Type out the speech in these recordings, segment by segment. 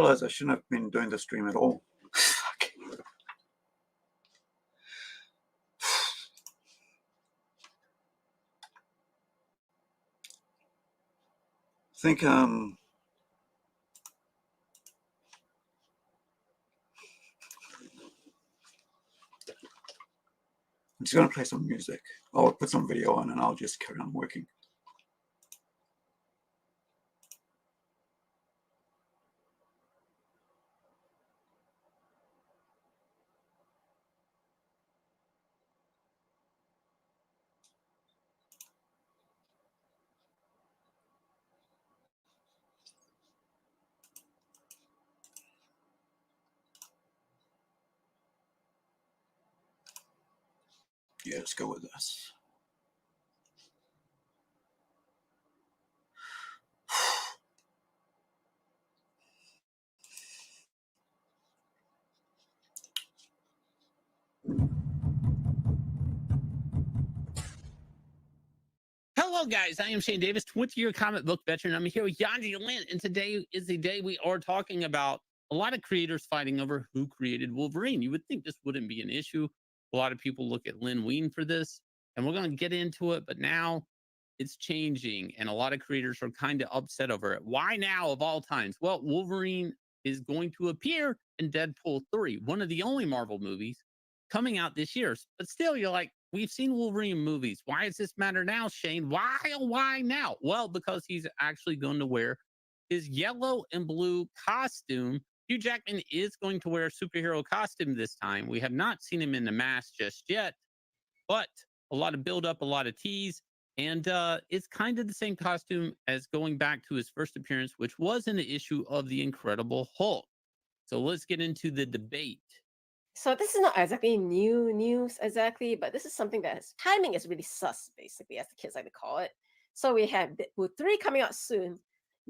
realize I shouldn't have been doing the stream at all. I think I'm just going to play some music. I'll put some video on and I'll just carry on working. Yeah, let's go with this. Hello, guys. I am Shane Davis, 20-year comic book veteran. I'm here with Yanji Lin, and today is the day we are talking about a lot of creators fighting over who created Wolverine. You would think this wouldn't be an issue. A lot of people look at Lin Wein for this, and we're going to get into it, but now it's changing, and a lot of creators are kind of upset over it. Why now, of all times? Well, Wolverine is going to appear in Deadpool 3, one of the only Marvel movies coming out this year. But still, you're like, we've seen Wolverine movies. Why does this matter now, Shane? Why now? Well, because he's actually going to wear his yellow and blue costume. Hugh Jackman is going to wear a superhero costume this time. We have not seen him in the mask just yet, but a lot of build up, a lot of tease. And it's kind of the same costume as going back to his first appearance, which was in the issue of The Incredible Hulk. So let's get into the debate. So this is not exactly new news exactly, but this is something that timing is really sus, basically, as the kids like to call it. So we have Deadpool 3 coming out soon.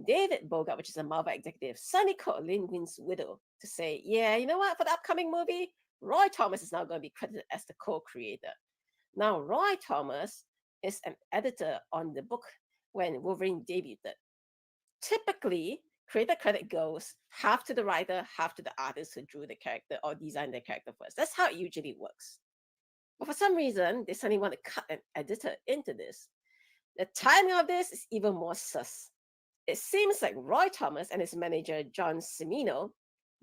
David Bogart, which is a Marvel executive, suddenly called Lin Wein's widow to say, yeah, you know what, for the upcoming movie, Roy Thomas is now going to be credited as the co-creator. Now, Roy Thomas is an editor on the book when Wolverine debuted. Typically, creator credit goes half to the writer, half to the artist who drew the character or designed the character first. That's how it usually works. But for some reason, they suddenly want to cut an editor into this. The timing of this is even more sus. It seems like Roy Thomas and his manager, John Cimino,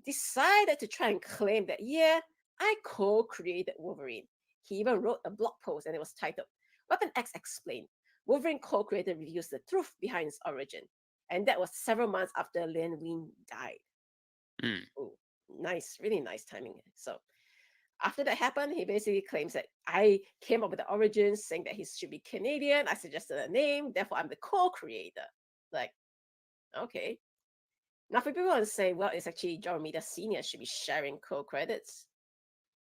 decided to try and claim that, yeah, I co-created Wolverine. He even wrote a blog post and it was titled, Weapon X Explained. Wolverine co-creator reveals the truth behind his origin. And that was several months after Lin Wein died. Ooh, nice, really nice timing. So after that happened, he basically claims that I came up with the origins, saying that he should be Canadian. I suggested a name, therefore I'm the co-creator. Like, okay. Now for people to say, well, it's actually John Romita Sr. should be sharing co-credits.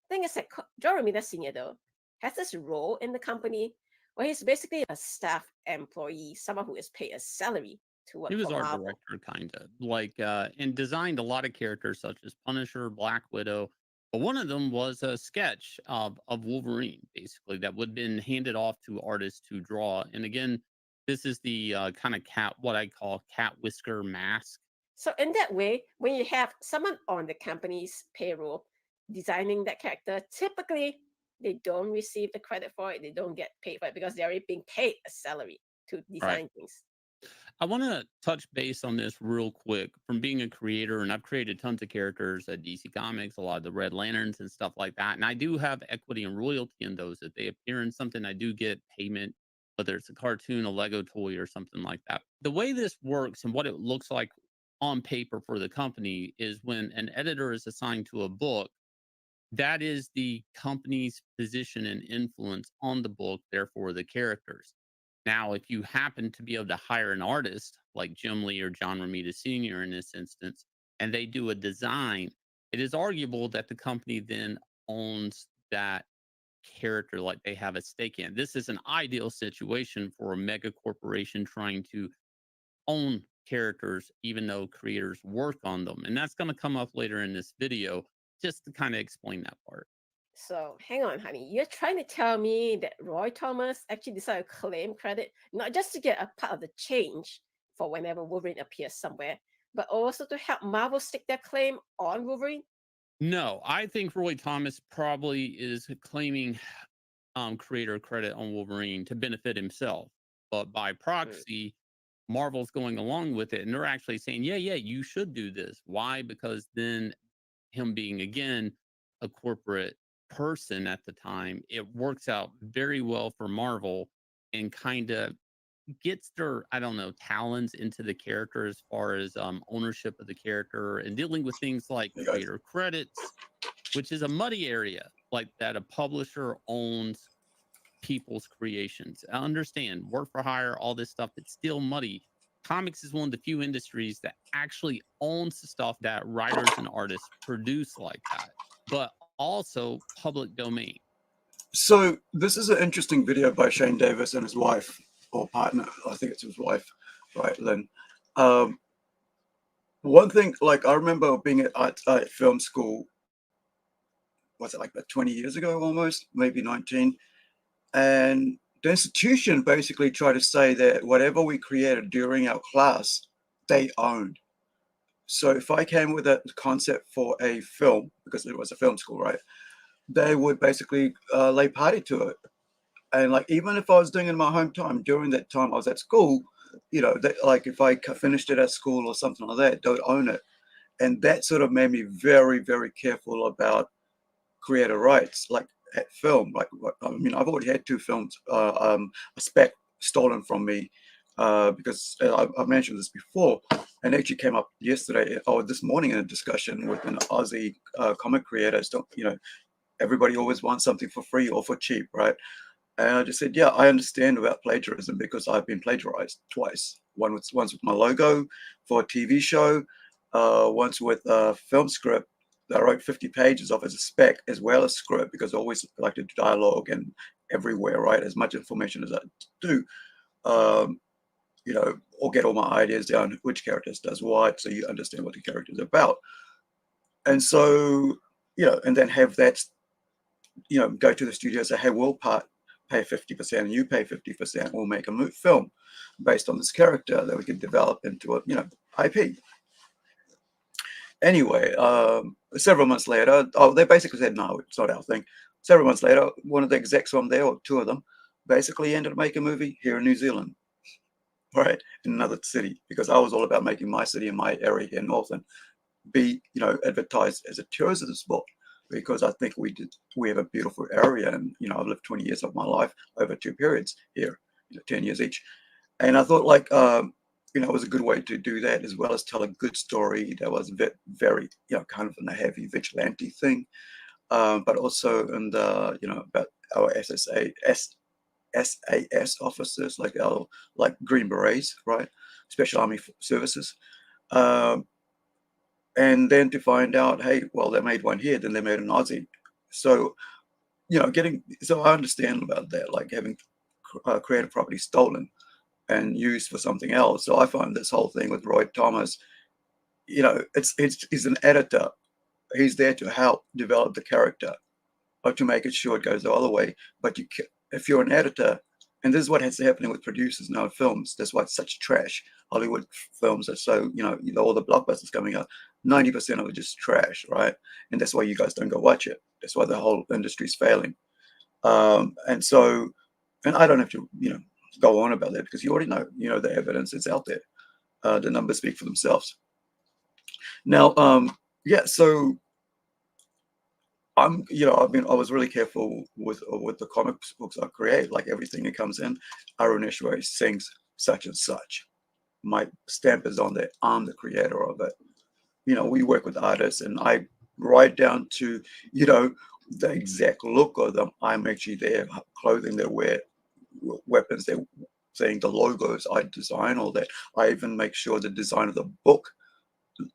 Thing is that John Romita Sr. though has this role in the company where he's basically a staff employee, someone who is paid a salary to work. He was for art Marvel. director, kind of like, and designed a lot of characters such as Punisher, Black Widow. But one of them was a sketch of Wolverine, basically, that would have been handed off to artists to draw. And again, this is the kind of what I call cat whisker mask. So in that way, when you have someone on the company's payroll designing that character, typically they don't receive the credit for it. They don't get paid for it because they're already being paid a salary to design things. I want to touch base on this real quick. From being a creator, and I've created tons of characters at DC Comics, a lot of the Red Lanterns and stuff like that. And I do have equity and royalty in those. If they appear in something, I do get payment, whether it's a cartoon, a Lego toy, or something like that. The way this works and what it looks like on paper for the company is when an editor is assigned to a book, that is the company's position and influence on the book, therefore the characters. Now, if you happen to be able to hire an artist like Jim Lee or John Romita Sr. in this instance, and they do a design, it is arguable that the company then owns that character, like they have a stake in. This is an ideal situation for a mega corporation trying to own characters, even though creators work on them. And that's going to come up later in this video, just to kind of explain that part. So hang on, honey. You're trying to tell me that Roy Thomas actually decided to claim credit, not just to get a part of the change for whenever Wolverine appears somewhere, but also to help Marvel stick their claim on Wolverine? No, I think Roy Thomas probably is claiming creator credit on Wolverine to benefit himself. But by Mm, proxy, Marvel's going along with it. And they're actually saying, yeah, yeah, you should do this. Why? Because then him being, again, a corporate person at the time, it works out very well for Marvel and kind of gets their, I don't know, talents into the character as far as ownership of the character and dealing with things like Hey guys. creator credits, which is a muddy area, like that a publisher owns people's creations. I understand work for hire, all this stuff, it's still muddy. Comics is one of the few industries that actually owns the stuff that writers and artists produce like that, but also public domain. So this is an interesting video by Shane Davis and his wife or partner. I think it's his wife, right, Lynn. Um, One thing, like I remember being at film school, what's it like about 20 years ago almost, maybe 19. And the institution basically tried to say that whatever we created during our class, they owned. So if I came with a concept for a film, because it was a film school, right, they would basically lay party to it. And like, even if I was doing it in my home time, during that time I was at school, like if I finished it at school or something like that, they would own it. And that sort of made me very, very careful about creator rights, like at film. Like, I mean, I've already had two films, a spec stolen from me because I've mentioned this before, and actually came up yesterday or this morning in a discussion with an Aussie comic creator. Everybody always wants something for free or for cheap, right? And I just said, yeah, I understand about plagiarism because I've been plagiarized twice. Once with my logo for a TV show, once with a film script that I wrote 50 pages of as a spec as well as script, because I always like to do dialogue and everywhere, right? As much information as I do, um, or get all my ideas down, which characters does what, so you understand what the character is about. And so, and then have that, go to the studio and say, hey, we'll pay 50% and you pay 50%. We'll make a film based on this character that we can develop into a, IP. Anyway, several months later, they basically said, no, it's not our thing. Several months later, one of the execs from there, or two of them, basically ended up making a movie here in New Zealand, right, in another city, because I was all about making my city and my area here in Northern be, advertised as a tourism spot, because I think we have a beautiful area, and I've lived 20 years of my life over two periods here, 10 years each, and I thought like it was a good way to do that, as well as tell a good story that was very kind of in a heavy vigilante thing, but also in the about our SAS officers, like our Green Berets, right, Special Army Services. Um, and then to find out, hey, well, they made one here, then they made an Aussie. So, so I understand about that, like having creative property stolen and used for something else. So I find this whole thing with Roy Thomas, he's an editor. He's there to help develop the character or to make it sure it goes the other way. But if you're an editor, and this is what has happening with producers now in films, that's why it's such trash. Hollywood films are so, all the blockbusters coming out, 90% of it just trash, right? And that's why you guys don't go watch it. That's why the whole industry's failing. And so, and I don't have to, go on about that, because you already know, the evidence is out there. The numbers speak for themselves. Now, yeah, so I was really careful with the comic books I create. Like everything that comes in, Aaron Ishway sings such and such. My stamp is on there. I'm the creator of it. We work with artists, and I write down to, the exact look of them. I'm actually there, clothing they wear, weapons they're saying, the logos I design, all that. I even make sure the design of the book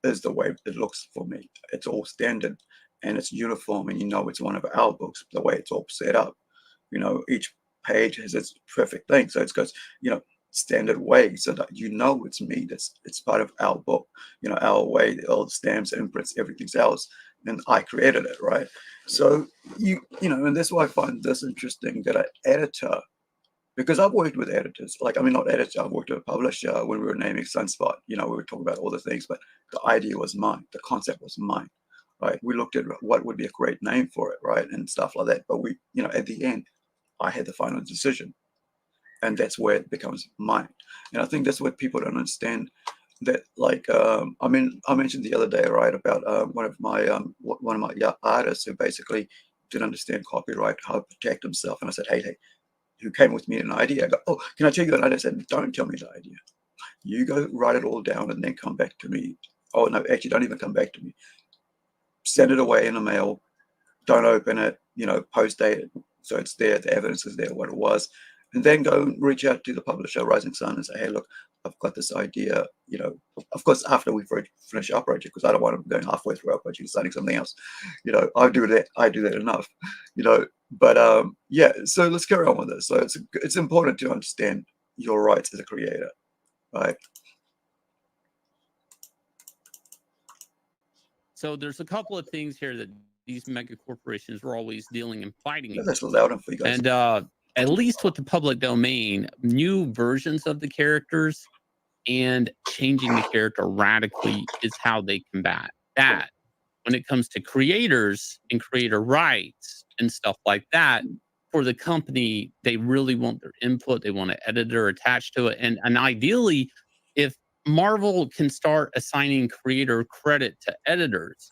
is the way it looks for me. It's all standard and it's uniform, and it's one of our books, the way it's all set up. Each page has its perfect thing. So it goes, standard way, so that it's me. It's part of our book, our way, all the stamps, imprints, everything's ours. And I created it, right? So and that's why I find this interesting, that an editor because I've worked with editors, like, I mean, not editors, I've worked with a publisher when we were naming Sunspot, you know, we were talking about all the things, but the idea was mine, the concept was mine, right? We looked at what would be a great name for it, right? And stuff like that. But we, you know, at the end, I had the final decision. And that's where it becomes mine. And I think that's what people don't understand. That, like, I mean, I mentioned the other day, right, about one of my artists who basically didn't understand copyright, how to protect himself. And I said, hey, who came with me an idea? I go, oh, can I tell you an idea? I said, don't tell me the idea. You go write it all down and then come back to me. Oh no, actually, don't even come back to me. Send it away in the mail. Don't open it. You know, post date it so it's there. The evidence is there, what it was. And then go and reach out to the publisher, Rising Sun, and say, hey, look, I've got this idea, you know, of course, after we've finished our project, because I don't want them going halfway through our project and starting something else. You know, I do that enough, you know, but yeah, so let's carry on with this. So it's important to understand your rights as a creator, right? So there's a couple of things here that these mega corporations are always dealing and fighting Yeah, against. that's loud enough for you guys. And at least with the public domain, new versions of the characters and changing the character radically is how they combat that. When it comes to creators and creator rights and stuff like that, for the company, they really want their input. They want an editor attached to it. And ideally, if Marvel can start assigning creator credit to editors,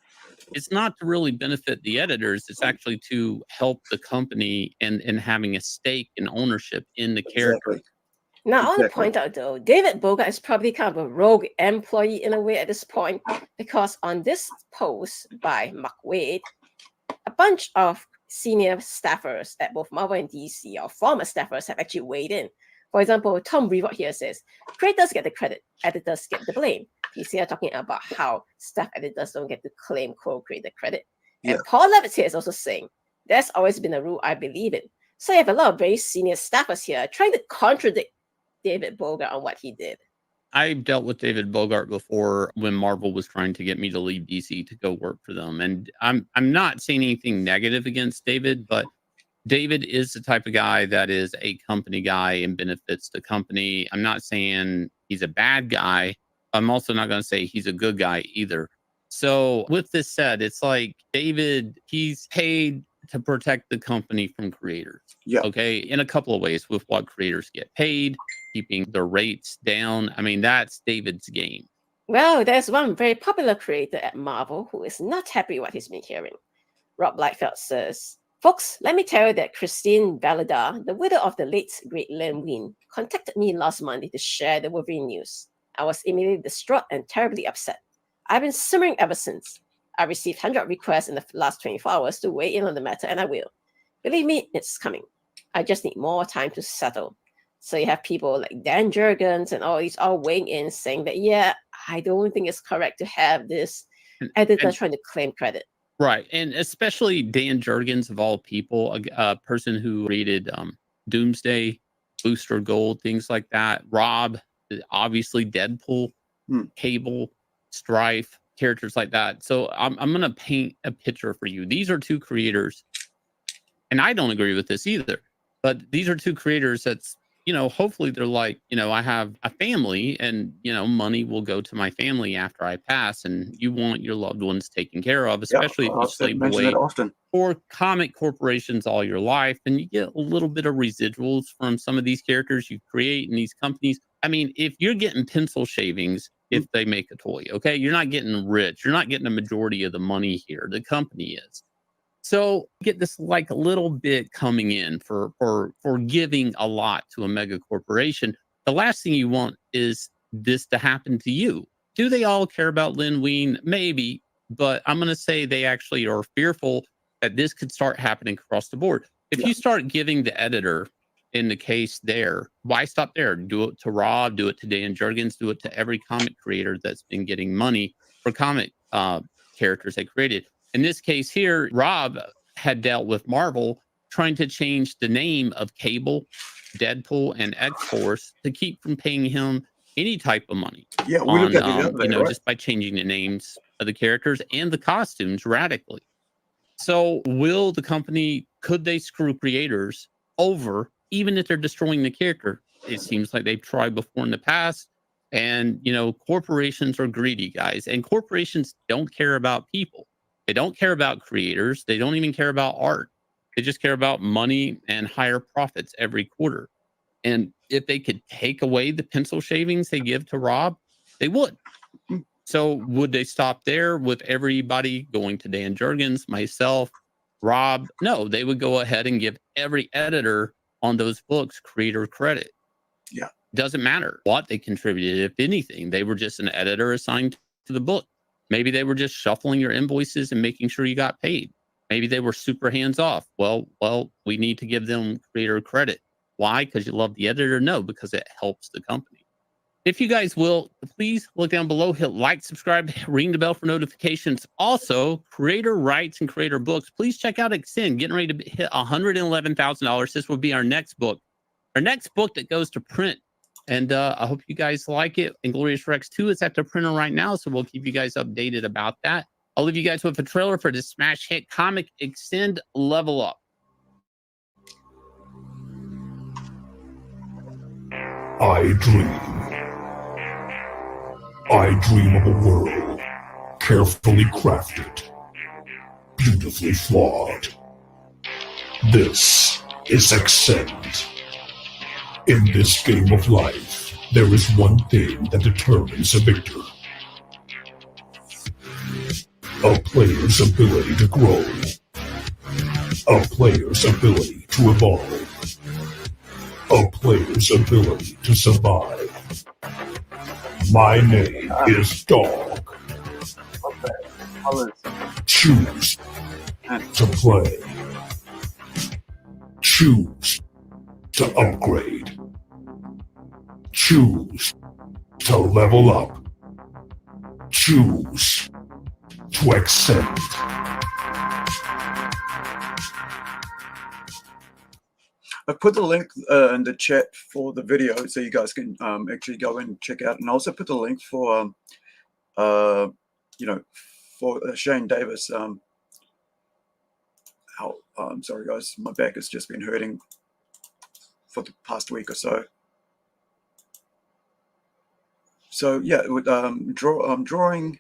it's not to really benefit the editors. It's actually to help the company and having a stake and ownership in the character. Exactly. Now, I want to Exactly. point out, though, David Bogart is probably kind of a rogue employee in a way at this point, because on this post by Mark Waid, a bunch of senior staffers at both Marvel and DC, or former staffers, have actually weighed in. For example, Tom Brevoort here says, creators get the credit, editors get the blame. He's here talking about how staff editors don't get to claim co-creator credit. Yeah. And Paul Levitt here is also saying, there's always been a rule I believe in. So you have a lot of very senior staffers here trying to contradict David Bogart on what he did. I've dealt with David Bogart before when Marvel was trying to get me to leave DC to go work for them. And I'm not saying anything negative against David, but David is the type of guy that is a company guy and benefits the company. I'm not saying he's a bad guy. I'm also not going to say he's a good guy either. So with this said, it's like David, he's paid to protect the company from creators. Yeah. Okay. In a couple of ways, with what creators get paid, keeping their rates down. I mean, that's David's game. Well, there's one very popular creator at Marvel who is not happy with what he's been hearing. Rob Liefeld says, folks, let me tell you that Christine Validar, the widow of the late great Len Wein, contacted me last Monday to share the Wolverine news. I was immediately distraught and terribly upset. I've been simmering ever since. I received 100 requests in the last 24 hours to weigh in on the matter, and I will. Believe me, it's coming. I just need more time to settle. So you have people like Dan Jurgens and all these all weighing in, saying that, yeah, I don't think it's correct to have this editor trying to claim credit. Right. And especially Dan Jurgens, of all people, a person who created Doomsday, Booster Gold, things like that. Rob, obviously Deadpool, Cable, Strife, characters like that. So I'm going to paint a picture for you. These are two creators, and I don't agree with this either, but these are two creators that's, you know, hopefully they're like, you know, I have a family and, you know, money will go to my family after I pass, and you want your loved ones taken care of, especially if you slave away for comic corporations all your life, and you get a little bit of residuals from some of these characters you create in these companies. I mean, if you're getting pencil shavings, if they make a toy, okay, you're not getting rich. You're not getting a majority of the money here. The company is. So get this like a little bit coming in for giving a lot to a mega corporation. The last thing you want is this to happen to you. Do they all care about Len Wein? Maybe, but I'm going to say they actually are fearful that this could start happening across the board. If you start giving the editor, in the case there, why stop there? Do it to Rob, do it to Dan Jurgens, do it to every comic creator that's been getting money for comic characters they created. In this case here, Rob had dealt with Marvel trying to change the name of Cable, Deadpool, and X-Force to keep from paying him any type of money. Yeah, we looked at the other you know, right? just by changing the names of the characters and the costumes radically. So will the company, could they screw creators over even if they're destroying the character. It seems like they've tried before in the past. And, corporations are greedy, guys. And corporations don't care about people. They don't care about creators. They don't even care about art. They just care about money and higher profits every quarter. And if they could take away the pencil shavings they give to Rob, they would. So would they stop there with everybody going to Dan Jurgens, myself, Rob? No, they would go ahead and give every editor on those books creator credit. Yeah. Doesn't matter what they contributed. If anything, they were just an editor assigned to the book. Maybe they were just shuffling your invoices and making sure you got paid. Maybe they were super hands off. Well, we need to give them creator credit. Why? Because you love the editor? No, because it helps the company. If you guys will, please look down below, hit like, subscribe, ring the bell for notifications. Also, creator rights and creator books. Please check out Extend, getting ready to hit $111,000. This will be our next book. Our next book that goes to print. And I hope you guys like it. Inglorious Rex 2 is at the printer right now, so we'll keep you guys updated about that. I'll leave you guys with a trailer for the smash hit comic Extend Level Up. I dream of a world carefully crafted, beautifully flawed. This is Ascend. In this game of life, there is one thing that determines a victor. A player's ability to grow. A player's ability to evolve. A player's ability to survive. My name is Dog. Choose to play. Choose to upgrade. Choose to level up. Choose to Ascend. I've put the link in the chat for the video so you guys can actually go and check out, and also put the link for for Shane Davis. I'm sorry guys, my back has just been hurting for the past week or so. So yeah, with drawing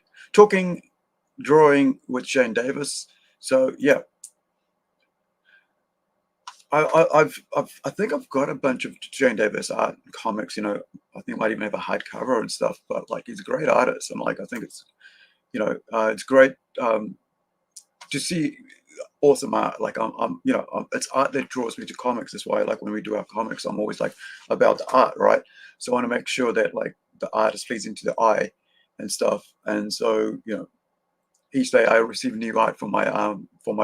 with Shane Davis. So yeah. I think I've got a bunch of Shane Davis art and comics. I think I might even have a hardcover and stuff. But like, he's a great artist, and like, I think it's, it's great to see awesome art. Like, it's art that draws me to comics. That's why, like, when we do our comics, I'm always like about the art, right? So I want to make sure that like the art is pleasing to the eye and stuff. And so, each day I receive new art from my 4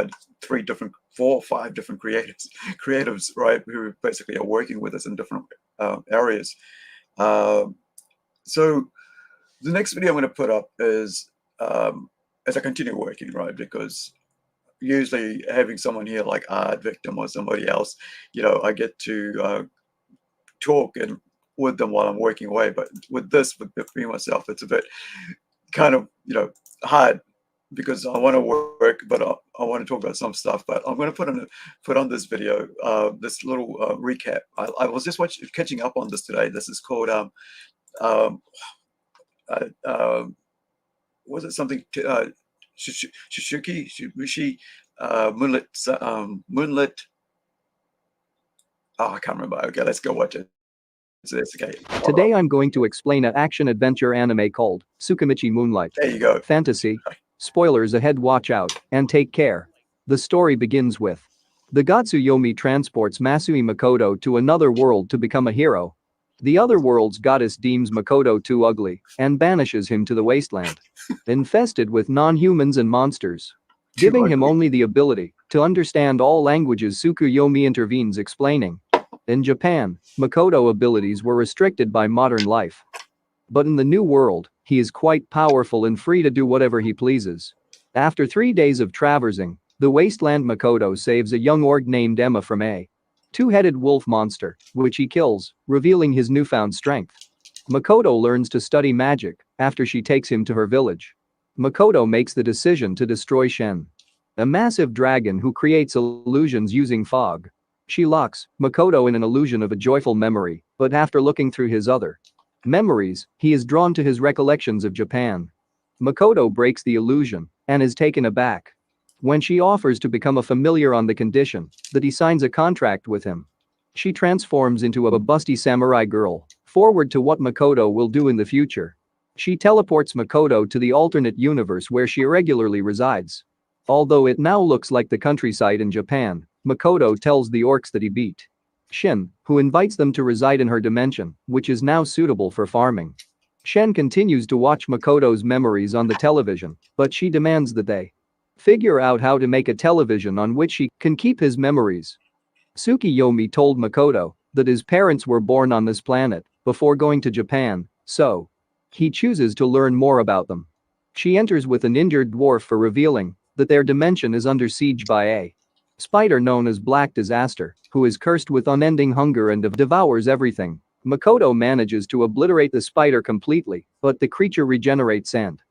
or 5 different creatives, right, who basically are working with us in different areas. So the next video I'm going to put up is as I continue working, right, because usually having someone here like Art Victim or somebody else, I get to talk and with them while I'm working away. But with me myself, it's a bit kind of hard, because I want to work, but I want to talk about some stuff. But I'm going to put on this video, this little recap. I was just catching up on this today. This is called was it something Shibushi Moonlit? Oh, I can't remember. Okay, let's go watch it. It's okay. Today I'm going to explain an action-adventure anime called Tsukimichi Moonlight. There you go. Fantasy. Spoilers ahead, watch out, and take care. The story begins with the Gatsuyomi transports Masui Makoto to another world to become a hero. The other world's goddess deems Makoto too ugly and banishes him to the wasteland, infested with non-humans and monsters. Giving him only the ability to understand all languages, Tsukuyomi intervenes, explaining, in Japan, Makoto abilities were restricted by modern life. But in the new world, he is quite powerful and free to do whatever he pleases. After 3 days of traversing the wasteland, Makoto saves a young orc named Emma from a two-headed wolf monster, which he kills, revealing his newfound strength. Makoto learns to study magic after she takes him to her village. Makoto makes the decision to destroy Shen, a massive dragon who creates illusions using fog. She locks Makoto in an illusion of a joyful memory, but after looking through his other memories, he is drawn to his recollections of Japan. Makoto breaks the illusion and is taken aback when she offers to become a familiar on the condition that he signs a contract with him. She transforms into a busty samurai girl, forward to what Makoto will do in the future. She teleports Makoto to the alternate universe where she regularly resides. Although it now looks like the countryside in Japan, Makoto tells the orcs that he beat Shin, who invites them to reside in her dimension, which is now suitable for farming. Shen continues to watch Makoto's memories on the television, but she demands that they figure out how to make a television on which she can keep his memories. Tsukiyomi told Makoto that his parents were born on this planet before going to Japan, so he chooses to learn more about them. She enters with an injured dwarf for revealing that their dimension is under siege by a spider known as Black Disaster, who is cursed with unending hunger and devours everything. Makoto manages to obliterate the spider completely, but the creature regenerates and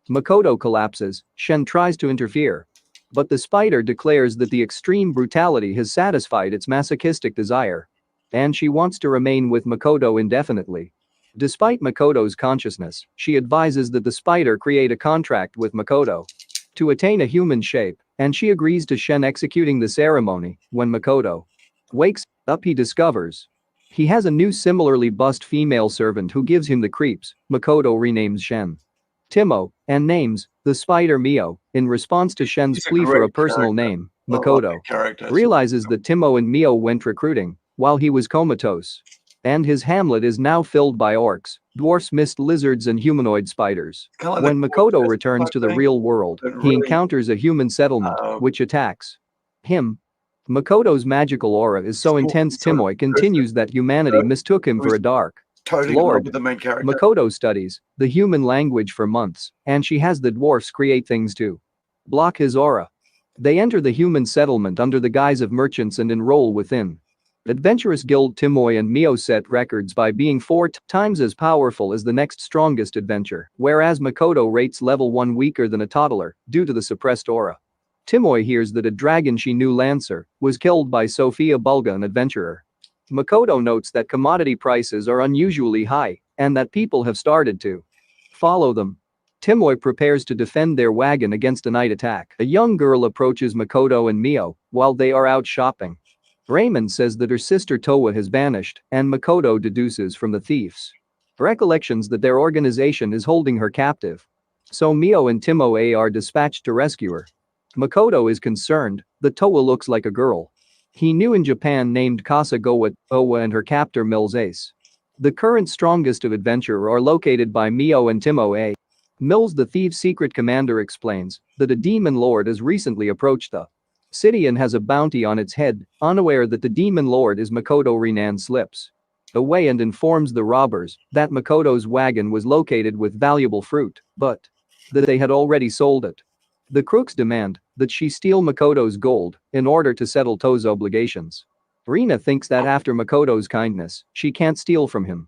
Makoto collapses. Shen tries to interfere, but the spider declares that the extreme brutality has satisfied its masochistic desire, and she wants to remain with Makoto indefinitely. Despite Makoto's consciousness, she advises that the spider create a contract with Makoto to attain a human shape, and she agrees to Shen executing the ceremony. When Makoto wakes up, he discovers he has a new similarly bussed female servant who gives him the creeps. Makoto renames Shen Timo and names the spider Mio in response to Shen's He's a plea for a great personal character. name. I love Makoto that character. realizes that Timo and Mio went recruiting while he was comatose, and his hamlet is now filled by orcs, dwarfs, mist lizards, and humanoid spiders. Kind of like When the Makoto Festival returns to the thing, real world, but he really, encounters a human settlement which attacks him. Makoto's magical aura is so intense sort of Timoy continues that humanity mistook him for a dark totally in love lord. with the main character. Makoto studies the human language for months, and she has the dwarfs create things to block his aura. They enter the human settlement under the guise of merchants and enroll within Adventurous Guild. Timoy and Mio set records by being 4 times as powerful as the next strongest adventure, whereas Makoto rates level 1 weaker than a toddler due to the suppressed aura. Timoy hears that a dragon she knew Lancer was killed by Sophia Bulga, an adventurer. Makoto notes that commodity prices are unusually high and that people have started to follow them. Timoy prepares to defend their wagon against a night attack. A young girl approaches Makoto and Mio while they are out shopping. Raymond says that her sister Towa has vanished, and Makoto deduces from the thieves' recollections that their organization is holding her captive. So Mio and Timoy are dispatched to rescue her. Makoto is concerned that Towa looks like a girl he knew in Japan named Kasagowa. Towa and her captor Mills Ace, the current strongest of adventure, are located by Mio and Timoy. Mills, the thieves' secret commander, explains that a demon lord has recently approached the city and has a bounty on its head. Unaware that the demon lord is Makoto, Renan slips away and informs the robbers that Makoto's wagon was located with valuable fruit, but that they had already sold it. The crooks demand that she steal Makoto's gold in order to settle To's obligations. Rina thinks that after Makoto's kindness, she can't steal from him.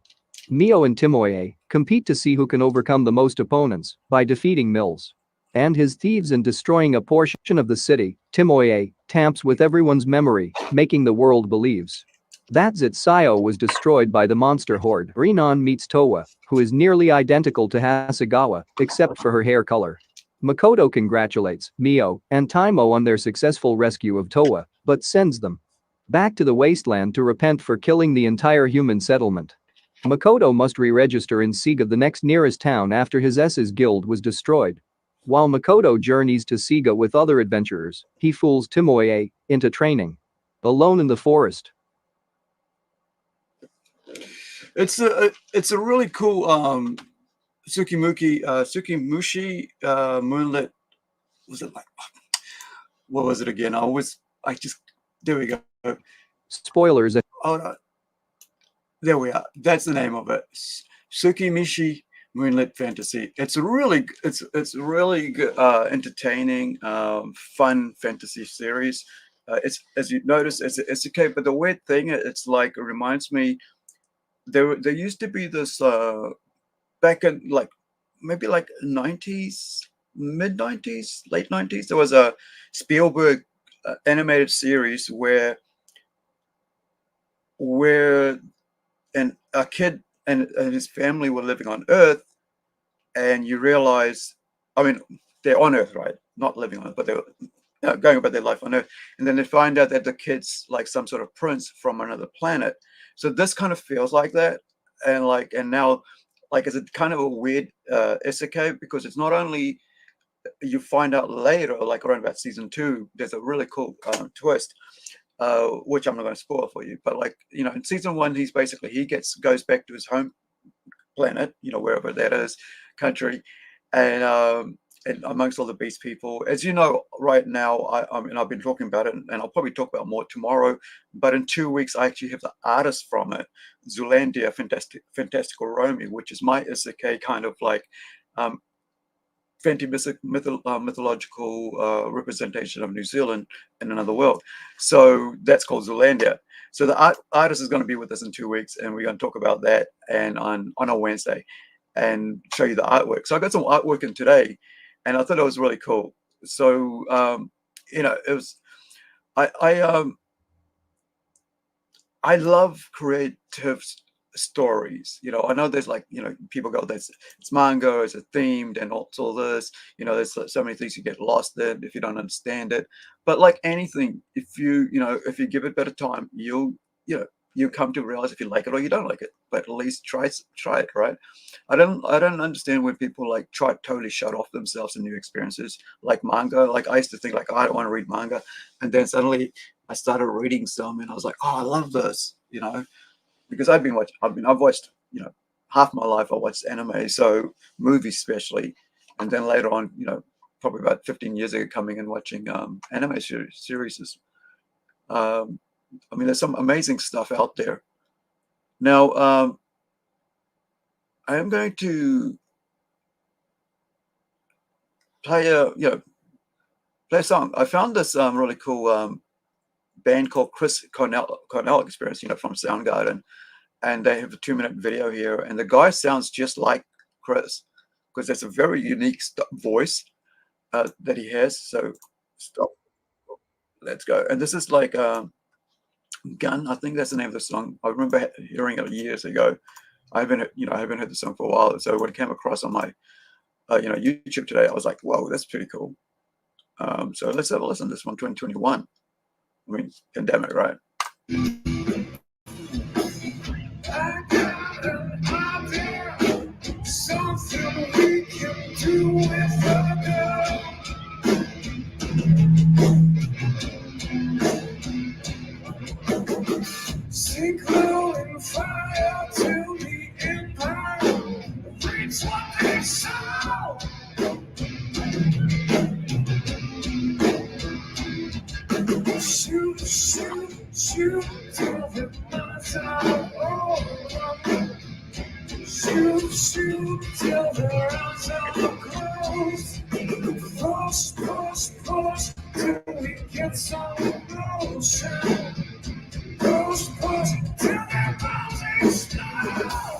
Mio and Timoy compete to see who can overcome the most opponents by defeating Mills and his thieves and destroying a portion of the city. Timoy tamps with everyone's memory, making the world believes that Zetsuyo was destroyed by the monster horde. Renan meets Towa, who is nearly identical to Hasegawa, except for her hair color. Makoto congratulates Mio and Timo on their successful rescue of Towa, but sends them back to the wasteland to repent for killing the entire human settlement. Makoto must re-register in Siga, the next nearest town, after his S's guild was destroyed. While Makoto journeys to Siga with other adventurers, he fools Timoy into training alone in the forest. It's a really cool Tsukimushi moonlit. Was it like, what was it again? There we go. Spoilers. Oh no, there we are. That's the name of it. Tsukimishi Moonlit Fantasy. It's really good, entertaining, fun fantasy series. It's, as you notice, it's okay. But the weird thing, it's like, it reminds me, there used to be this back in like maybe like 90s, mid 90s, late 90s. There was a Spielberg animated series where where a kid and his family were living on Earth, and you realize, I mean, they're on Earth, right? Not living on Earth, but they're going about their life on Earth. And then they find out that the kid's like some sort of prince from another planet. So this kind of feels like that. And now, like, it's a kind of a weird isekai, because it's not only you find out later, like around about season 2, there's a really cool twist, which I'm not going to spoil for you. But like, you know, in season 1, he goes back to his home planet, you know, wherever that is, country, and amongst all the beast people. As you know, right now, I mean, I've been talking about it, and I'll probably talk about more tomorrow. But in 2 weeks, I actually have the artist from it, Zulandia Fantastical Romy, which is my isekai kind of like mythological representation of New Zealand in another world. So that's called Zulandia. So the artist is going to be with us in 2 weeks, and we're going to talk about that and on a Wednesday, and show you the artwork. So I got some artwork in today, and I thought it was really cool. So you know, it was I love creative stories. You know, I know there's like, you know, people go, it's manga, it's a themed, and all this. You know, there's so many things you get lost in if you don't understand it. But like anything, if you give it a bit of time, you come to realize if you like it or you don't like it. But at least try it, right? I don't understand when people like try to totally shut off themselves in new experiences like manga. Like I used to think like, oh, I don't want to read manga, and then suddenly I started reading some, and I was like, oh, I love this, you know, because I've watched, you know, half my life I watched anime, so movies especially, and then later on, you know, probably about 15 years ago, coming and watching anime series. I mean, there's some amazing stuff out there. Now, I am going to play a song. I found this really cool band called Chris Cornell Experience, you know, from Soundgarden, and they have a 2-minute video here, and the guy sounds just like Chris, because there's a very unique voice that he has. So stop, let's go. And this is like Gun, I think that's the name of the song. I remember hearing it years ago. I haven't heard the song for a while. So when it came across on my YouTube today, I was like, whoa, that's pretty cool. So let's have a listen to this one, 2021. I mean, pandemic, right? Something we can do with a girl. Sink low and fire to the empire. Reach what they saw. Shoot, shoot, shoot till the lights are on. Shoot, shoot till the eyes are closed. Push, push, push till we get some motion. Push, push till their bones explode.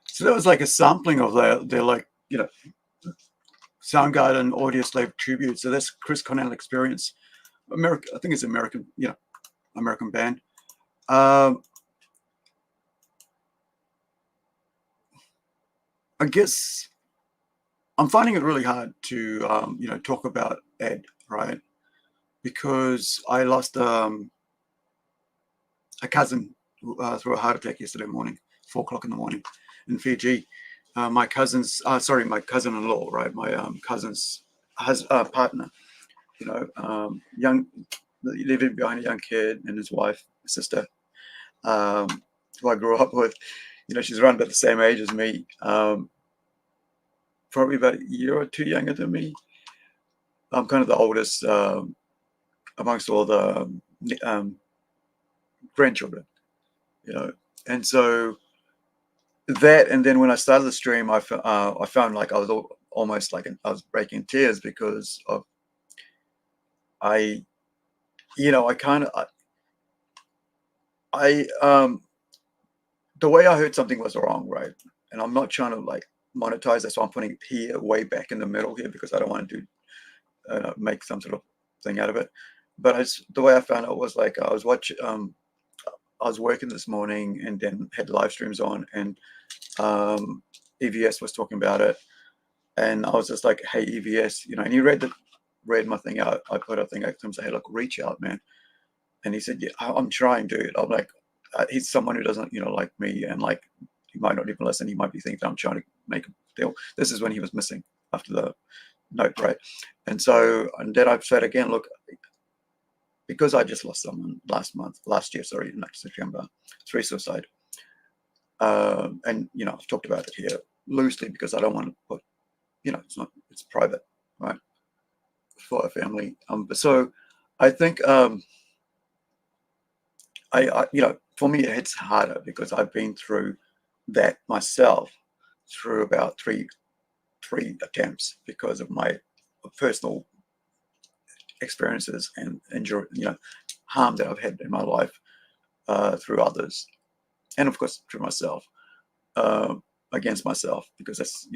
So that was like a sampling of their like, you know, Soundgarden Audio Slave tribute. So that's Chris Cornell Experience. America, I think it's American, American band. I guess I'm finding it really hard to, talk about Ed, right? Because I lost a cousin through a heart attack yesterday morning, 4 o'clock in the morning in Fiji. My cousin-in-law, right? My cousin's partner, young, living behind a young kid and his wife, sister, who I grew up with. She's around about the same age as me, probably about a year or two younger than me. I'm kind of the oldest amongst all the grandchildren, and so that, and then when I started the stream, I found like I was almost like I was breaking tears because of the way I heard something was wrong, right? And I'm not trying to like monetize. That's why I'm putting it here, way back in the middle here, because I don't want to do make some sort of thing out of it. But the way I found out was like I was working this morning and then had live streams on, and EVS was talking about it, and I was just like, hey EVS, and he read my thing out. I put a thing out to him, say, hey, look, reach out, man. And he said, yeah, I'm trying, dude. I'm like, he's someone who doesn't like me, and like he might not even listen. He might be thinking that I'm trying to make a deal. This is when he was missing after the note, right? And then I've said again, look, because I just lost someone last year, next September, through suicide. And I've talked about it here loosely because I don't want to put, it's private, right, for a family. So I think for me it's harder because I've been through that myself through about three attempts because of my personal experiences and injury, harm that I've had in my life through others, and of course through myself, against myself, because that's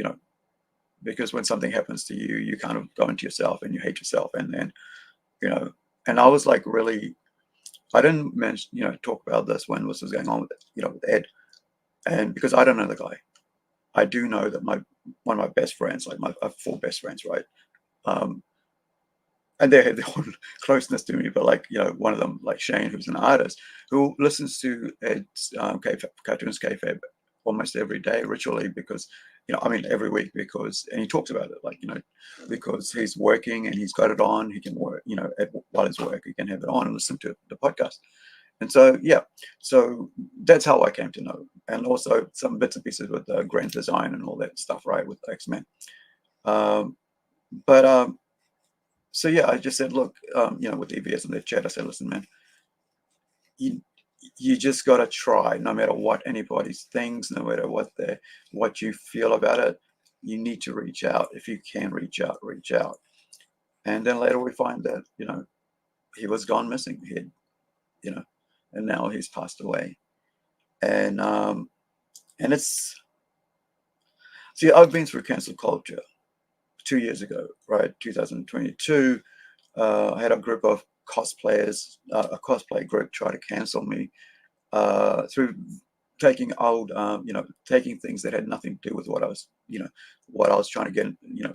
because when something happens to you, you kind of go into yourself and you hate yourself, and then and I was like, really, I didn't mention talk about this when this was going on with with Ed, and because I don't know the guy, I do know that one of my best friends, like I have 4 best friends, right? And they have their own closeness to me, but like one of them, like Shane, who's an artist who listens to Ed's cartoons kayfabe almost every day ritually, because every week, because, and he talks about it, like because he's working and he's got it on, he can work while he's work, he can have it on and listen to the podcast. And so so that's how I came to know, and also some bits and pieces with Grand Design and all that stuff, right, with X-Men. So yeah, I just said, look, with EVS in the chat, I said, listen, man, you just got to try, no matter what anybody's thinks, no matter what you feel about it, you need to reach out. If you can reach out. And then later we find that, he was gone missing. He had, and now he's passed away. And it's, see, I've been through cancel culture 2 years ago, right? 2022. I had a group of cosplayers, a cosplay group, try to cancel me through taking taking things that had nothing to do with what I was, what I was trying to get,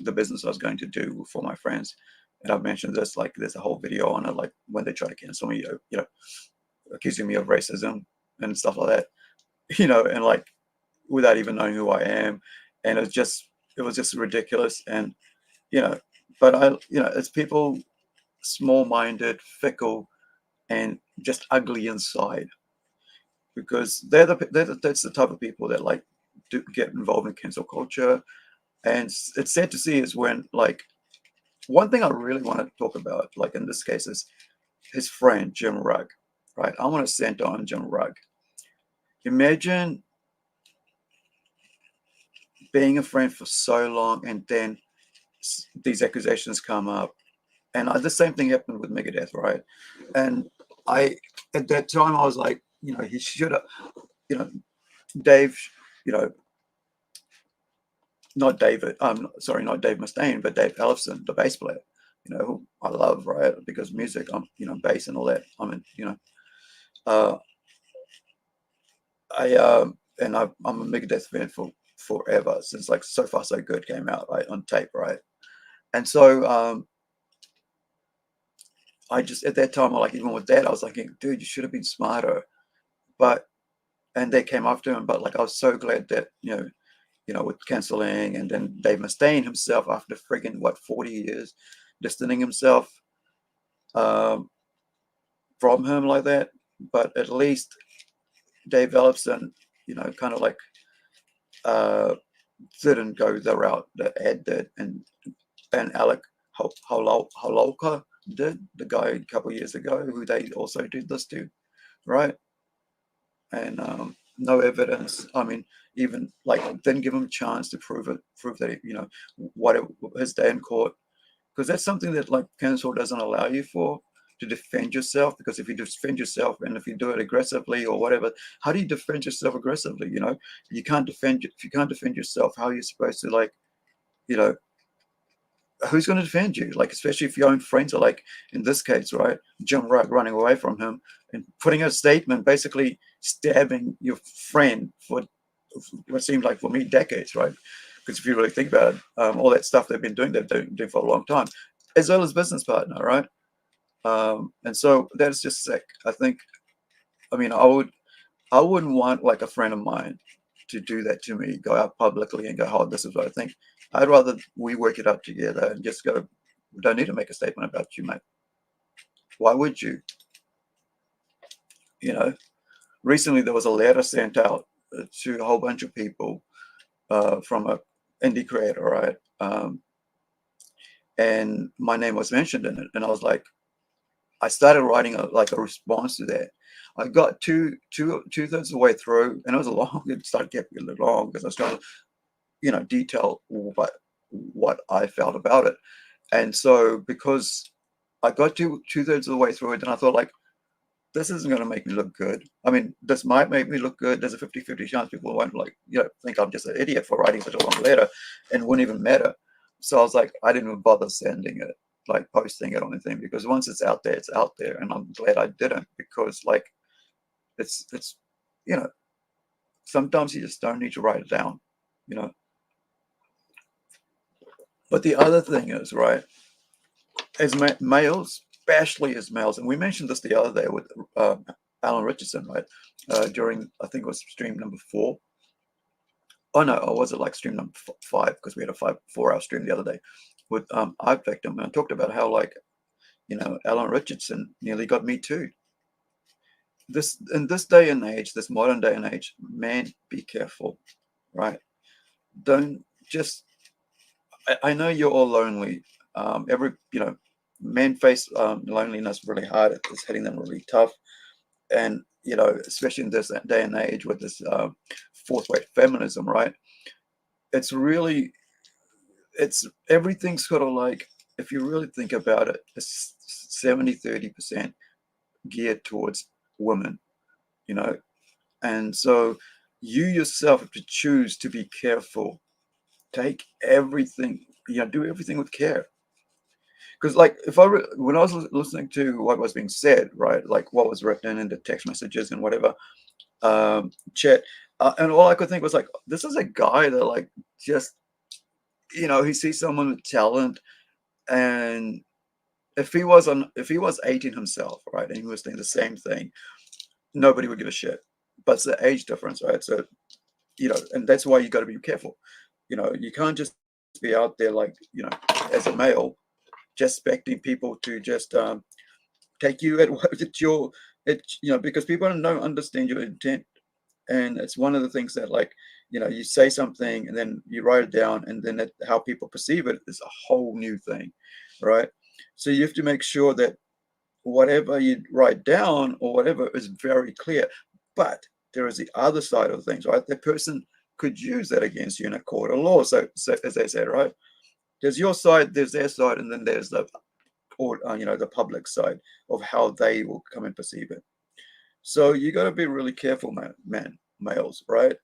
the business I was going to do for my friends. And I've mentioned this, like there's a whole video on it, like when they try to cancel me, accusing me of racism and stuff like that, and like without even knowing who I am. And it was just ridiculous. And, but it's people small-minded, fickle, and just ugly inside, because that's the type of people that like do get involved in cancel culture. And it's sad to see is when, like, one thing I really want to talk about, like in this case, is his friend Jim Rugg, right? I want to send on Jim Rugg. Imagine being a friend for so long, and then these accusations come up, and the same thing happened with Megadeth, right? And at that time I was like, he should have, Dave, not David, sorry, not Dave Mustaine, but Dave Ellefson, the bass player, you know, who I love, right? Because music, you know, bass and all that. I mean, you know, uh, I'm a Megadeth fan for forever, since like So Far So Good came out, right, on tape, right? And so I just, at that time, like, even with that, I was like, dude, you should have been smarter. But, and they came after him, but like, I was so glad that, you know, with canceling, and then Dave Mustaine himself, after friggin' what, 40 years, distancing himself um, from him like that. But at least Dave Ellefson, you know, kind of like uh, didn't go the route that Ed did, and Alec Hololka did, the guy a couple of years ago who they also did this to, right? And no evidence. I mean, even like didn't give him a chance to prove that, you know, his day in court, because that's something that like cancel doesn't allow you for, to defend yourself. Because if you defend yourself, and if you do it aggressively or whatever, how do you defend yourself aggressively? You know, you can't defend, if you can't defend yourself, how are you supposed to, like, you know, who's going to defend you? Like, especially if your own friends are, like in this case, right, Jim Rugg running away from him and putting a statement, basically stabbing your friend for what seemed like, for me, decades, right? Because if you really think about it, all that stuff they've been doing, doing for a long time, as well as business partner, right? And so that's just sick. I think, I mean, I wouldn't want like a friend of mine to do that to me, go out publicly and go, oh, this is what I think. I'd rather we work it out together and just go, we don't need to make a statement about you, mate. Why would you? You know, recently there was a letter sent out to a whole bunch of people from a indie creator, right? And my name was mentioned in it. And I was like, I started writing like a response to that. I got two-thirds of the way through, and it was long. It started getting a little long because I was trying to, you know, detail what I felt about it. And so because I got to two-thirds of the way through it, and I thought, like, this isn't going to make me look good. I mean, this might make me look good. There's a 50-50 chance people won't, like, you know, think I'm just an idiot for writing such a long letter, and wouldn't even matter. So I was like, I didn't even bother sending it, like posting it on anything, because once it's out there, it's out there. And I'm glad I didn't, because like it's you know, sometimes you just don't need to write it down, you know. But the other thing is, right, as males, especially as males, and we mentioned this the other day with Alan Richardson, right, during, I think it was stream number 4. Oh no, or was it like stream number 5? Because we had a 4-hour stream the other day with I Victim, and I talked about how, like, you know, Alan Richardson nearly got me too. This, in this day and age, this modern day and age, man, be careful, right? Don't just. I know you're all lonely. Every, you know, men face loneliness really hard. It's hitting them really tough, and you know, especially in this day and age with this fourth wave feminism, right? It's really, it's everything's sort of like, if you really think about it, it's 70-30% geared towards women, you know. And so you yourself have to choose to be careful. Take everything, you know, do everything with care. Because like, if when I was listening to what was being said, right, like what was written in the text messages and whatever, chat, and all I could think was like, this is a guy that, like, just, you know, he sees someone with talent, and if he was 18 himself, right, and he was doing the same thing, nobody would give a shit. But it's the age difference, right? So, you know, and that's why you got to be careful. You know, you can't just be out there, like, you know, as a male, just expecting people to just take you at what it's your, you know, because people don't understand your intent. And it's one of the things that, like, you know, you say something and then you write it down, and then how people perceive it is a whole new thing, right? So you have to make sure that whatever you write down or whatever is very clear. But there is the other side of things, right? The person could use that against you in a court of law. So as they say, right, there's your side, there's their side, and then there's the, or you know, the public side of how they will come and perceive it. So you got to be really careful, males, right?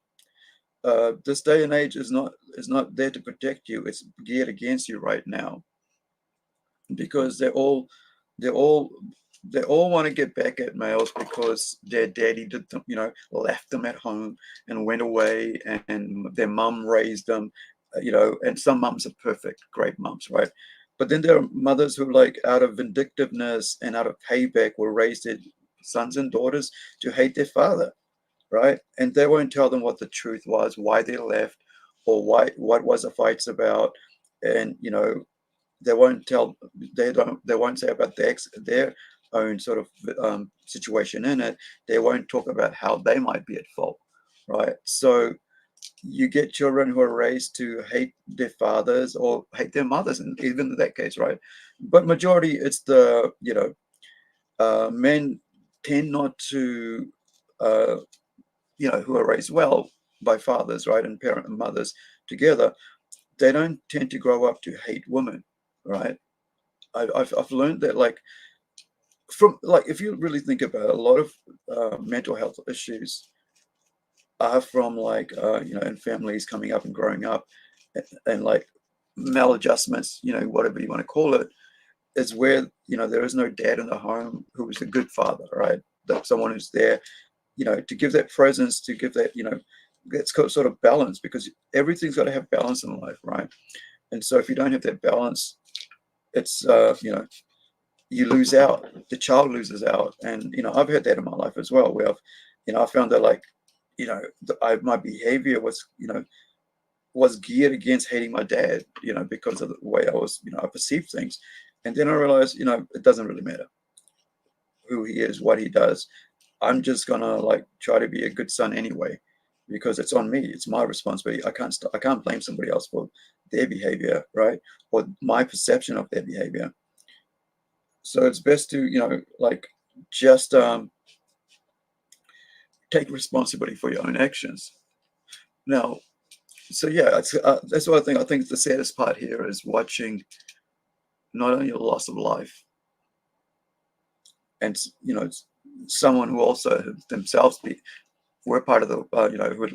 this day and age is not there to protect you. It's geared against you right now, because they all want to get back at males because their daddy did them, left them at home and went away, and their mum raised them, and some mums are perfect, great mums, right? But then there are mothers who, like, out of vindictiveness and out of payback, will raise their sons and daughters to hate their father, right? And they won't tell them what the truth was, why they left, or what was the fights about. And they won't tell, they won't say about their own sort of situation in it. They won't talk about how they might be at fault, right? So you get children who are raised to hate their fathers or hate their mothers, and even in that case, right? But majority, it's the men tend not to who are raised well by fathers, right, and parent and mothers together, they don't tend to grow up to hate women, right? I've learned that, like, if you really think about it, a lot of mental health issues are from, like, in families coming up and growing up, and like maladjustments, whatever you want to call it, is where there is no dad in the home who is a good father, right? That someone who's there, to give that presence, to give that, that's sort of balance, because everything's got to have balance in life, right? And so if you don't have that balance, it's you lose out, the child loses out. And I've had that in my life as well, where I found that, like, my behavior was geared against hating my dad, because of the way I was, I perceived things. And then I realized, it doesn't really matter who he is, what he does. I'm just gonna, like, try to be a good son anyway, because it's on me. It's my responsibility. I can't blame somebody else for their behavior, right? Or my perception of their behavior. So it's best to, like, just take responsibility for your own actions. Now, so yeah, that's what I think the saddest part here is watching not only the loss of life, and someone who also themselves were part of the who were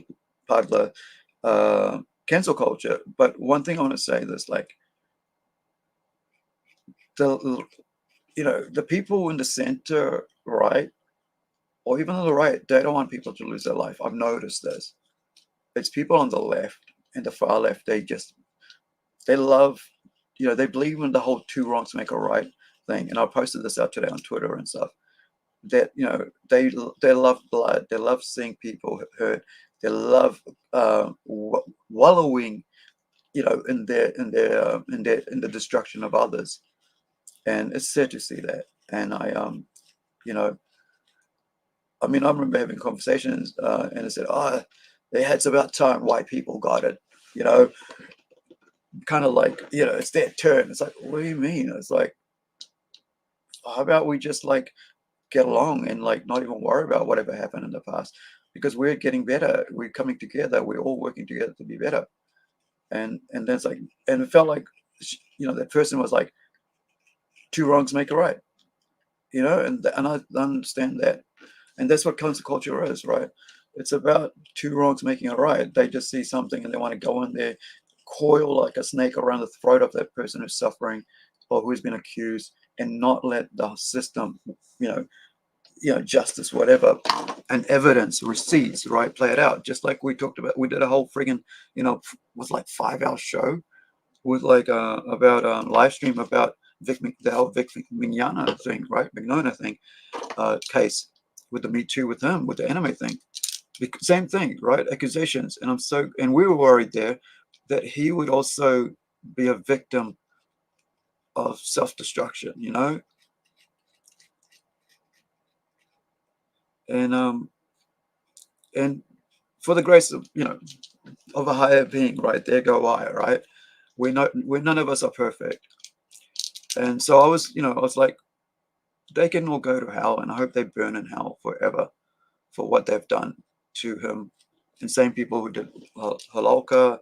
part of the cancel culture. But one thing I want to say is, like, the people in the center, right, or even on the right, they don't want people to lose their life. I've noticed this. It's people on the left and the far left. They love, they believe in the whole two wrongs make a right thing. And I posted this out today on Twitter and stuff. That they love blood. They love seeing people hurt. They love wallowing, in the destruction of others. And it's sad to see that. And I remember having conversations, and I said, "Oh, it's about time white people got it." Kind of like, it's their turn. It's like, what do you mean? It's like, how about we just, like, get along and, like, not even worry about whatever happened in the past, because we're getting better. We're coming together. We're all working together to be better. And then it's like, and it felt like, that person was like, two wrongs make a right, and I understand that. And that's what cancel culture is, right? It's about two wrongs making a right. They just see something and they want to go in there, coil like a snake around the throat of that person who's suffering or who's been accused, and not let the system, justice, whatever, and evidence, receipts, right, play it out. Just like we talked about, we did a whole friggin', was like 5-hour show with, like, about live stream about the whole Vic Mignogna thing, right? Mignogna thing, case with the Me Too with him, with the anime thing. Same thing, right? Accusations. And we were worried there that he would also be a victim of self-destruction, and for the grace of, of a higher being, right? There go I, right? We're none of us are perfect. And so I was like, they can all go to hell, and I hope they burn in hell forever for what they've done to him. And same people who did Halolka,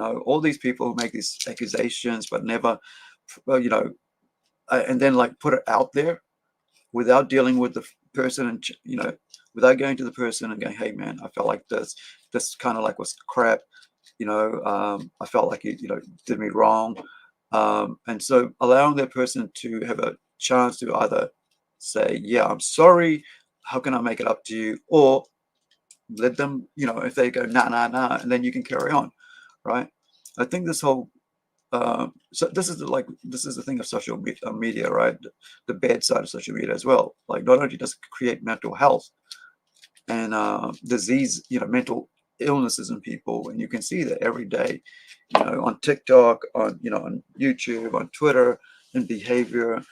all these people who make these accusations but never, and then, like, put it out there without dealing with the person, and without going to the person and going, hey man, I felt like this kind of like was crap, I felt like you did me wrong. And so allowing that person to have a chance to either say, yeah, I'm sorry, how can I make it up to you? Or let them, if they go, nah, nah, nah, and then you can carry on, right? I think this whole, so this is the thing of social media, right? The bad side of social media as well. Like, not only does it create mental health and disease, mental illnesses in people, and you can see that every day, on TikTok, on YouTube, on Twitter, and behavior,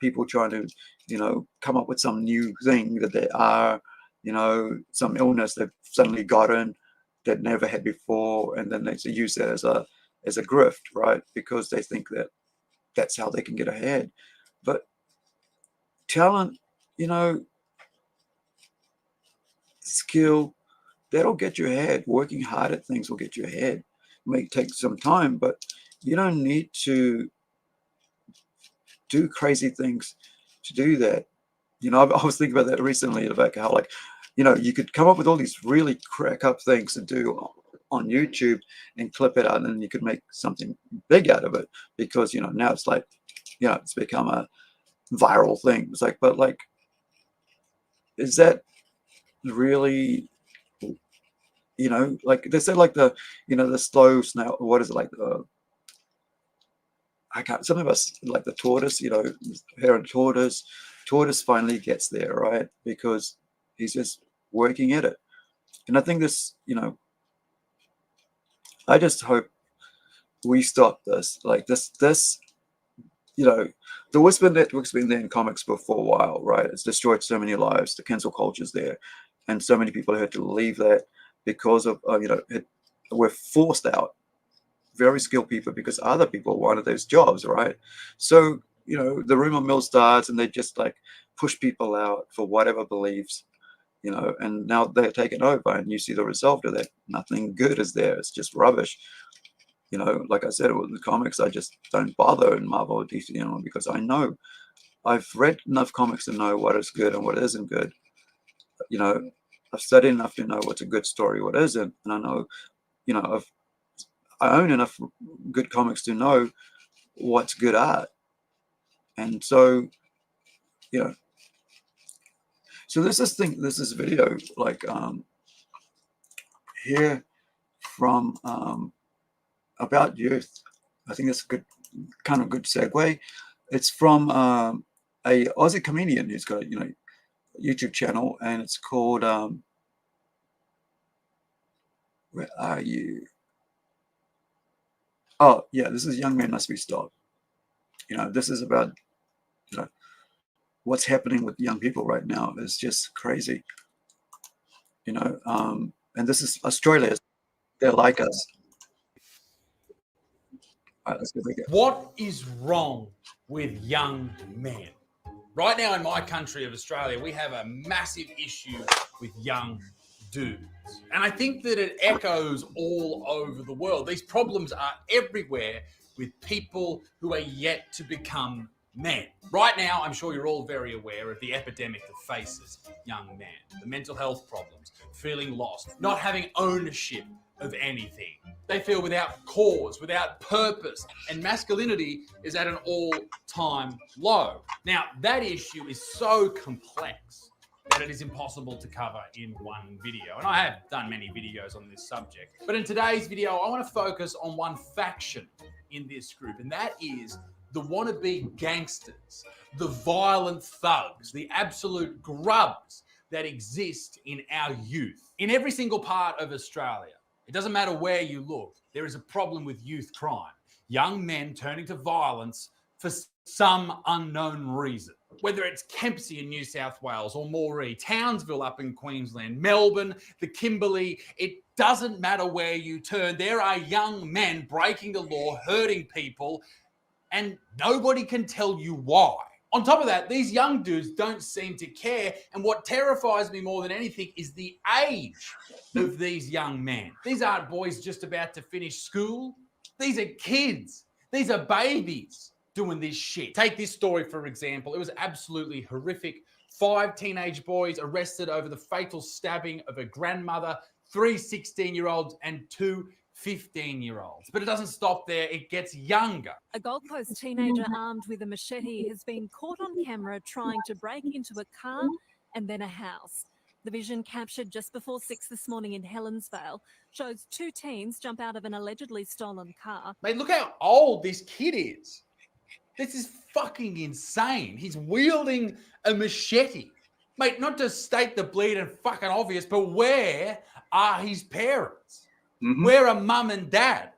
people trying to come up with some new thing that they are, some illness they've suddenly gotten that never had before, and then they use that as a grift, right? Because they think that that's how they can get ahead. But talent, skill, that'll get you ahead. Working hard at things will get you ahead. It may take some time, but you don't need to do crazy things to do that. I was thinking about that recently, about how, like, you could come up with all these really crack up things to do on YouTube and clip it out, and then you could make something big out of it, because now it's like, it's become a viral thing. It's like, but like, is that really, like they said, like the slow snail, what is it, like I can't, something about like the tortoise, hare and tortoise finally gets there, right? Because he's just working at it. And I think this, I just hope we stop this. Like this, the whisper network's been there in comics for a while, right? It's destroyed so many lives. The cancel culture's there, and so many people had to leave that because of, we're forced out. Very skilled people, because other people wanted those jobs, right? So, the rumor mill starts, and they just like push people out for whatever beliefs, and now they're taken over, and you see the result of that. Nothing good is there. It's just rubbish. Like I said, with the comics, I just don't bother in Marvel or DC anymore, because I know I've read enough comics to know what is good and what isn't good. I've studied enough to know what's a good story, what isn't, and I know, I own enough good comics to know what's good art. And so, so this is video, like, here from, about youth. I think that's a good segue. It's from a Aussie comedian who's got a YouTube channel, and it's called where are you? Oh yeah, this is Young Men Must Be Stopped. This is about what's happening with young people right now is just crazy. And this is Australia. They're like us. All right, let's go. What is wrong with young men? Right now in my country of Australia, we have a massive issue with young dudes. And I think that it echoes all over the world. These problems are everywhere with people who are yet to become men. Right now, I'm sure you're all very aware of the epidemic that faces young men. The mental health problems, feeling lost, not having ownership of anything. They feel without cause, without purpose, and masculinity is at an all-time low. Now, that issue is so complex that it is impossible to cover in one video. And I have done many videos on this subject. But in today's video, I want to focus on one faction in this group, and that is the wannabe gangsters, the violent thugs, the absolute grubs that exist in our youth. In every single part of Australia, it doesn't matter where you look, there is a problem with youth crime. Young men turning to violence for some unknown reason. Whether it's Kempsey in New South Wales or Moree, Townsville up in Queensland, Melbourne, the Kimberley, it doesn't matter where you turn. There are young men breaking the law, hurting people, and nobody can tell you why. On top of that, these young dudes don't seem to care. And what terrifies me more than anything is the age of these young men. These aren't boys just about to finish school. These are kids. These are babies doing this shit. Take this story, for example. It was absolutely horrific 5 teenage boys arrested over the fatal stabbing of a grandmother, 3 16-year-olds and 2 15-year-olds. But it doesn't stop there. It gets younger. A Gold Coast teenager armed with a machete has been caught on camera trying to break into a car and then a house. The vision captured just before 6 this morning in Helensvale shows 2 teens jump out of an allegedly stolen car. Mate, look how old this kid is. This is fucking insane. He's wielding a machete. Mate, not to state the bleed and fucking obvious, but where are his parents? Mhm. Where are mum and dad?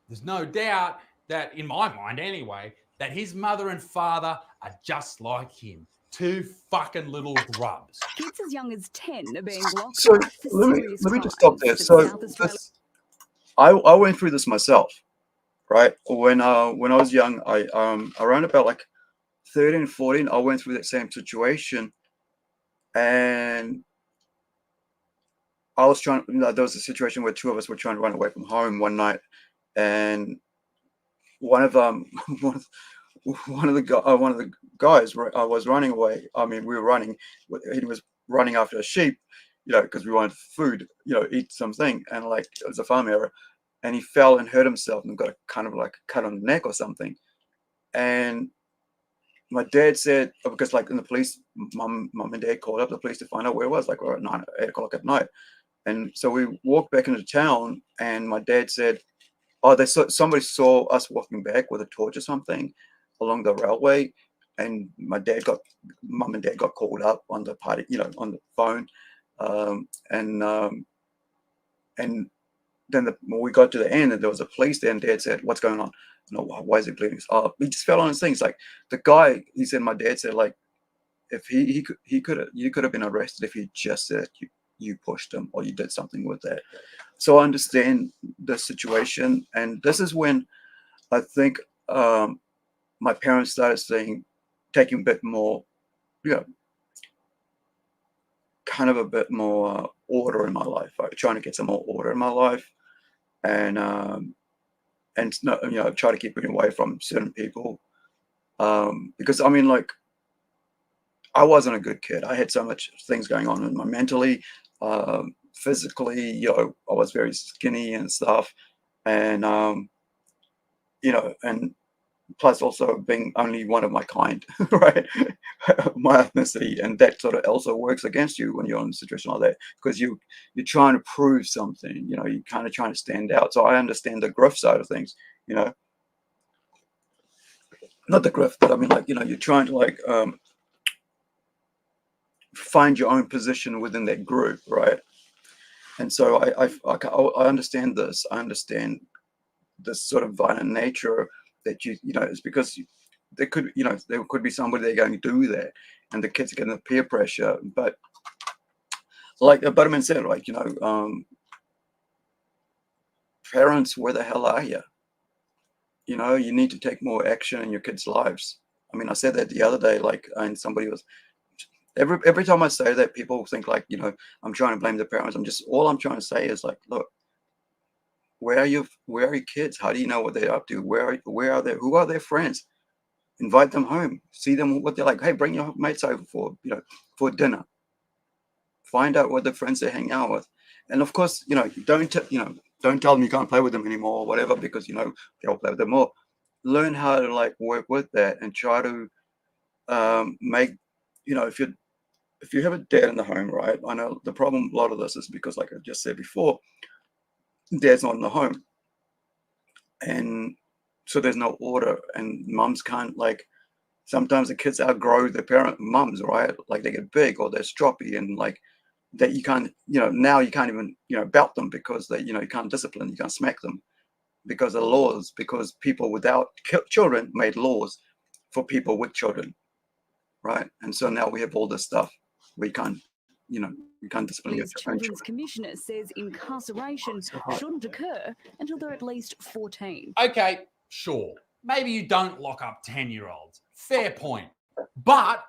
There's no doubt that, in my mind anyway, that his mother and father are just like him. 2 fucking little grubs. Kids as young as 10 are being locked So up for let me serious just stop there. crimes. So South Australia- I went through this myself, right? When I was young, I around about like 13, 14, I went through that same situation, and I was trying. There was a situation where 2 of us were trying to run away from home one night, and one of the guys was running away. I mean, we were running. He was running after a sheep, because we wanted food, eat something, and like it was a farm area, and he fell and hurt himself and got a kind of like a cut on the neck or something. And my dad said, because like in the police, mum and dad called up the police to find out where it was, like around 9, 8 o'clock at night. And so we walked back into town, and my dad said, "Oh, somebody saw us walking back with a torch or something along the railway." And mum and dad got called up on the party, on the phone, and then when we got to the end, and there was a police there, and dad said, "What's going on? Why is he bleeding?" Oh, he just fell on his things. Like the guy, he said, my dad said, like, if you could have been arrested if he just said you pushed him or you did something with that. So I understand the situation, and this is when I think my parents started taking a bit more, kind of a bit more order in my life. Trying to get some more order in my life, and try to keep it away from certain people, because I mean, like, I wasn't a good kid. I had so much things going on in my mentally, physically. I was very skinny and stuff, and and plus also being only one of my kind, right? My ethnicity, and that sort of also works against you when you're in a situation like that, because you're trying to prove something. You're kind of trying to stand out. So I understand the grift side of things. Not the grift, but I mean, like, you're trying to like find your own position within that group, right? And so I understand this. I understand this sort of violent nature that it's because there could be somebody they're going to do that, and the kids are getting the peer pressure. But like the Butterman said, like, parents, where the hell are you? You need to take more action in your kids' lives. I mean, I said that the other day, like, and somebody was, every time I say that, people think like, I'm trying to blame the parents. All I'm trying to say is like, look, where are your kids? How do you know what they're up to? Where are they? Who are their friends? Invite them home. See them what they're like. Hey, bring your mates over for dinner. Find out what the friends they hang out with, and of course, don't tell them you can't play with them anymore or whatever, because they'll play with them more. Learn how to like work with that and try to make if you have a dad in the home, right? I know the problem. A lot of this is because, like I just said before, dad's not in the home, and so there's no order, and mums can't, like, sometimes the kids outgrow their mums, right? Like they get big or they're stroppy, and like that you can't, now you can't even belt them, because they you can't discipline, you can't smack them because of the laws, because people without children made laws for people with children, right? And so now we have all this stuff we can't discipline your Children's children. Commissioner says incarceration shouldn't occur until they're at least 14. Okay, sure. Maybe you don't lock up 10-year-olds. Fair point. But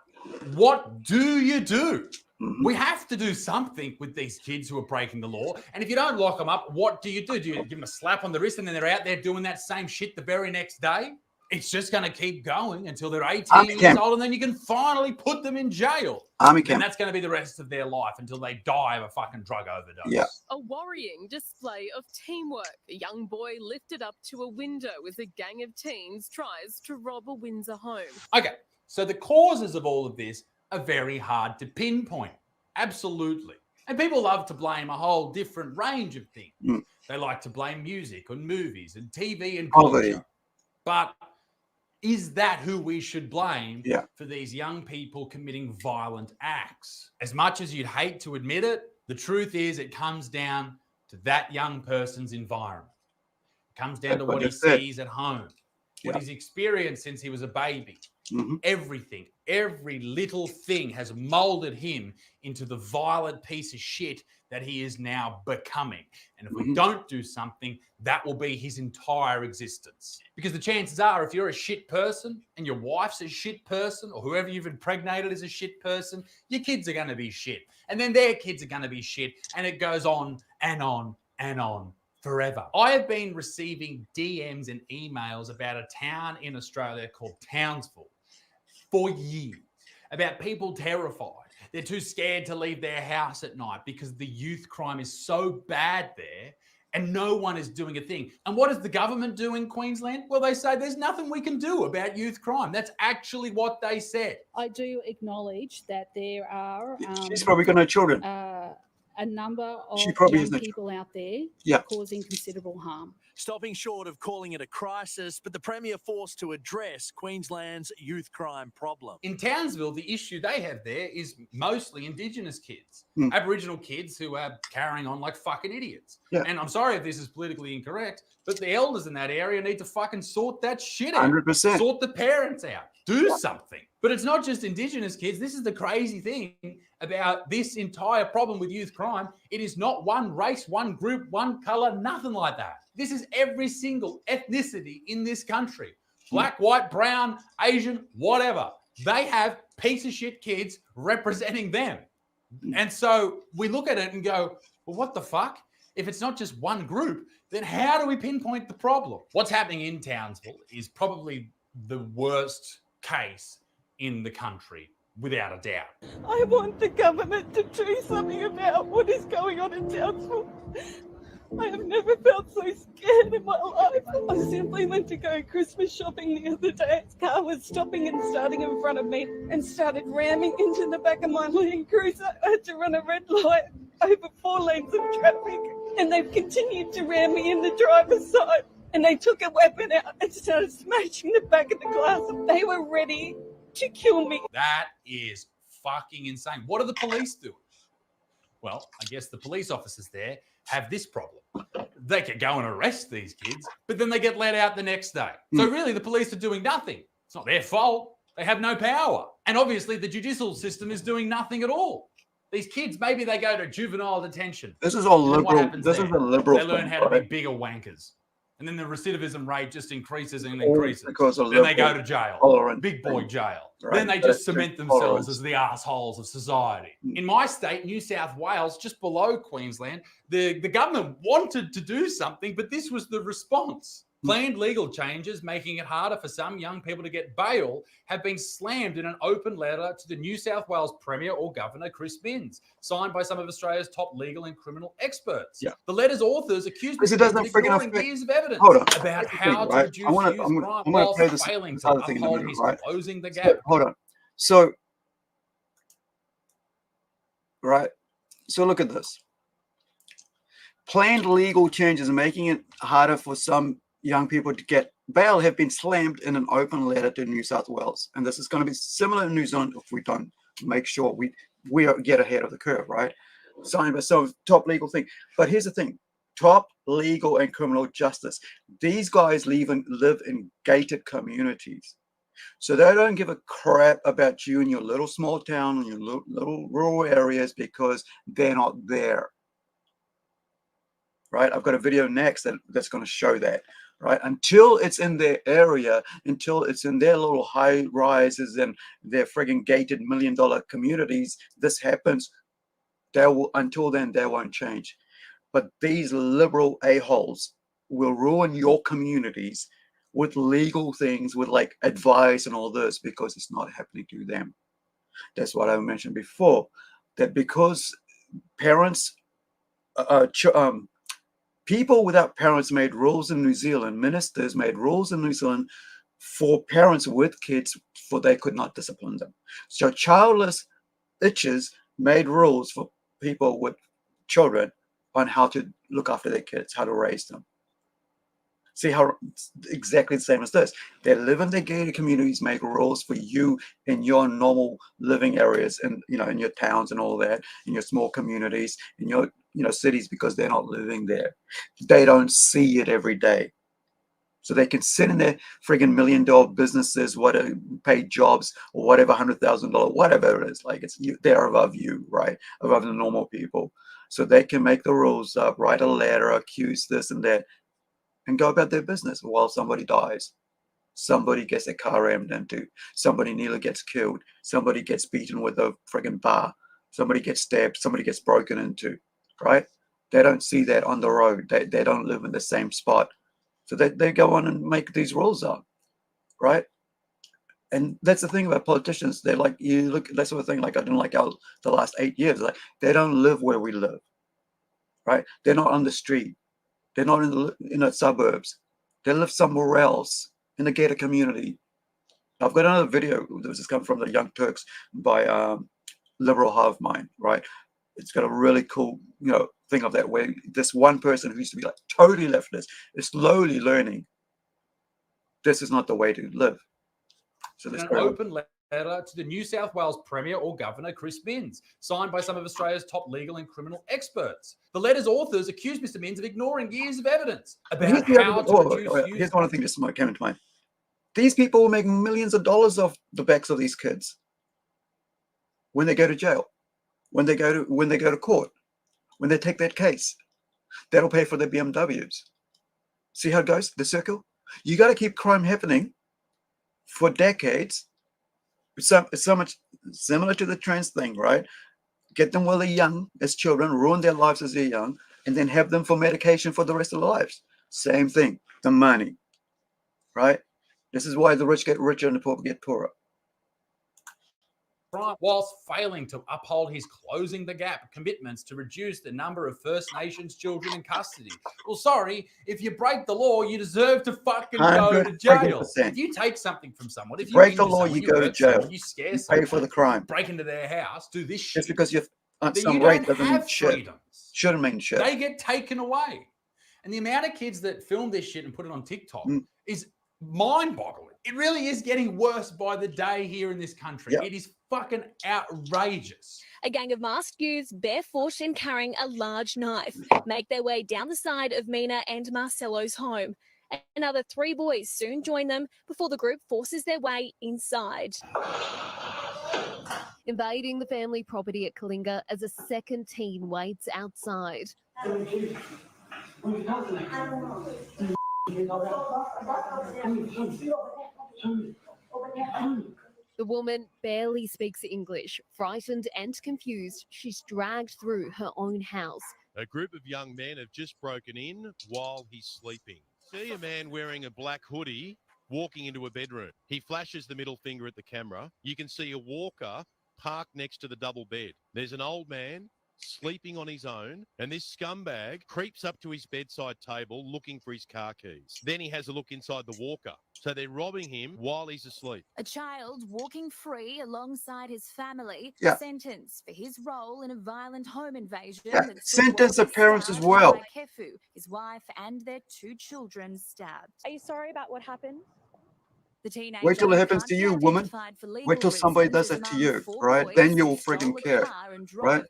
what do you do? Mm-hmm. We have to do something with these kids who are breaking the law. And if you don't lock them up, what do? Do you give them a slap on the wrist and then they're out there doing that same shit the very next day? it's just going to keep going until they're 18 Army years camp. old, and then you can finally put them in jail. Army And camp. that's going to be the rest of their life until they die of a fucking drug overdose. Yeah. A worrying display of teamwork. A young boy lifted up to a window as a gang of teens tries to rob a Windsor home. Okay, so the causes of all of this are very hard to pinpoint. Absolutely. And people love to blame a whole different range of things. Mm. They like to blame music and movies and TV and Poverty. culture. But is that who we should blame Yeah. for these young people committing violent acts? As much as you'd hate to admit it, the truth is it comes down to that young person's environment. It comes down to That's what what he you said. sees at home, what Yeah. he's experienced since he was a baby. Mhm. Everything, every little thing has molded him into the violent piece of shit that he is now becoming. And if we Mhm. don't do something, that will be his entire existence. Because the chances are, if you're a shit person and your wife's a shit person, or whoever you've impregnated is a shit person, your kids are going to be shit. And then their kids are going to be shit. And it goes on and on and on forever. I have been receiving DMs and emails about a town in Australia called Townsville for years, about people terrified. They're too scared to leave their house at night because the youth crime is so bad there and no one is doing a thing. And what does the government do in Queensland? Well, they say there's nothing we can do about youth crime. That's actually what they said. I do acknowledge that there are She's probably got no children. a number of She probably young has no people out there Yeah. causing considerable harm. Stopping short of calling it a crisis, but the Premier forced to address Queensland's youth crime problem. In Townsville, the issue they have there is mostly Indigenous kids, Mm. Aboriginal kids who are carrying on like fucking idiots. Yeah. And I'm sorry if this is politically incorrect, but the elders in that area need to fucking sort that shit out. 100%. Sort the parents out. Do something. But it's not just Indigenous kids. This is the crazy thing about this entire problem with youth crime. It is not one race, one group, one color, nothing like that. This is every single ethnicity in this country. Black, white, brown, Asian, whatever. They have piece of shit kids representing them. And so we look at it and go, well, what the fuck? If it's not just one group, then how do we pinpoint the problem? What's happening in Townsville is probably the worst case in the country, without a doubt. I want the government to do something about what is going on in Townsville. I have never felt so scared in my life. I simply went to go Christmas shopping the other day. His car was stopping and starting in front of me and started ramming into the back of my Land Cruiser. I had to run a red light over 4 lanes of traffic, and they've continued to ram me in the driver's side. And they took a weapon out and started smashing the back of the glass. They were ready to kill me. That is fucking insane. What do the police do? Well, I guess the police officers there have this problem. They could go and arrest these kids, but then they get let out the next day. So really, the police are doing nothing. It's not their fault. They have no power. And obviously, the judicial system is doing nothing at all. These kids, maybe they go to juvenile detention. This is all And then what liberal. happens This there? is a liberal They learn thing, how to right? be bigger wankers. And then the recidivism rate just increases and All increases. because of Then they go liberal to jail. tolerance Big boy thing. jail. Right. Then they That's just cement true. themselves Tolerance. as the assholes of society. In my state, New South Wales, just below Queensland, the government wanted to do something, but this was the response. Planned legal changes making it harder for some young people to get bail have been slammed in an open letter to the New South Wales Premier or Governor Chris Minns, signed by some of Australia's top legal and criminal experts. Yeah. The letter's authors accused Because it Minns doesn't of freaking ignoring affect- years of evidence Hold on. about Here's the how thing, to right? reduce I'm gonna youth play crime this failing to other thing in a uphold minute, his right? closing the So, gap. hold on. So, right. So look at this. Planned legal changes making it harder for some young people to get bail have been slammed in an open letter to New South Wales. And this is going to be similar in New Zealand if we don't make sure we get ahead of the curve, right? Signed by some top legal thing. But here's the thing. Top legal and criminal justice. These guys live in gated communities. So they don't give a crap about you in your little small town, in your little rural areas, because they're not there. Right? I've got a video next that's going to show that. Right? Until it's in their area, until it's in their little high rises and their frigging gated $1 million communities, this happens. Until then, they won't change. But these liberal a-holes will ruin your communities with legal things, with like advice and all this, because it's not happening to them. That's what I mentioned before, that because parents, people without parents made rules in New Zealand, ministers made rules in New Zealand for parents with kids, for they could not discipline them. So childless itches made rules for people with children on how to look after their kids, how to raise them. See how exactly the same as this. They live in their gated communities, make rules for you in your normal living areas, and in your towns and all that, in your small communities, in your cities, because they're not living there. They don't see it every day. So they can sit in their friggin' $1 million businesses, whatever, paid jobs, or whatever, $100,000, whatever it is. Like, they're above you, right? Above the normal people. So they can make the rules up, write a letter, accuse this and that, and go about their business while somebody dies. Somebody gets their car rammed into. Somebody nearly gets killed. Somebody gets beaten with a friggin' bar. Somebody gets stabbed. Somebody gets broken into, right? They don't see that on the road. They don't live in the same spot. So they go on and make these rules up, right? And that's the thing about politicians. They're like, you look, that's the thing, like I didn't like the last 8 years. Like, they don't live where we live, right? They're not on the street. They're not in the suburbs. They live somewhere else in the gated community. I've got another video. This has come from the Young Turks by liberal half mine, right? It's got a really cool, thing of that, where this one person who used to be like totally leftist is slowly learning this is not the way to live. So an open letter to the New South Wales Premier or Governor, Chris Minns, signed by some of Australia's top legal and criminal experts. The letter's authors accused Mr. Minns of ignoring years of evidence about how to reduce use. Here's one thing that came into mind. These people will make millions of dollars off the backs of these kids when they go to jail, when they go to court, when they take that case. That'll pay for their BMWs. See how it goes, the circle? You got to keep crime happening for decades. It's so much similar to the trans thing, right? Get them while they're young as children, ruin their lives as they're young, and then have them for medication for the rest of their lives. Same thing, the money, right? This is why the rich get richer and the poor get poorer. Whilst failing to uphold his closing the gap commitments to reduce the number of First Nations children in custody. Well, sorry, if you break the law, you deserve to fucking go to jail. 100%. If you take something from someone, if you break the injure law, someone, you go to hurt jail. someone, you scare You someone, pay for the crime. break into their house, do this shit. Just because you're then some you rate don't doesn't mean have shit. freedoms. Shouldn't mean shit. They get taken away. And the amount of kids that film this shit and put it on TikTok is mind-boggling. It really is getting worse by the day here in this country. Yep. It is fucking outrageous. A gang of masked youths barefoot and carrying a large knife make their way down the side of Mina and Marcelo's home. Another 3 boys soon join them before the group forces their way inside. Invading the family property at Kalinga as a second teen waits outside. The woman barely speaks English. Frightened and confused, she's dragged through her own house. A group of young men have just broken in while he's sleeping. See a man wearing a black hoodie walking into a bedroom. He flashes the middle finger at the camera. You can see a walker parked next to the double bed. There's an old man sleeping on his own, and this scumbag creeps up to his bedside table looking for his car keys. Then he has a look inside the walker. So they're robbing him while he's asleep. A child walking free alongside his family, sentenced for his role in a violent home invasion. Sentence the parents as well. Kefu, his wife, and their 2 children stabbed. Are you sorry about what happened? The teenager Wait till it happens to you, woman. Wait till somebody does that to you, right? Then you'll friggin' care, right?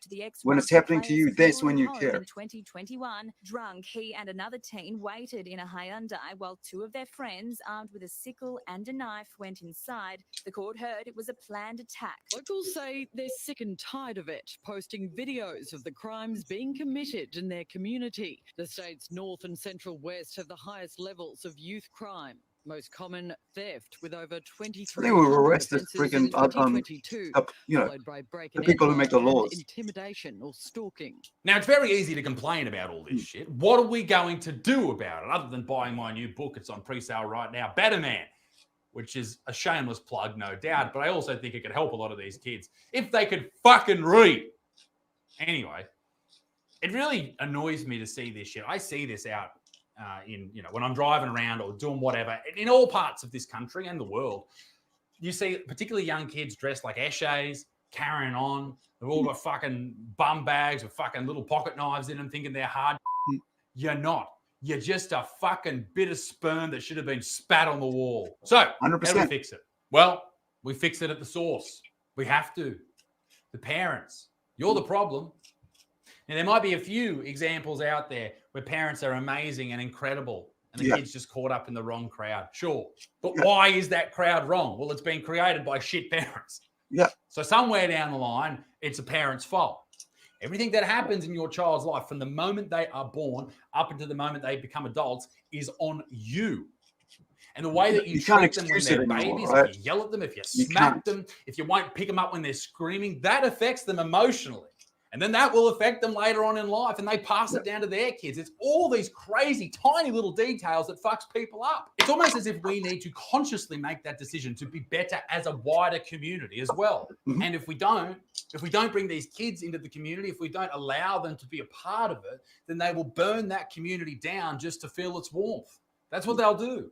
When it's happening to you, that's when you care. In 2021, drunk, he and another teen waited in a Hyundai while 2 of their friends, armed with a sickle and a knife, went inside. The court heard it was a planned attack. Locals say they're sick and tired of it, posting videos of the crimes being committed in their community. The state's north and central west have the highest levels of youth crime. Most common theft, with over I think 2,300 we arrested offences freaking in 2022, you know, followed by the break-and-enter people who make the and laws. intimidation or stalking. Now, it's very easy to complain about all this shit. What are we going to do about it other than buying my new book? It's on pre-sale right now, Better Man, which is a shameless plug, no doubt. But I also think it could help a lot of these kids if they could fucking read. Anyway, it really annoys me to see this shit. I see this out when I'm driving around or doing whatever in all parts of this country and the world. You see particularly young kids dressed like eshays, carrying on. They've all got fucking bum bags with fucking little pocket knives in them, thinking they're hard. You're not. You're just a fucking bit of sperm that should have been spat on the wall. So, 100%. how do we fix it? Well, we fix it at the source. We have to. The parents. You're the problem. Now, there might be a few examples out there where parents are amazing and incredible, and the kid's just caught up in the wrong crowd. Sure. But why is that crowd wrong? Well, it's been created by shit parents. Yeah. So somewhere down the line, it's a parent's fault. Everything that happens in your child's life from the moment they are born up until the moment they become adults is on you. And the way that you treat them when they're babies, right? if you yell at them, if you smack them, if you won't pick them up when they're screaming, that affects them emotionally. And then that will affect them later on in life, and they pass it down to their kids. It's all these crazy, tiny little details that fucks people up. It's almost as if we need to consciously make that decision to be better as a wider community as well. Mm-hmm. And if we don't bring these kids into the community, if we don't allow them to be a part of it, then they will burn that community down just to feel its warmth. That's what they'll do.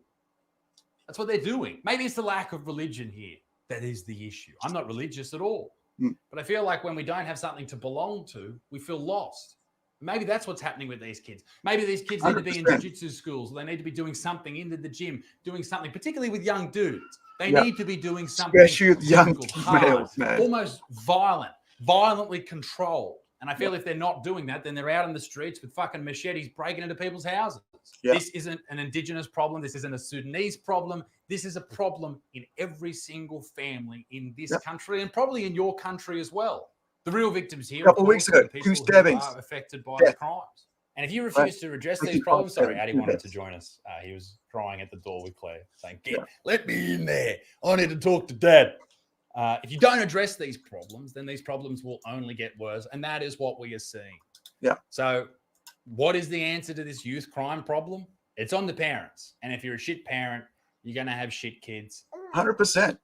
That's what they're doing. Maybe it's the lack of religion here that is the issue. I'm not religious at all. But I feel like when we don't have something to belong to, we feel lost. Maybe that's what's happening with these kids. Maybe these kids need to be in 100%. jiu-jitsu schools. They need to be doing something into the gym, doing something, particularly with young dudes. They need to be doing something especially with young difficult, hard, males, man. almost violently controlled. And I feel if they're not doing that, then they're out in the streets with fucking machetes breaking into people's houses. Yeah. This isn't an indigenous problem. This isn't a Sudanese problem. This is a problem in every single family in this country and probably in your country as well. The real victims here, A couple of weeks ago, 2 stabbings. are affected by the crimes. And if you refuse to address these problems, sorry, Addy wanted to Yes. join us. He was crying at the door with Claire, saying, let me in there. I need to talk to Dad. If you don't address these problems, then these problems will only get worse. And that is what we are seeing. Yeah. So what is the answer to this youth crime problem? It's on the parents. And if you're a shit parent, you're going to have shit kids. 100%.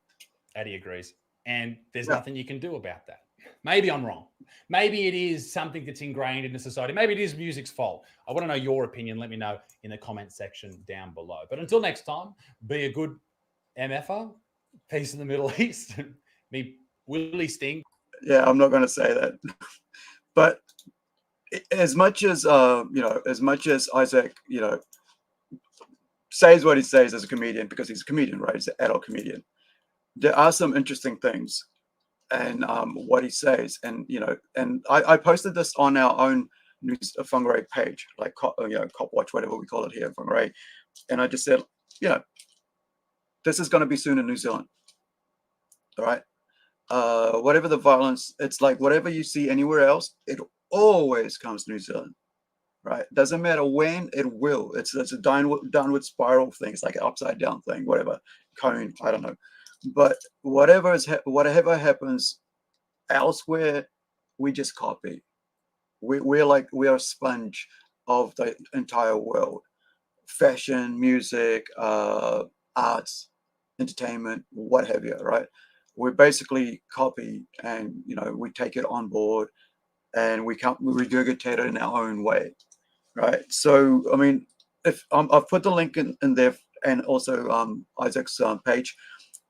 Addy agrees. And there's nothing you can do about that. Maybe I'm wrong. Maybe it is something that's ingrained in the society. Maybe it is music's fault. I want to know your opinion. Let me know in the comment section down below. But until next time, be a good MFer. Peace in the Middle East. Me, Willie Sting. Yeah, I'm not going to say that. But as much as Isaac, says what he says as a comedian, because he's a comedian, right? He's an adult comedian. There are some interesting things and what he says. And, and I posted this on our own news Whangarei page, like, Cop Watch, whatever we call it here, Whangarei. And I just said, this is going to be soon in New Zealand. All right. Whatever the violence, it's like whatever you see anywhere else, it always comes to New Zealand. Right. Doesn't matter when, it will. It's a downward spiral thing. It's like an upside down thing, whatever. Cone, I don't know. But whatever happens elsewhere, we just copy. We are a sponge of the entire world. Fashion, music, arts, entertainment, what have you, right? We basically copy and, we take it on board and we regurgitate it in our own way, right? So, I mean, if I've put the link in there and also Isaac's page,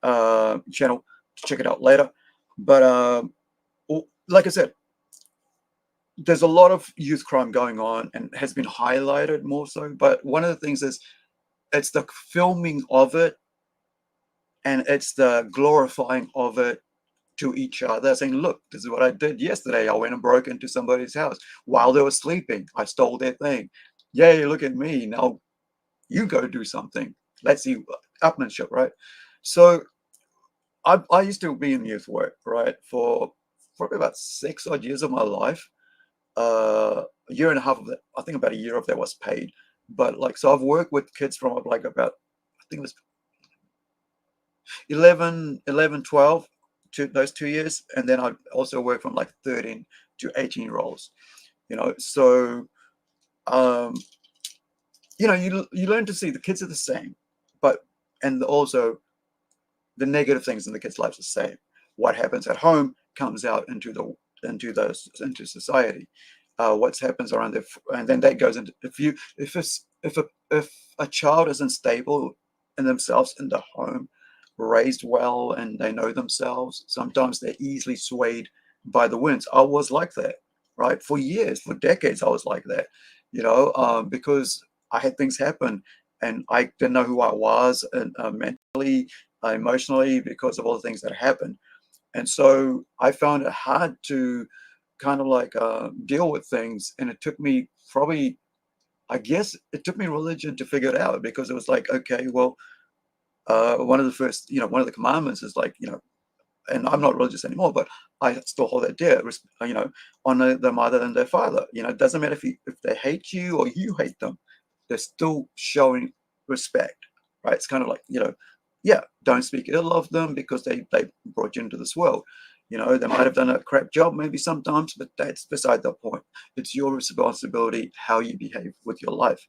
channel to check it out later. But like I said, there's a lot of youth crime going on and has been highlighted more so. But one of the things is it's the filming of it and it's the glorifying of it to each other, saying, look, this is what I did yesterday. I went and broke into somebody's house while they were sleeping. I stole their thing. Yay, look at me. Now you go do something. Let's see, upmanship, right? So I used to be in youth work, right, for probably about 6 odd years of my life. A year and a half of that, I think about a year of that was paid. But so I've worked with kids from about, I think it was 11, 12, those 2 years, and then I also work from like 13 to 18-year-olds. So you learn to see the kids are the same, and also the negative things in the kids' lives are the same. What happens at home comes out into society. What happens around there, and then that goes into if a child isn't stable in themselves in the home, raised well, and they know themselves, sometimes they're easily swayed by the winds. I was like that, right? For years, for decades, I was like that, because I had things happen and I didn't know who I was, and mentally, emotionally, because of all the things that happened. And so I found it hard to kind of like deal with things. And it took me probably, I guess it took me religion to figure it out, because it was like, okay, well, one of the commandments is like, and I'm not religious anymore, but I still hold that dear, honor their mother and their father. It doesn't matter if they hate you or you hate them, they're still showing respect, right? It's kind of like, don't speak ill of them because they brought you into this world. They might have done a crap job maybe sometimes, but that's beside the point. It's your responsibility how you behave with your life.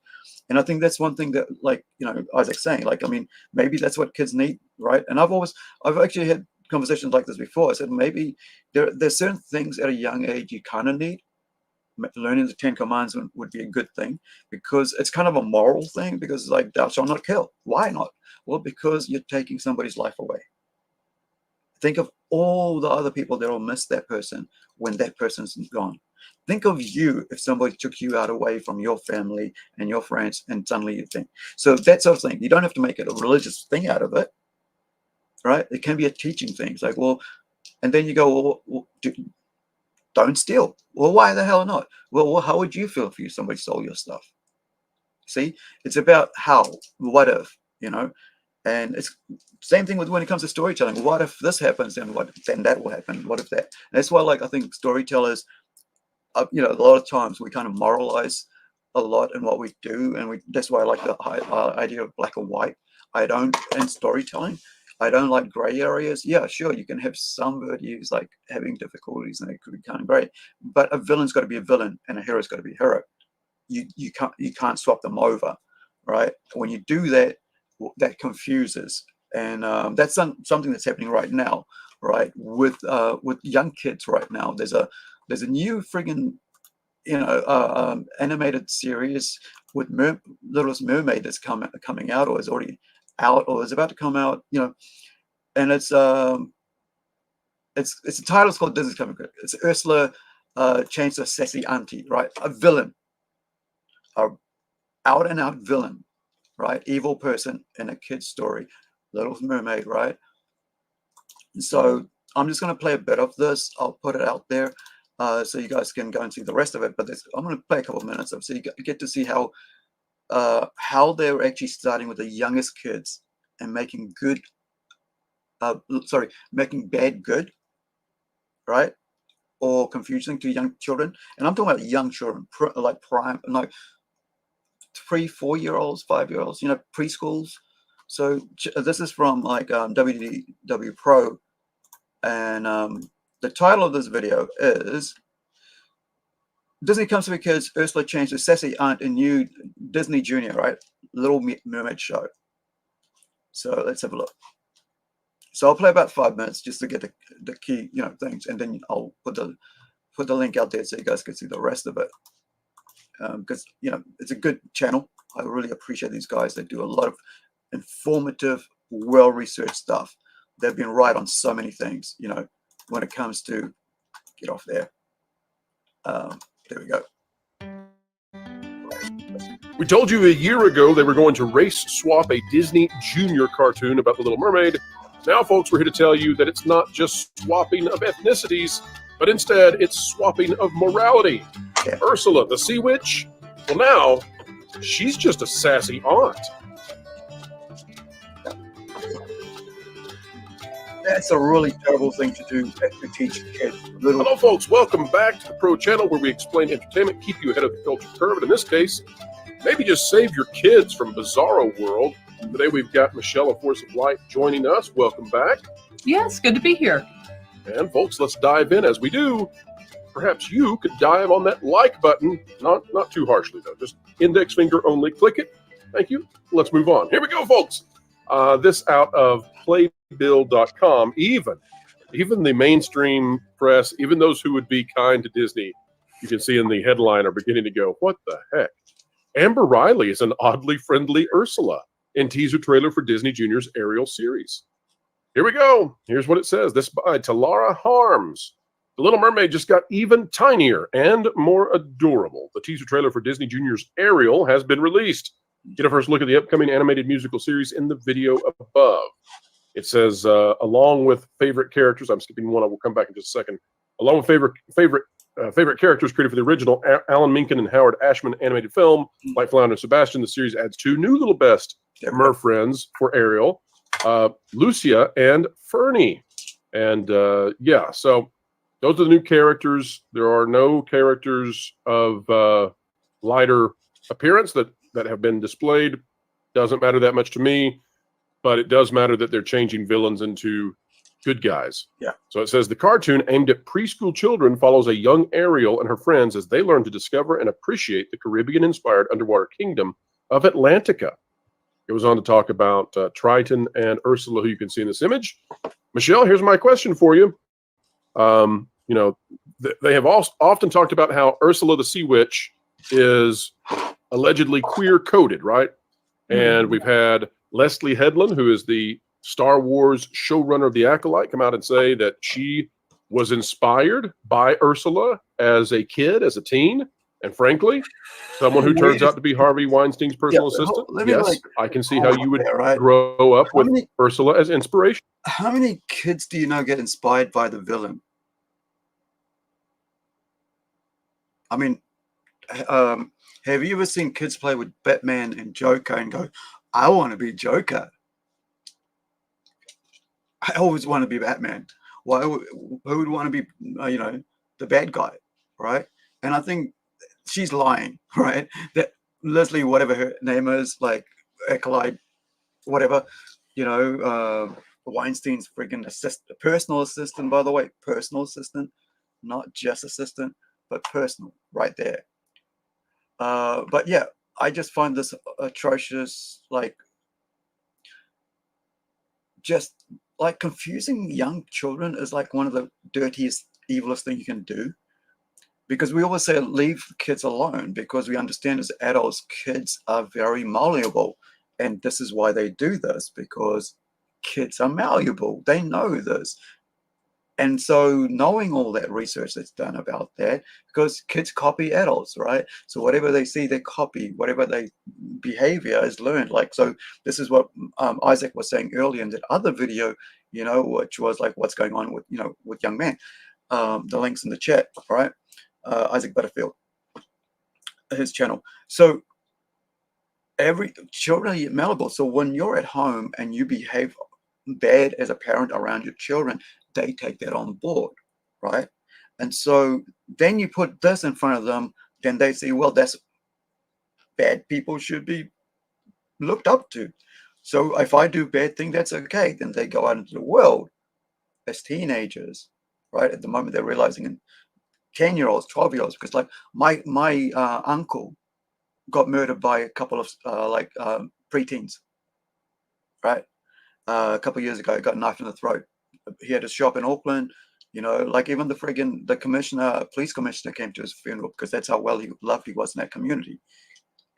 And I think that's one thing that, like, Isaac's saying, like, I mean, maybe that's what kids need, right? And I've actually had conversations like this before. I said, maybe there's certain things at a young age you kind of need. Learning the 10 commands would be a good thing, because it's kind of a moral thing, because like, thou shalt not kill. Why not? Well, because you're taking somebody's life away. Think of all the other people that will miss that person when that person's gone. Think of you if somebody took you out away from your family and your friends, and suddenly you think. So that sort of thing. You don't have to make it a religious thing out of it, right? It can be a teaching thing. It's like, well, and then you go, well, don't steal. Well, why the hell not? Well, how would you feel if somebody stole your stuff? See, it's about how, what if, and it's same thing with when it comes to storytelling. What if this happens, then that will happen? What if that? And that's why, like, I think storytellers, a lot of times we kind of moralize a lot in what we do, and that's why I like the idea of black and white. In storytelling, I don't like gray areas. Yeah, sure, you can have somebody who's like having difficulties, and it could be kind of gray, but a villain's got to be a villain, and a hero's got to be a hero. You can't swap them over, right? When you do that, that confuses, and that's something that's happening right now, right? With young kids right now. There's a new friggin' animated series with Littlest Mermaid that's coming out, or is already out, or is about to come out. And it's the title's called Disney's Coming. It's Ursula changed her sassy auntie, right? A villain, a out and out villain, right? Evil person in a kid's story, Little Mermaid, right? And so I'm just going to play a bit of this. I'll put it out there so you guys can go and see the rest of it. But I'm going to play a couple of minutes of, so you get to see how they're actually starting with the youngest kids and making making bad good, right? Or confusing to young children. And I'm talking about young children, like prime, like 3-4-year-olds, 5-year-olds, preschools. So this is from like WDW Pro, and the title of this video is Disney Comes to the Kids, Ursula Changed the Sassy Aunt in New Disney Junior, right? Little Mermaid Show. So let's have a look. So I'll play about 5 minutes just to get the key, things, and then I'll put the link out there so you guys can see the rest of it. Because it's a good channel. I really appreciate these guys. They do a lot of informative, well-researched stuff. They've been right on so many things, when it comes to get off there. There we go. We told you a year ago they were going to race swap a Disney Junior cartoon about the Little Mermaid. Now, folks, we're here to tell you that it's not just swapping of ethnicities, but instead it's swapping of morality. Yeah. Ursula, the Sea Witch, well, now she's just a sassy aunt. That's a really terrible thing to do, to teach kids. Hello, folks. Welcome back to the Pro Channel, where we explain entertainment, keep you ahead of the culture curve, and in this case, maybe just save your kids from Bizarro World Today we've got Michelle of Force of Light joining us. Welcome back. Yes, good to be here. And folks, let's dive in. As we do, perhaps you could dive on that like button, not too harshly though, just index finger only. Click it. Thank you. Let's move on. Here we go, folks. This out of playbill.com. Even the mainstream press, even those who would be kind to Disney, you can see in the headline, are beginning to go, what the heck? Amber Riley is an oddly friendly Ursula in teaser trailer for Disney Junior's Ariel series. Here we go. Here's what it says. This by Talara Harms. The Little Mermaid just got even tinier and more adorable. The teaser trailer for Disney Junior's Ariel has been released. Get a first look at the upcoming animated musical series in the video above. It says, along with favorite characters, I'm skipping one, I will come back in just a second. Along with favorite characters created for the original Alan Menken and Howard Ashman animated film, like Flounder and Sebastian, the series adds 2 new little best mer friends for Ariel, Lucia and Fernie. And yeah, so those are the new characters. There are no characters of lighter appearance that have been displayed. Doesn't matter that much to me, but it does matter that they're changing villains into good guys. Yeah. So it says the cartoon aimed at preschool children follows a young Ariel and her friends as they learn to discover and appreciate the Caribbean-inspired underwater kingdom of Atlantica. It was on to talk about Triton and Ursula, who you can see in this image. Michelle, here's my question for you. You know, they have often talked about how Ursula the Sea Witch is allegedly queer-coded, right? And we've had Leslie Headland, who is the Star Wars showrunner of The Acolyte, come out and say that she was inspired by Ursula as a kid, as a teen, and frankly, someone who turns out to be Harvey Weinstein's personal assistant. Yes, I can see how you would grow up with Ursula as inspiration. How many kids do you know get inspired by the villain? I mean, have you ever seen kids play with Batman and Joker and go, I want to be Joker? I always want to be Batman. Who would want to be, you know, the bad guy, right? And I think she's lying, right? That Leslie, whatever her name is, like Acolyte, whatever, you know, Weinstein's friggin' personal assistant, by the way, personal assistant, not just assistant, but personal, right there. But yeah, I just find this atrocious, like, just like confusing young children is like one of the dirtiest, evilest thing you can do. Because we always say leave kids alone, because we understand as adults, kids are very malleable. And this is why they do this, because kids are malleable. They know this. And so knowing all that research that's done about that, because kids copy adults, right? So whatever they see, they copy. Whatever they behavior is learned. Like, so this is what Isaac was saying earlier in that other video, you know, which was like what's going on with, you know, with young men. The link's in the chat, right? Isaac Butterfield, his channel. So every children are malleable. So when you're at home and you behave bad as a parent around your children, they take that on board, right? And so then you put this in front of them, then they say, well, that's bad people should be looked up to. So if I do bad thing, that's okay. Then they go out into the world as teenagers, right? At the moment they're realizing, in 10-year-olds, 12-year-olds, because like my uncle got murdered by a couple of preteens, right? A couple of years ago, got knifed in the throat. He had a shop in Auckland, you know, like even the commissioner, police commissioner came to his funeral because that's how well loved he was in that community,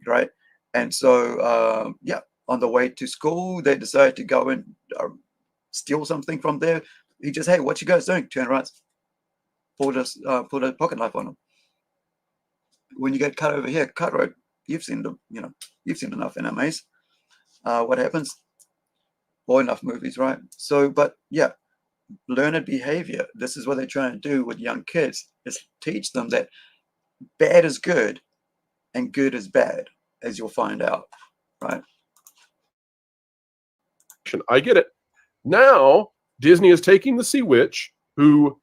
right? And so, yeah, on the way to school, they decided to go and steal something from there. He just, hey, what you guys doing? Turn around, pulled a pocket knife on him. When you get cut over here, cut road, you've seen the, you know, you've seen enough animes. What happens? Or enough movies, right? So, but yeah, learned behavior. This is what they're trying to do with young kids, is teach them that bad is good and good is bad, as you'll find out, right? I get it. Now, Disney is taking the Sea Witch, who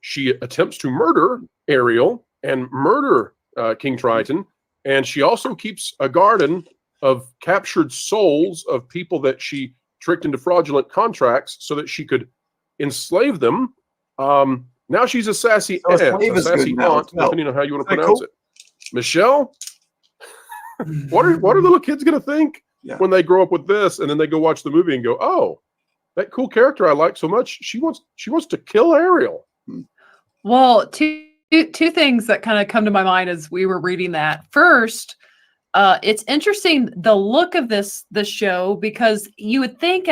she attempts to murder Ariel and murder King Triton, and she also keeps a garden of captured souls of people that she tricked into fraudulent contracts so that she could enslave them. Now she's a sassy So aunt, slave a is good sassy now aunt, as well. depending on how you want to Isn't that pronounce cool? it. Michelle, what are little kids going to think when they grow up with this, and then they go watch the movie and go, "Oh, that cool character I like so much, she wants to kill Ariel." Well, two things that kind of come to my mind as we were reading that. First, it's interesting the look of this show, because you would think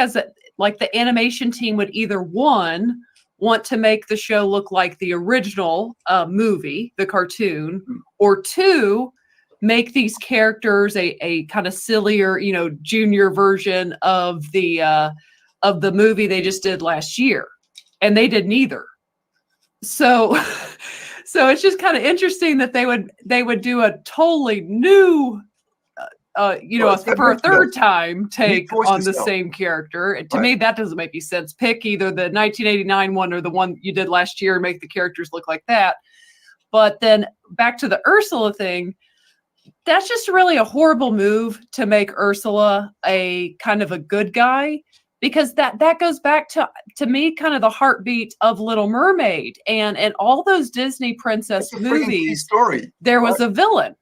like the animation team would either one want to make the show look like the original movie, the cartoon, or two, make these characters a kind of sillier, junior version of the movie they just did last year, and they did neither. So it's just kind of interesting that they would do a totally new for a third time take on the same character. And to me, that doesn't make any sense. Pick either the 1989 one or the one you did last year and make the characters look like that. But then back to the Ursula thing, that's just really a horrible move to make Ursula a kind of a good guy, because that goes back to me kind of the heartbeat of Little Mermaid and all those Disney princess movies. Story. There was a villain,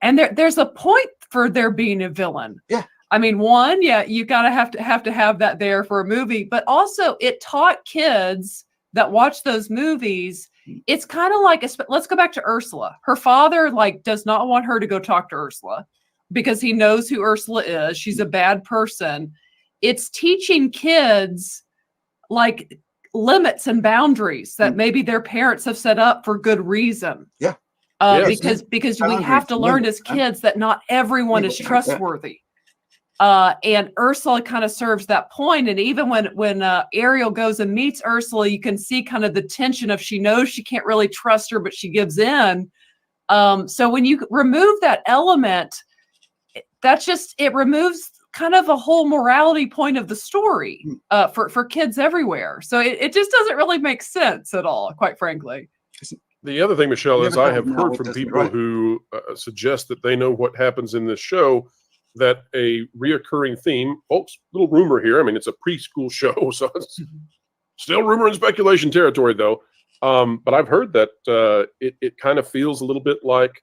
and there's a point for there being a villain. Yeah. I mean, one, you gotta have to have that there for a movie, but also it taught kids that watch those movies. It's kind of like, let's go back to Ursula. Her father does not want her to go talk to Ursula because he knows who Ursula is. She's a bad person. It's teaching kids limits and boundaries that maybe their parents have set up for good reason. Yeah. Because we have to learn as kids that not everyone is trustworthy. And Ursula kind of serves that point. And even when Ariel goes and meets Ursula, you can see kind of the tension of she knows she can't really trust her, but she gives in. So when you remove that element, it removes kind of a whole morality point of the story for kids everywhere. So it just doesn't really make sense at all, quite frankly. The other thing, Michelle, is I have heard from people who suggest that they know what happens in this show, that a reoccurring theme, folks, little rumor here. I mean, it's a preschool show, so it's still rumor and speculation territory, though. But I've heard that it kind of feels a little bit like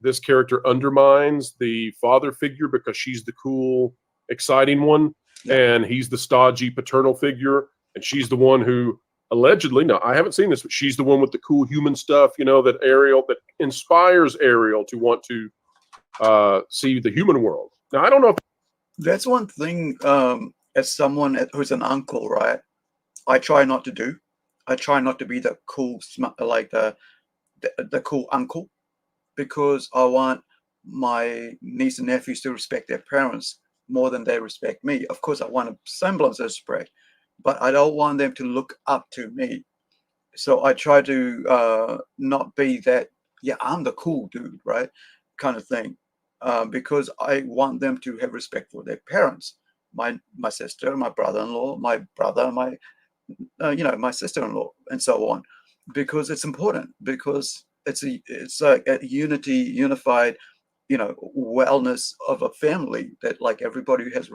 this character undermines the father figure because she's the cool, exciting one, and he's the stodgy paternal figure, and she's the one who allegedly, now I haven't seen this, but she's the one with the cool human stuff, that inspires Ariel to want to see the human world. Now, I don't know if that's one thing, as someone who's an uncle, right? I try not to do. I try not to be the cool, the cool uncle, because I want my niece and nephews to respect their parents more than they respect me. Of course, I want a semblance of respect, but I don't want them to look up to me. So I try to not be that, I'm the cool dude, right? Kind of thing. Because I want them to have respect for their parents. My sister, my brother-in-law, my brother, my sister-in-law, and so on. Because it's important, because it's a unified, wellness of a family, that everybody has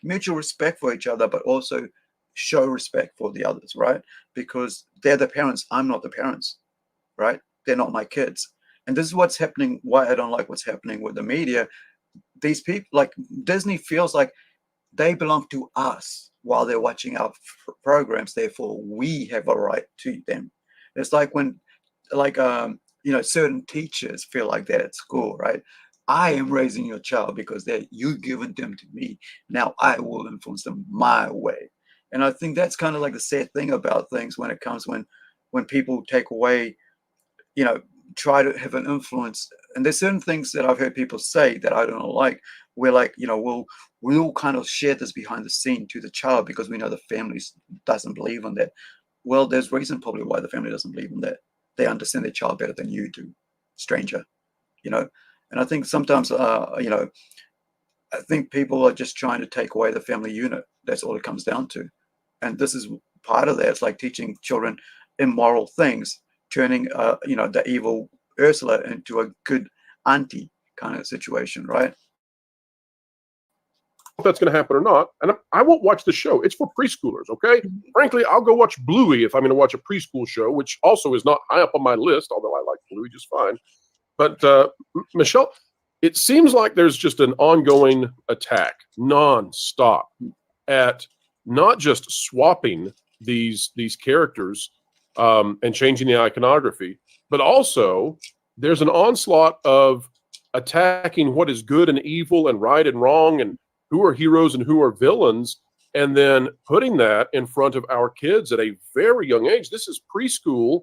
mutual respect for each other, but also show respect for the others, right? Because they're the parents. I'm not the parents, right? They're not my kids. And this is what's happening, why I don't like what's happening with the media. These people, Disney feels like they belong to us while they're watching our programs. Therefore, we have a right to them. It's like when, certain teachers feel like that at school, right? I am raising your child because you've given them to me. Now I will influence them my way. And I think that's kind of like the sad thing about things when it comes when people take away, try to have an influence. And there's certain things that I've heard people say that I don't like. We're we'll kind of share this behind the scene to the child because we know the family doesn't believe in that. Well, there's reason probably why the family doesn't believe in that. They understand their child better than you do, stranger, And I think sometimes, I think people are just trying to take away the family unit. That's all it comes down to. And this is part of that. It's like teaching children immoral things, turning, the evil Ursula into a good auntie kind of situation, right? that's going to happen or not. And I won't watch the show. It's for preschoolers, okay? Frankly, I'll go watch Bluey if I'm going to watch a preschool show, which also is not high up on my list, although I like Bluey just fine. But Michelle, it seems like there's just an ongoing attack, nonstop, at not just swapping these characters and changing the iconography, but also there's an onslaught of attacking what is good and evil and right and wrong and who are heroes and who are villains, and then putting that in front of our kids at a very young age. This is preschool,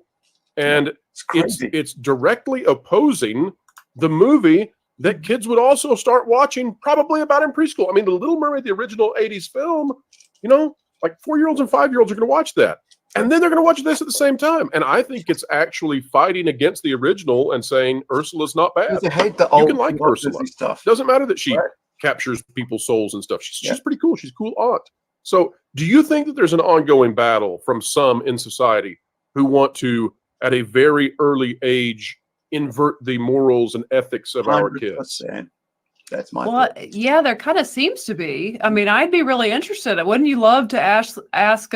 and it's directly opposing the movie that kids would also start watching probably about in preschool. I mean, The Little Mermaid, the original 80s film, you know, like 4-year-olds and 5-year-olds are going to watch that. And then they're going to watch this at the same time. And I think it's actually fighting against the original and saying Ursula's not bad. I hate the You old can like Ursula. stuff. Doesn't matter that she captures people's souls and stuff. She's pretty cool. She's a cool aunt. So do you think that there's an ongoing battle from some in society who want to, at a very early age, invert the morals and ethics of our kids? That's my Well, yeah, there kind of seems to be. I mean, I'd be really interested. Wouldn't you love to ask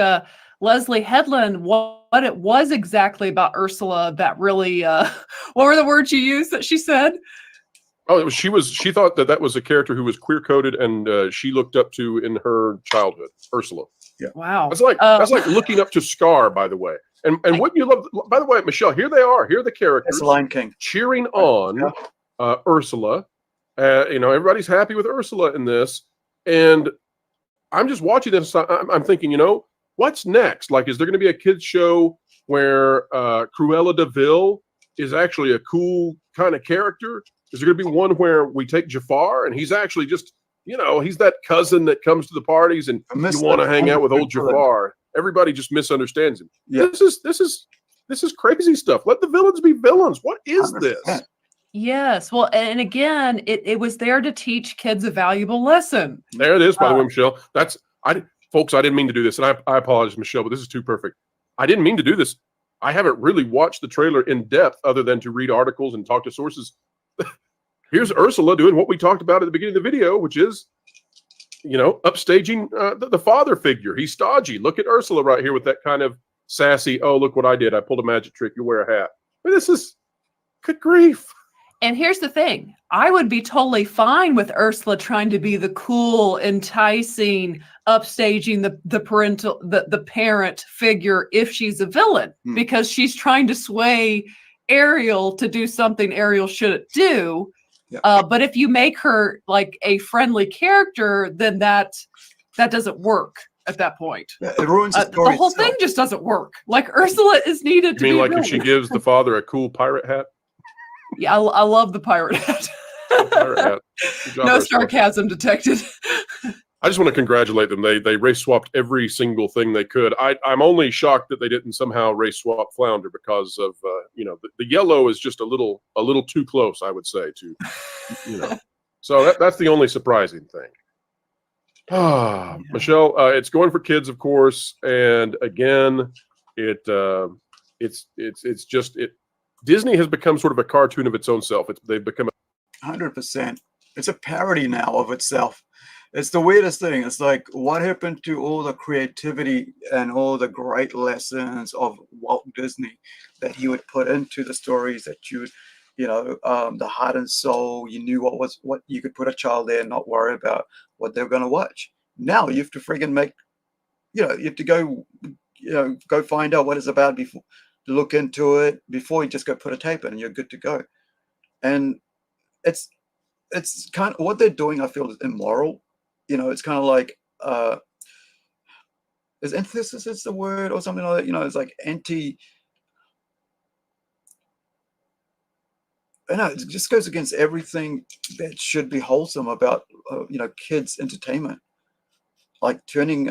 Leslie Headland what it was exactly about Ursula that really, what were the words you used that she said? Oh, she thought that was a character who was queer coded and she looked up to in her childhood, Ursula. Yeah. Wow. That's like looking up to Scar, by the way. And wouldn't you love, by the way, Michelle, here they are. Here are the characters. That's Lion King. Cheering on Ursula. You know, everybody's happy with Ursula in this. And I'm just watching this. I'm thinking, you know, what's next? Like, is there going to be a kids show where Cruella de Vil is actually a cool kind of character? Is there going to be one where we take Jafar and he's actually just, you know, he's that cousin that comes to the parties and you want to hang out with old Jafar? Everybody just misunderstands him. Yeah. This is crazy stuff. Let the villains be villains. What is 100%. This? Yes. Well, and again, it was there to teach kids a valuable lesson. There it is, by the way, Michelle. Folks, I didn't mean to do this, and I apologize, Michelle, but this is too perfect. I didn't mean to do this. I haven't really watched the trailer in depth other than to read articles and talk to sources. Here's Ursula doing what we talked about at the beginning of the video, which is, you know, upstaging the father figure. He's stodgy. Look at Ursula right here with that kind of sassy, oh, look what I did. I pulled a magic trick. You wear a hat. I mean, this is, good grief. And here's the thing. I would be totally fine with Ursula trying to be the cool, enticing, upstaging the parent figure if she's a villain, because she's trying to sway Ariel to do something Ariel shouldn't do. Yeah. But if you make her like a friendly character, then that doesn't work at that point. Yeah, it ruins the story. The whole thing just doesn't work. Like Ursula is needed to be. You mean like if she gives the father a cool pirate hat? Yeah, I love the pirate hat. Pirate hat. No sarcasm detected. I just want to congratulate them. They race swapped every single thing they could. I'm only shocked that they didn't somehow race swap Flounder because of you know, the yellow is just a little too close, I would say, to, you know. So that's the only surprising thing. Ah, yeah. Michelle, it's going for kids, of course, and again, it's just Disney has become sort of a cartoon of its own self. They've become 100%. It's a parody now of itself. It's the weirdest thing. It's like, what happened to all the creativity and all the great lessons of Walt Disney that he would put into the stories that you know, the heart and soul. You knew what you could put a child there and not worry about what they're going to watch. Now you have to friggin' make, you know, you have to go find out what it's about before, look into it before you just go put a tape in and you're good to go. And it's kind of what they're doing. I feel is immoral. You know, it's kind of like is antithesis the word or something like that? You know, it's like anti. I know it just goes against everything that should be wholesome about you know, kids' entertainment. Like turning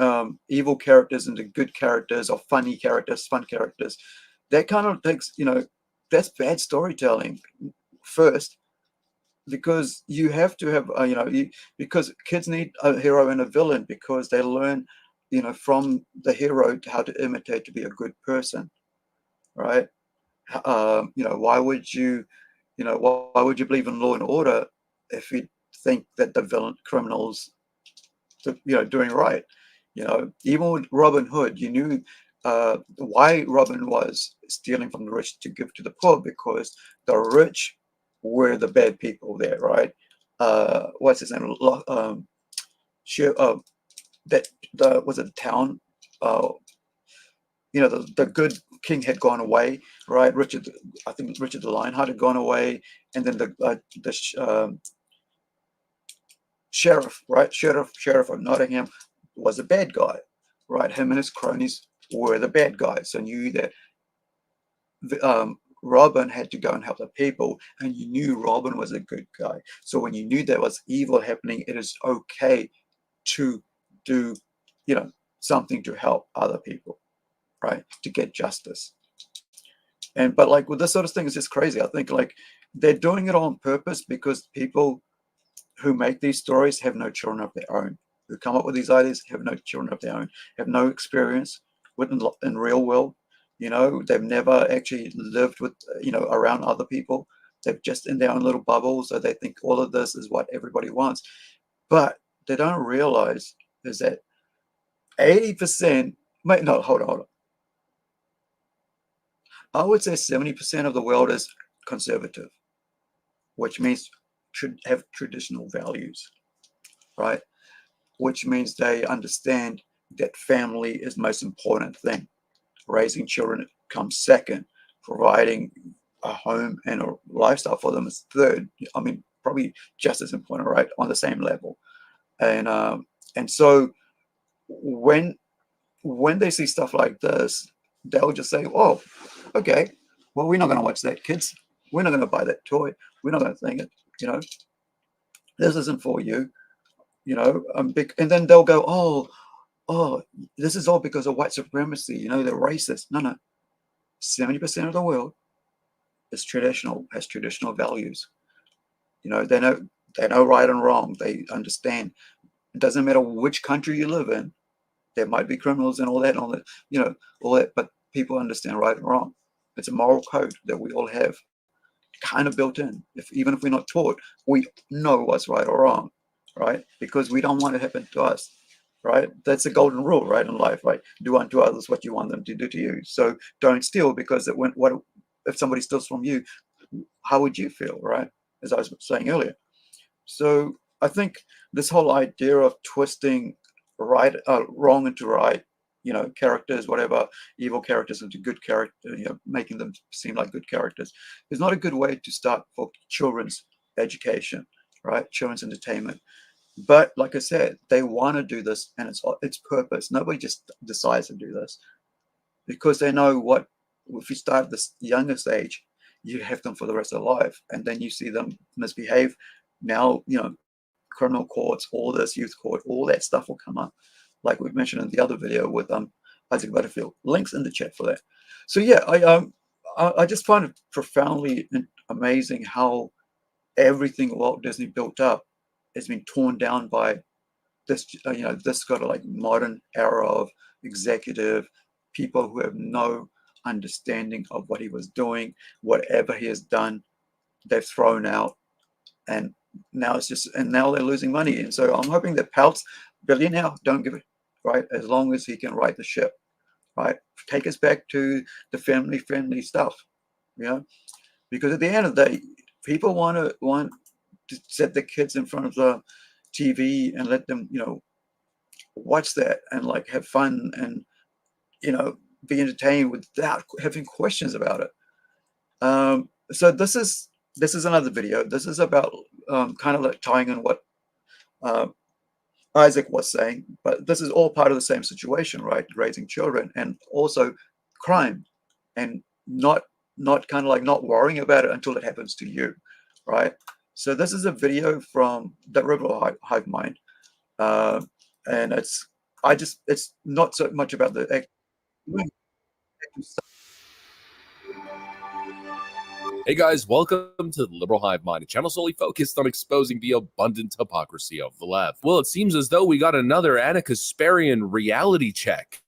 evil characters into good characters or funny characters, fun characters. That kind of takes, you know, that's bad storytelling first, because you have to have, you know, because kids need a hero and a villain because they learn, you know, from the hero how to imitate to be a good person, right? You know, why would you believe in law and order if you think that the criminals doing right. Even with Robin Hood, you knew why Robin was stealing from the rich to give to the poor, because the rich were the bad people there, right? What's his name? That was it the town? The good king had gone away, right? I think Richard the Lionheart had gone away, and then the sheriff, right? Sheriff of Nottingham was a bad guy, right? Him and his cronies were the bad guys. So knew that Robin had to go and help the people, and you knew Robin was a good guy. So when you knew there was evil happening, it is okay to do, something to help other people, right? To get justice. But like with this sort of thing, it's just crazy. I think like they're doing it on purpose because people who make these stories have no children of their own, who come up with these ideas have no children of their own, have no experience in real world. They've never actually lived with, around other people. They're just in their own little bubble. So they think all of this is what everybody wants. But they don't realize is that 80%, hold on. I would say 70% of the world is conservative, which means should have traditional values, right? Which means they understand that family is the most important thing. Raising children comes second. Providing a home and a lifestyle for them is third. I mean, probably just as important, right? On the same level. And so when they see stuff like this, they'll just say, "Oh, okay, well, we're not going to watch that, kids. We're not going to buy that toy. We're not going to think it. This isn't for you. And then they'll go, oh, this is all because of white supremacy. They're racist. No. 70% of the world is has traditional values. They know right and wrong. They understand. It doesn't matter which country you live in. There might be criminals and all that, all that, but people understand right and wrong. It's a moral code that we all have, kind of built in. Even if we're not taught, we know what's right or wrong, right? Because we don't want it to happen to us, right? That's a golden rule, right, in life, right? Do unto others what you want them to do to you. So don't steal, because what if somebody steals from you? How would you feel, right? As I was saying earlier. So I think this whole idea of twisting wrong into right, characters, whatever, evil characters into good characters, making them seem like good characters, is not a good way to start for children's education, right? Children's entertainment. But like I said, they want to do this, and it's purpose. Nobody just decides to do this, because they know what, if you start at this youngest age, you have them for the rest of their life, and then you see them misbehave. Now, criminal courts, all this, youth court, all that stuff will come up, like we mentioned in the other video with Isaac Butterfield. Links in the chat for that. So yeah, I just find it profoundly amazing how everything Walt Disney built up has been torn down by this, this kind of like modern era of executive people who have no understanding of what he was doing. Whatever he has done, they've thrown out, and now now they're losing money. And so I'm hoping that Palt's billionaire don't give it, right? As long as he can right the ship, right? Take us back to the family-friendly stuff, because at the end of the day, people want to set the kids in front of the TV and let them, watch that and like have fun and, be entertained without having questions about it. So this is another video. This is about kind of like tying in what Isaac was saying, but this is all part of the same situation, right? Raising children and also crime, and not kind of like not worrying about it until it happens to you, right? So this is a video from the River Hive Mind, and it's not so much about the Hey guys, welcome to the Liberal Hive Mind, a channel solely focused on exposing the abundant hypocrisy of the left. Well, it seems as though we got another Anna Kasparian reality check.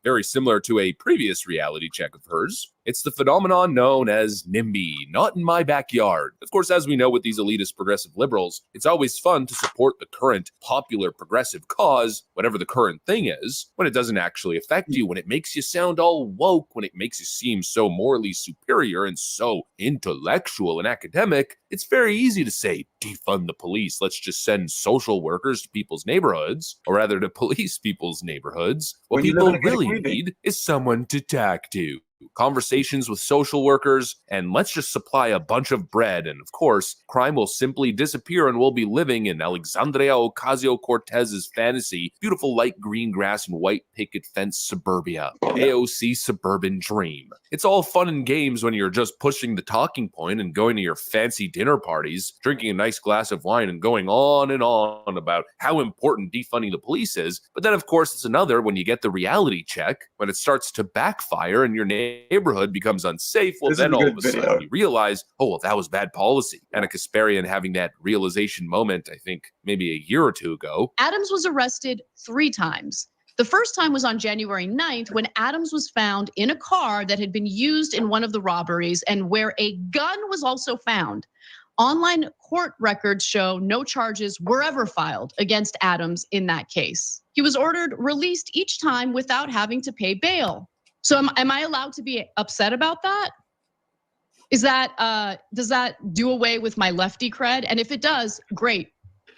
Very similar to a previous reality check of hers. It's the phenomenon known as NIMBY, not in my backyard. Of course, as we know with these elitist progressive liberals, it's always fun to support the current popular progressive cause, whatever the current thing is, when it doesn't actually affect you, when it makes you sound all woke, when it makes you seem so morally superior and so intellectual and academic. It's very easy to say, defund the police, let's just send social workers to people's neighborhoods, or rather to police people's neighborhoods. What When you live in people a gated really community. need is someone to talk to. Conversations with social workers, and let's just supply a bunch of bread, and of course, crime will simply disappear and we'll be living in Alexandria Ocasio-Cortez's fantasy, beautiful light green grass and white picket fence suburbia, AOC suburban dream. It's all fun and games when you're just pushing the talking point and going to your fancy dinner parties, drinking a nice glass of wine and going on and on about how important defunding the police is, but then of course it's another when you get the reality check, when it starts to backfire and your neighborhood becomes unsafe, well, This is then a all good of a sudden video. you realize, oh, well, that was bad policy. Anna Kasparian having that realization moment, I think, maybe a year or two ago. Adams was arrested 3 times. The first time was on January 9th when Adams was found in a car that had been used in one of the robberies and where a gun was also found. Online court records show no charges were ever filed against Adams in that case. He was ordered released each time without having to pay bail. So am I allowed to be upset about that? Is that, does that do away with my lefty cred? And if it does, great.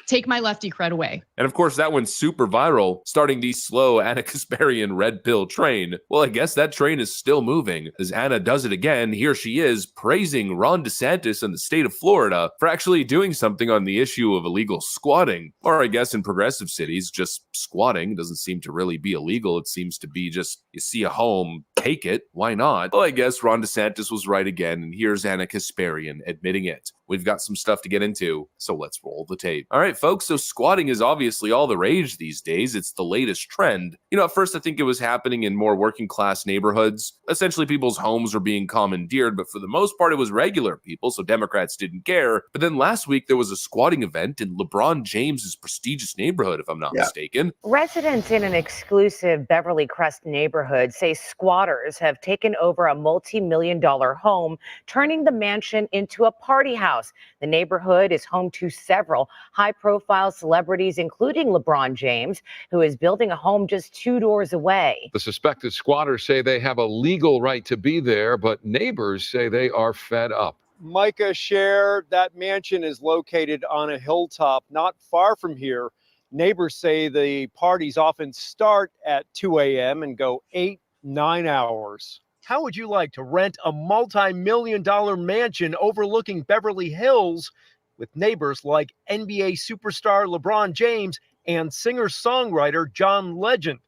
Take my lefty cred away. And of course, that went super viral, starting the slow Anna Kasparian red pill train. Well, I guess that train is still moving. As Anna does it again, here she is praising Ron DeSantis and the state of Florida for actually doing something on the issue of illegal squatting. Or I guess in progressive cities, just squatting doesn't seem to really be illegal. It seems to be just, you see a home, take it, why not? Well, I guess Ron DeSantis was right again, and here's Anna Kasparian admitting it. We've got some stuff to get into, so let's roll the tape. All right, folks, so squatting is obviously all the rage these days. It's the latest trend. You know, at first I think it was happening in more working class neighborhoods. Essentially, people's homes were being commandeered, but for the most part, it was regular people, so Democrats didn't care. But then last week, there was a squatting event in LeBron James's prestigious neighborhood, if I'm not mistaken. Residents in an exclusive Beverly Crest neighborhood say squatters have taken over a multi-million-dollar home, turning the mansion into a party house. The neighborhood is home to several high-profile celebrities, including LeBron James, who is building a home just 2 doors away. The suspected squatters say they have a legal right to be there, but neighbors say they are fed up. Micah shared that mansion is located on a hilltop not far from here. Neighbors say the parties often start at 2 a.m. and go 8-9 hours. How would you like to rent a multi-million-dollar mansion overlooking Beverly Hills with neighbors like NBA superstar LeBron James and singer-songwriter John Legend?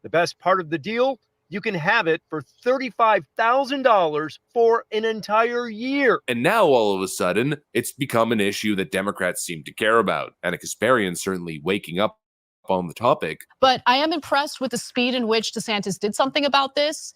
The best part of the deal? You can have it for $35,000 for an entire year. And now, all of a sudden, it's become an issue that Democrats seem to care about. Anna Kasparian certainly waking up on the topic. But I am impressed with the speed in which DeSantis did something about this.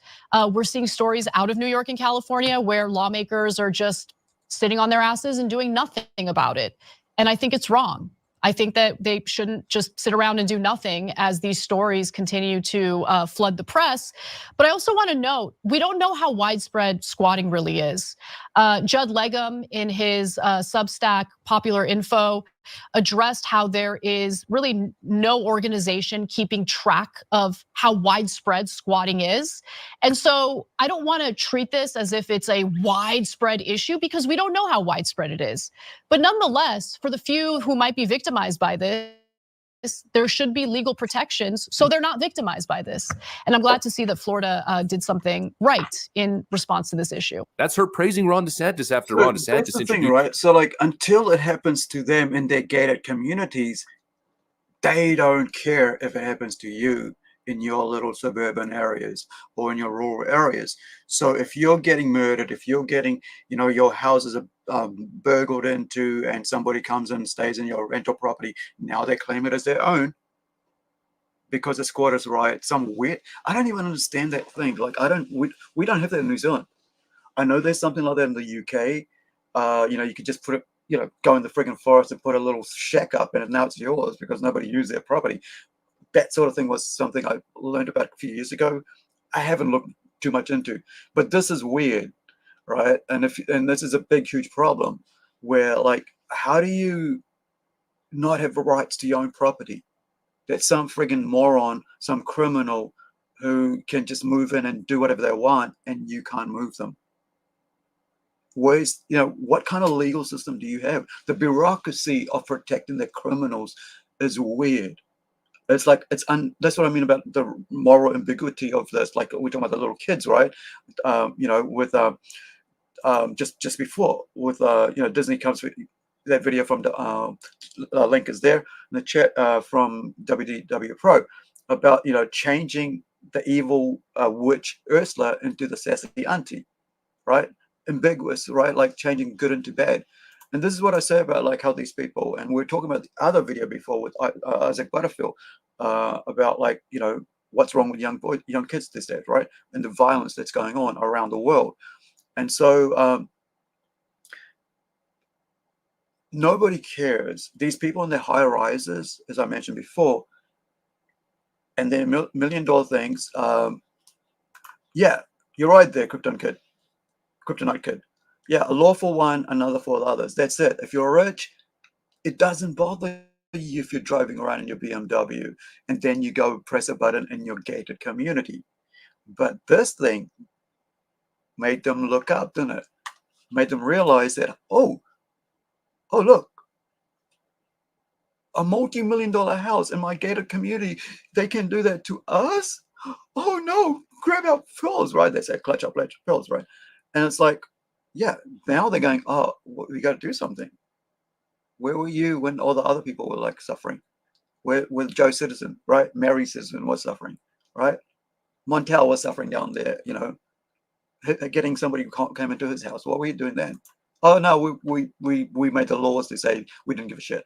We're seeing stories out of New York and California where lawmakers are just sitting on their asses and doing nothing about it. And I think it's wrong. I think that they shouldn't just sit around and do nothing as these stories continue to flood the press. But I also want to note, we don't know how widespread squatting really is. Judd Legum in his Substack Popular Info addressed how there is really no organization keeping track of how widespread squatting is. And so I don't want to treat this as if it's a widespread issue because we don't know how widespread it is. But nonetheless, for the few who might be victimized by this, there should be legal protections so they're not victimized by this. And I'm glad to see that Florida did something right in response to this issue. That's her praising Ron DeSantis after Ron DeSantis That's the thing, introduced. right? So like until it happens to them in their gated communities, they don't care if it happens to you in your little suburban areas or in your rural areas. So if you're getting murdered, if you're getting, you know, your houses are burgled into and somebody comes and stays in your rental property, now they claim it as their own because the squatters' right, some weird, I don't even understand that thing. Like we don't have that in New Zealand. I know there's something like that in the UK. You know, you could just put it, you know, go in the friggin' forest and put a little shack up and now it's yours because nobody used their property. That sort of thing was something I learned about a few years ago. I haven't looked too much into. But this is weird, right? And this is a big, huge problem where, like, how do you not have rights to your own property? That some friggin' moron, some criminal who can just move in and do whatever they want, and you can't move them. Where's, what kind of legal system do you have? The bureaucracy of protecting the criminals is weird. It's like, that's what I mean about the moral ambiguity of this. Like, we're talking about the little kids, right? With just before with Disney comes with that video from the link is there in the chat from WDW Pro about changing the evil witch Ursula into the sassy auntie, right? Ambiguous, right? Like changing good into bad. And this is what I say about like how these people, and we're talking about the other video before with Isaac Butterfield about like what's wrong with young kids these days, right? And the violence that's going on around the world. And so nobody cares. These people in their high rises, as I mentioned before, and their $1 million things. Yeah, you're right there, Kryptonite Kid. Yeah, a law for one, another for the others. That's it. If you're rich, it doesn't bother you if you're driving around in your BMW and then you go press a button in your gated community. But this thing made them look up, didn't it? Made them realize that, oh, look, a multi-million-dollar house in my gated community, they can do that to us? Oh no, grab our pills, right? They say clutch our pills, right? And it's like, yeah, now they're going, oh, we got to do something. Where were you when all the other people were like suffering? Where Joe Citizen, right? Mary Citizen was suffering, right? Montel was suffering down there, getting somebody who came into his house. What were you doing then? Oh no, we made the laws to say we didn't give a shit.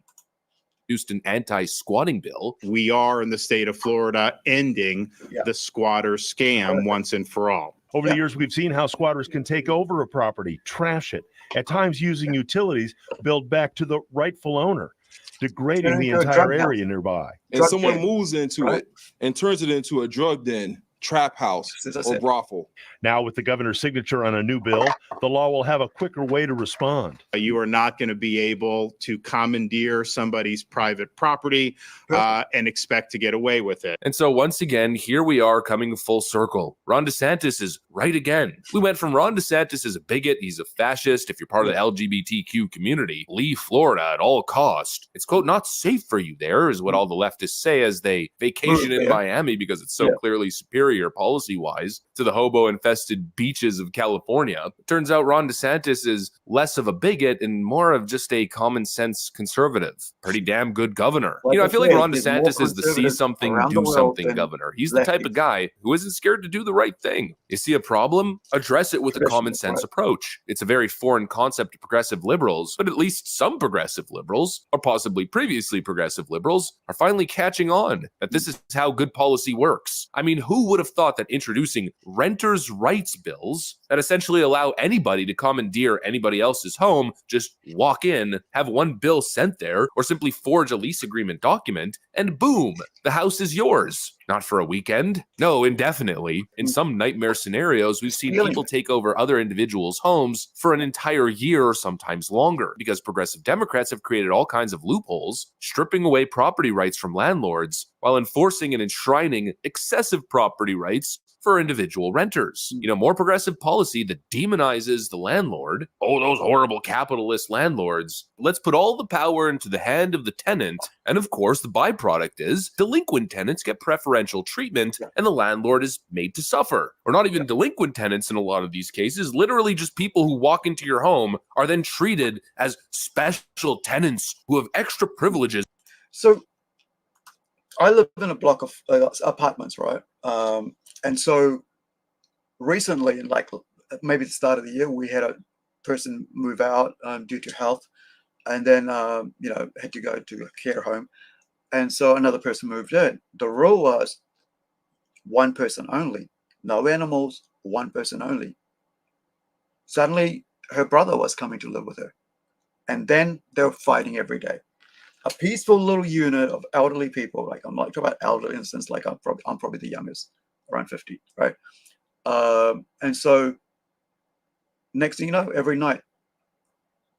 Introduced an anti-squatting bill. We are in the state of Florida ending the squatter scam once and for all. Over the years, we've seen how squatters can take over a property, trash it, at times using utilities billed back to the rightful owner, degrading the entire area nearby. And someone moves into it and turns it into a drug den, trap house, or brothel. Now, with the governor's signature on a new bill, the law will have a quicker way to respond. You are not going to be able to commandeer somebody's private property and expect to get away with it. And so once again, here we are coming full circle. Ron DeSantis is right again. We went from Ron DeSantis as a bigot, he's a fascist, if you're part of the LGBTQ community, leave Florida at all cost. It's, quote, not safe for you there, is what all the leftists say as they vacation in Miami because it's so clearly superior policy-wise to the hobo-infested beaches of California. It turns out Ron DeSantis is less of a bigot and more of just a common-sense conservative. Pretty damn good governor. I feel like Ron DeSantis is the see something, do something governor. He's the type of guy who isn't scared to do the right thing. You see a problem? Address it with a common-sense approach. It's a very foreign concept to progressive liberals, but at least some progressive liberals, or possibly previously progressive liberals, are finally catching on that this is how good policy works. I mean, who would have thought that introducing renters' rights bills that essentially allow anybody to commandeer anybody else's home, just walk in, have one bill sent there, or simply forge a lease agreement document, and boom, the house is yours. Not for a weekend. No, indefinitely. In some nightmare scenarios, we've seen people take over other individuals' homes for an entire year or sometimes longer because progressive Democrats have created all kinds of loopholes, stripping away property rights from landlords while enforcing and enshrining excessive property rights for individual renters. More progressive policy that demonizes the landlord. Oh, those horrible capitalist landlords. Let's put all the power into the hand of the tenant. And of course, the byproduct is delinquent tenants get preferential treatment and the landlord is made to suffer. Or not even delinquent tenants in a lot of these cases, literally just people who walk into your home are then treated as special tenants who have extra privileges. So I live in a block of apartments, right? And so recently, like maybe the start of the year, we had a person move out due to health and then, had to go to a care home. And so another person moved in. The rule was one person only, no animals, one person only. Suddenly, her brother was coming to live with her. And then they were fighting every day. A peaceful little unit of elderly people, like I'm like talking about elderly instance, like I'm probably the youngest, around 50, right? And so next thing you know, every night,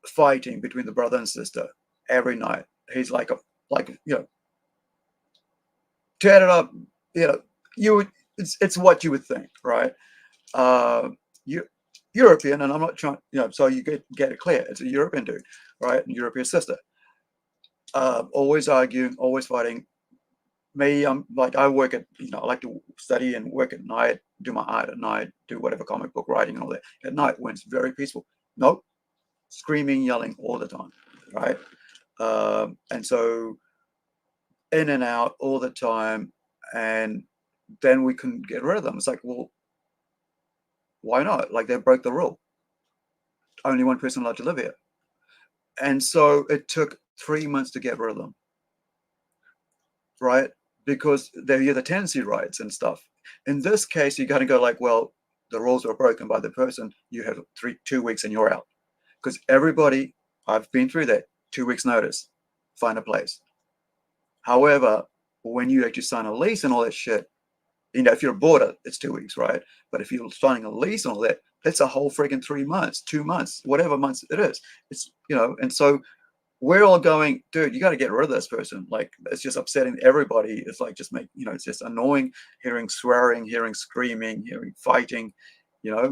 fighting between the brother and sister. Every night, he's like tear it up. It's what you would think, right? European, and I'm not trying, so you get it clear. It's a European dude, right? And European sister. Always arguing, always fighting. Me, I'm like, I work at, I like to study and work at night, do my art at night, do whatever comic book writing and all that at night when it's very peaceful. Nope, screaming, yelling all the time, right? And so in and out all the time, and then we couldn't get rid of them. It's like, well, why not? Like, they broke the rule. Only one person allowed to live here. And so it took 3 months to get rid of them, right? Because they're the tenancy rights and stuff. In this case, you got to go like, well, the rules were broken by the person. You have 2 weeks and you're out. Because everybody, I've been through that, 2 weeks notice, find a place. However, when you actually sign a lease and all that shit, if you're a boarder, it's 2 weeks, right? But if you're signing a lease and all that, it's a whole friggin' 3 months, 2 months, whatever months it is. It's, and so we're all going, dude, you got to get rid of this person. Like, it's just upsetting everybody. It's like, just it's just annoying hearing swearing, hearing screaming, hearing fighting,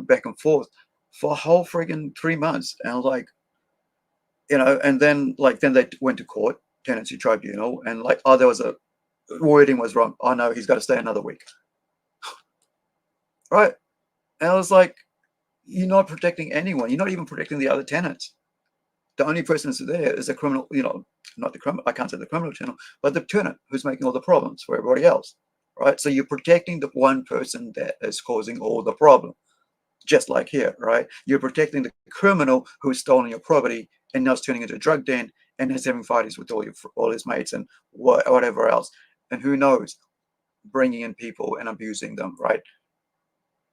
back and forth for a whole friggin' 3 months. And I was like, and then they went to court, tenancy tribunal, and like, oh, there was a wording was wrong. Oh no, he's got to stay another week. Right. And I was like, you're not protecting anyone. You're not even protecting the other tenants. The only person that's there is a criminal, not the criminal, I can't say the criminal channel, but the tenant who's making all the problems for everybody else. Right. So you're protecting the one person that is causing all the problem. Just like here, right? You're protecting the criminal who's stolen your property and now is turning into a drug den and is having fights with all his mates and whatever else. And who knows, bringing in people and abusing them, right?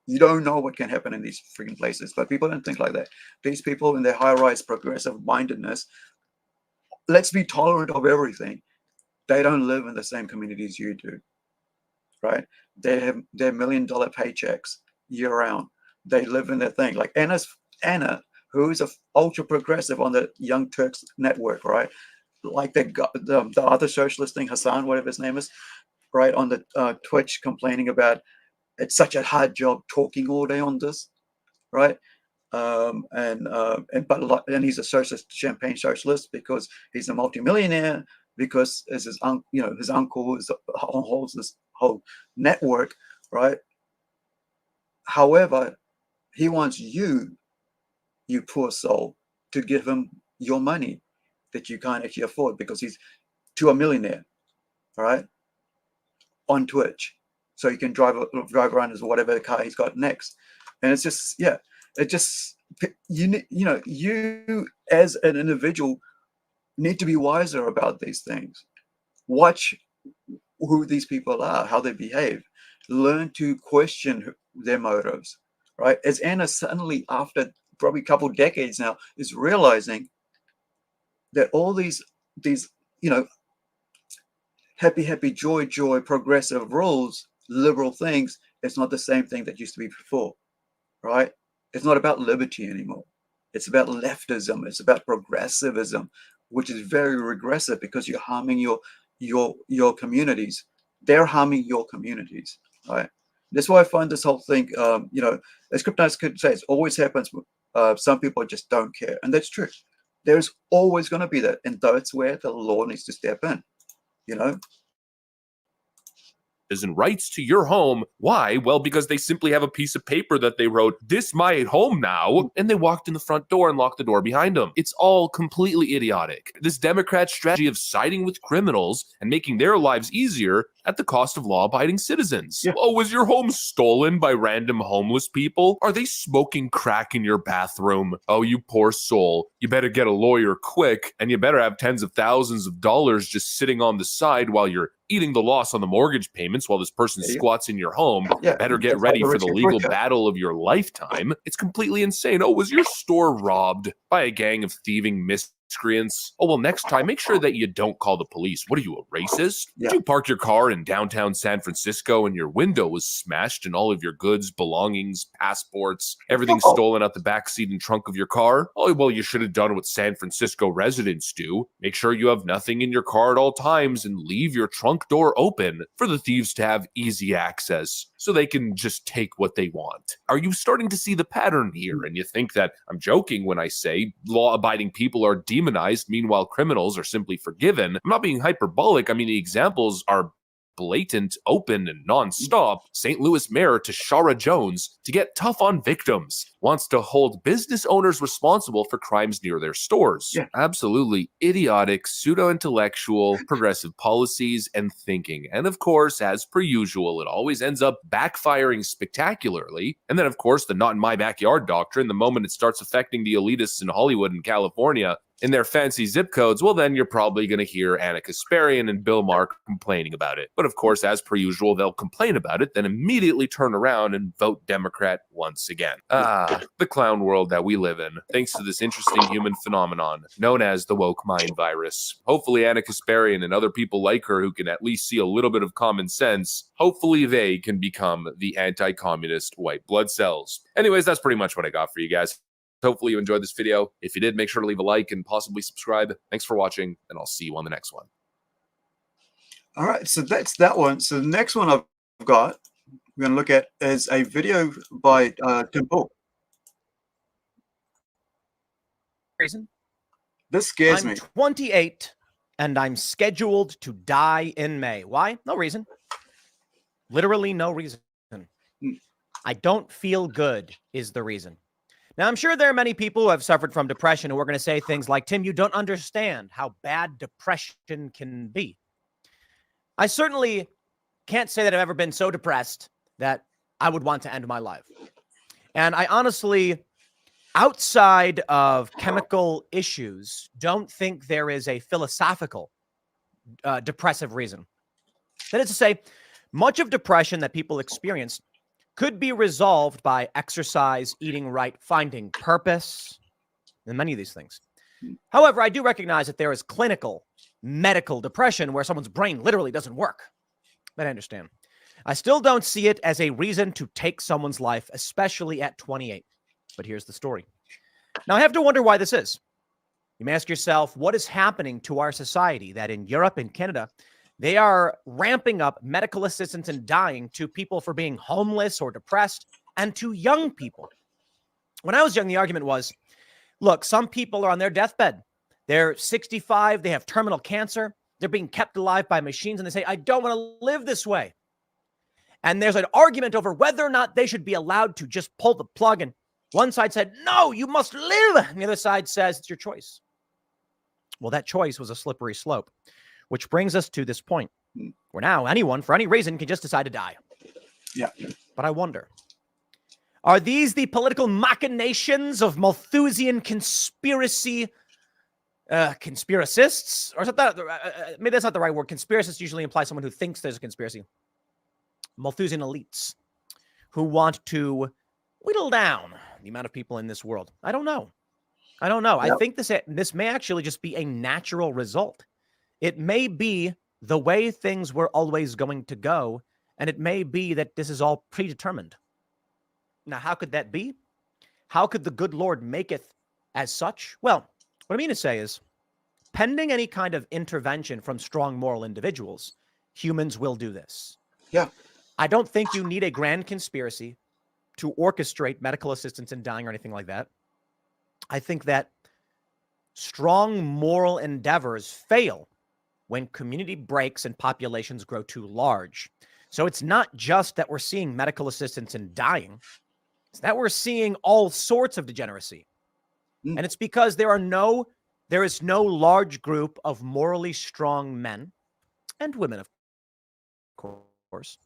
You don't know what can happen in these freaking places, but people don't think like that. These people in their high-rise progressive mindedness, let's be tolerant of everything. They don't live in the same communities you do, right? They have their $1 million paychecks year-round. They live in their thing. Like Anna, who is a ultra progressive on the Young Turks network, right? Like the other socialist thing, Hassan, whatever his name is, right, on the Twitch complaining about it's such a hard job talking all day on this, right? And he's a socialist, champagne socialist, because he's a multimillionaire, because his uncle holds this whole network, right? However, he wants you poor soul, to give him your money that you can't actually afford because he's to a millionaire, all right, on Twitch. So he can drive around as whatever car he's got next. And it's just, you as an individual need to be wiser about these things. Watch who these people are, how they behave. Learn to question their motives, right? As Anna suddenly, after probably a couple of decades now, is realizing that all these happy, joy, progressive rules, liberal things, it's not the same thing that used to be before, right? It's not about liberty anymore. It's about leftism. It's about progressivism, which is very regressive because you're harming your communities. They're harming your communities, right? That's why I find this whole thing, as Kryptonites could say, it always happens. Some people just don't care, and that's true. There's always going to be that, and that's where the law needs to step in, And rights to your home. Why? Well, because they simply have a piece of paper that they wrote, "This my home now," and they walked in the front door and locked the door behind them. It's all completely idiotic. This Democrat strategy of siding with criminals and making their lives easier at the cost of law-abiding citizens. Yeah. Oh, was your home stolen by random homeless people? Are they smoking crack in your bathroom? Oh, you poor soul. You better get a lawyer quick, and you better have tens of thousands of dollars just sitting on the side while you're eating the loss on the mortgage payments while this person squats in your home. Yeah, better get ready for the legal battle of your lifetime. It's completely insane. Oh, was your store robbed by a gang of thieving miscreants. Oh, well, next time, make sure that you don't call the police. What are you, a racist? Yeah. Did you park your car in downtown San Francisco and your window was smashed and all of your goods, belongings, passports, everything stolen out the back seat and trunk of your car? Oh, well, you should have done what San Francisco residents do. Make sure you have nothing in your car at all times and leave your trunk door open for the thieves to have easy access so they can just take what they want. Are you starting to see the pattern here? And you think that I'm joking when I say law-abiding people are demonized, meanwhile criminals are simply forgiven. I'm not being hyperbolic. I mean, the examples are blatant, open, and non-stop. St. Louis Mayor Tashara Jones, to get tough on victims, wants to hold business owners responsible for crimes near their stores. Yeah. Absolutely idiotic, pseudo-intellectual, progressive policies and thinking. And of course, as per usual, it always ends up backfiring spectacularly. And then, of course, the not in my backyard doctrine, the moment it starts affecting the elitists in Hollywood and California, in their fancy zip codes, well, then you're probably going to hear Anna Kasparian and Bill Maher complaining about it. But of course, as per usual, they'll complain about it, then immediately turn around and vote Democrat once again. Ah, the clown world that we live in, thanks to this interesting human phenomenon known as the woke mind virus. Hopefully, Anna Kasparian and other people like her who can at least see a little bit of common sense, hopefully they can become the anti-communist white blood cells. Anyways, that's pretty much what I got for you guys. Hopefully you enjoyed this video. If you did, make sure to leave a like and possibly subscribe. Thanks for watching, and I'll see you on the next one. All right, so that's that one. So the next one I've got, we're going to look at, is a video by Tim Pool. Reason? This scares I'm me. 28 and I'm scheduled to die in May. Why? No reason. Literally no reason. I don't feel good is the reason. Now, I'm sure there are many people who have suffered from depression who are going to say things like, Tim, you don't understand how bad depression can be. I certainly can't say that I've ever been so depressed that I would want to end my life. And I honestly, outside of chemical issues, don't think there is a philosophical depressive reason. That is to say, much of depression that people experience could be resolved by exercise, eating right, finding purpose, and many of these things. However, I do recognize that there is clinical, medical depression where someone's brain literally doesn't work. That I understand. I still don't see it as a reason to take someone's life, especially at 28. But here's the story. Now, I have to wonder why this is. You may ask yourself, what is happening to our society that in Europe and Canada, they are ramping up medical assistance and dying to people for being homeless or depressed and to young people. When I was young, the argument was, look, some people are on their deathbed. They're 65. They have terminal cancer. They're being kept alive by machines. And they say, I don't want to live this way. And there's an argument over whether or not they should be allowed to just pull the plug. And one side said, no, you must live. And the other side says, it's your choice. Well, that choice was a slippery slope. Which brings us to this point where now anyone, for any reason, can just decide to die. Yeah. But I wonder, are these the political machinations of Malthusian conspiracy conspiracists? Or is that maybe that's not the right word. Conspiracists usually imply someone who thinks there's a conspiracy. Malthusian elites who want to whittle down the amount of people in this world. I don't know. Yep. I think this may actually just be a natural result. It may be the way things were always going to go, and it may be that this is all predetermined. Now, how could that be? How could the good Lord maketh as such? Well, what I mean to say is, pending any kind of intervention from strong moral individuals, humans will do this. Yeah. I don't think you need a grand conspiracy to orchestrate medical assistance in dying or anything like that. I think that strong moral endeavors fail when community breaks and populations grow too large. So it's not just that we're seeing medical assistance in dying. It's that we're seeing all sorts of degeneracy. And it's because there is no large group of morally strong men and women, of course,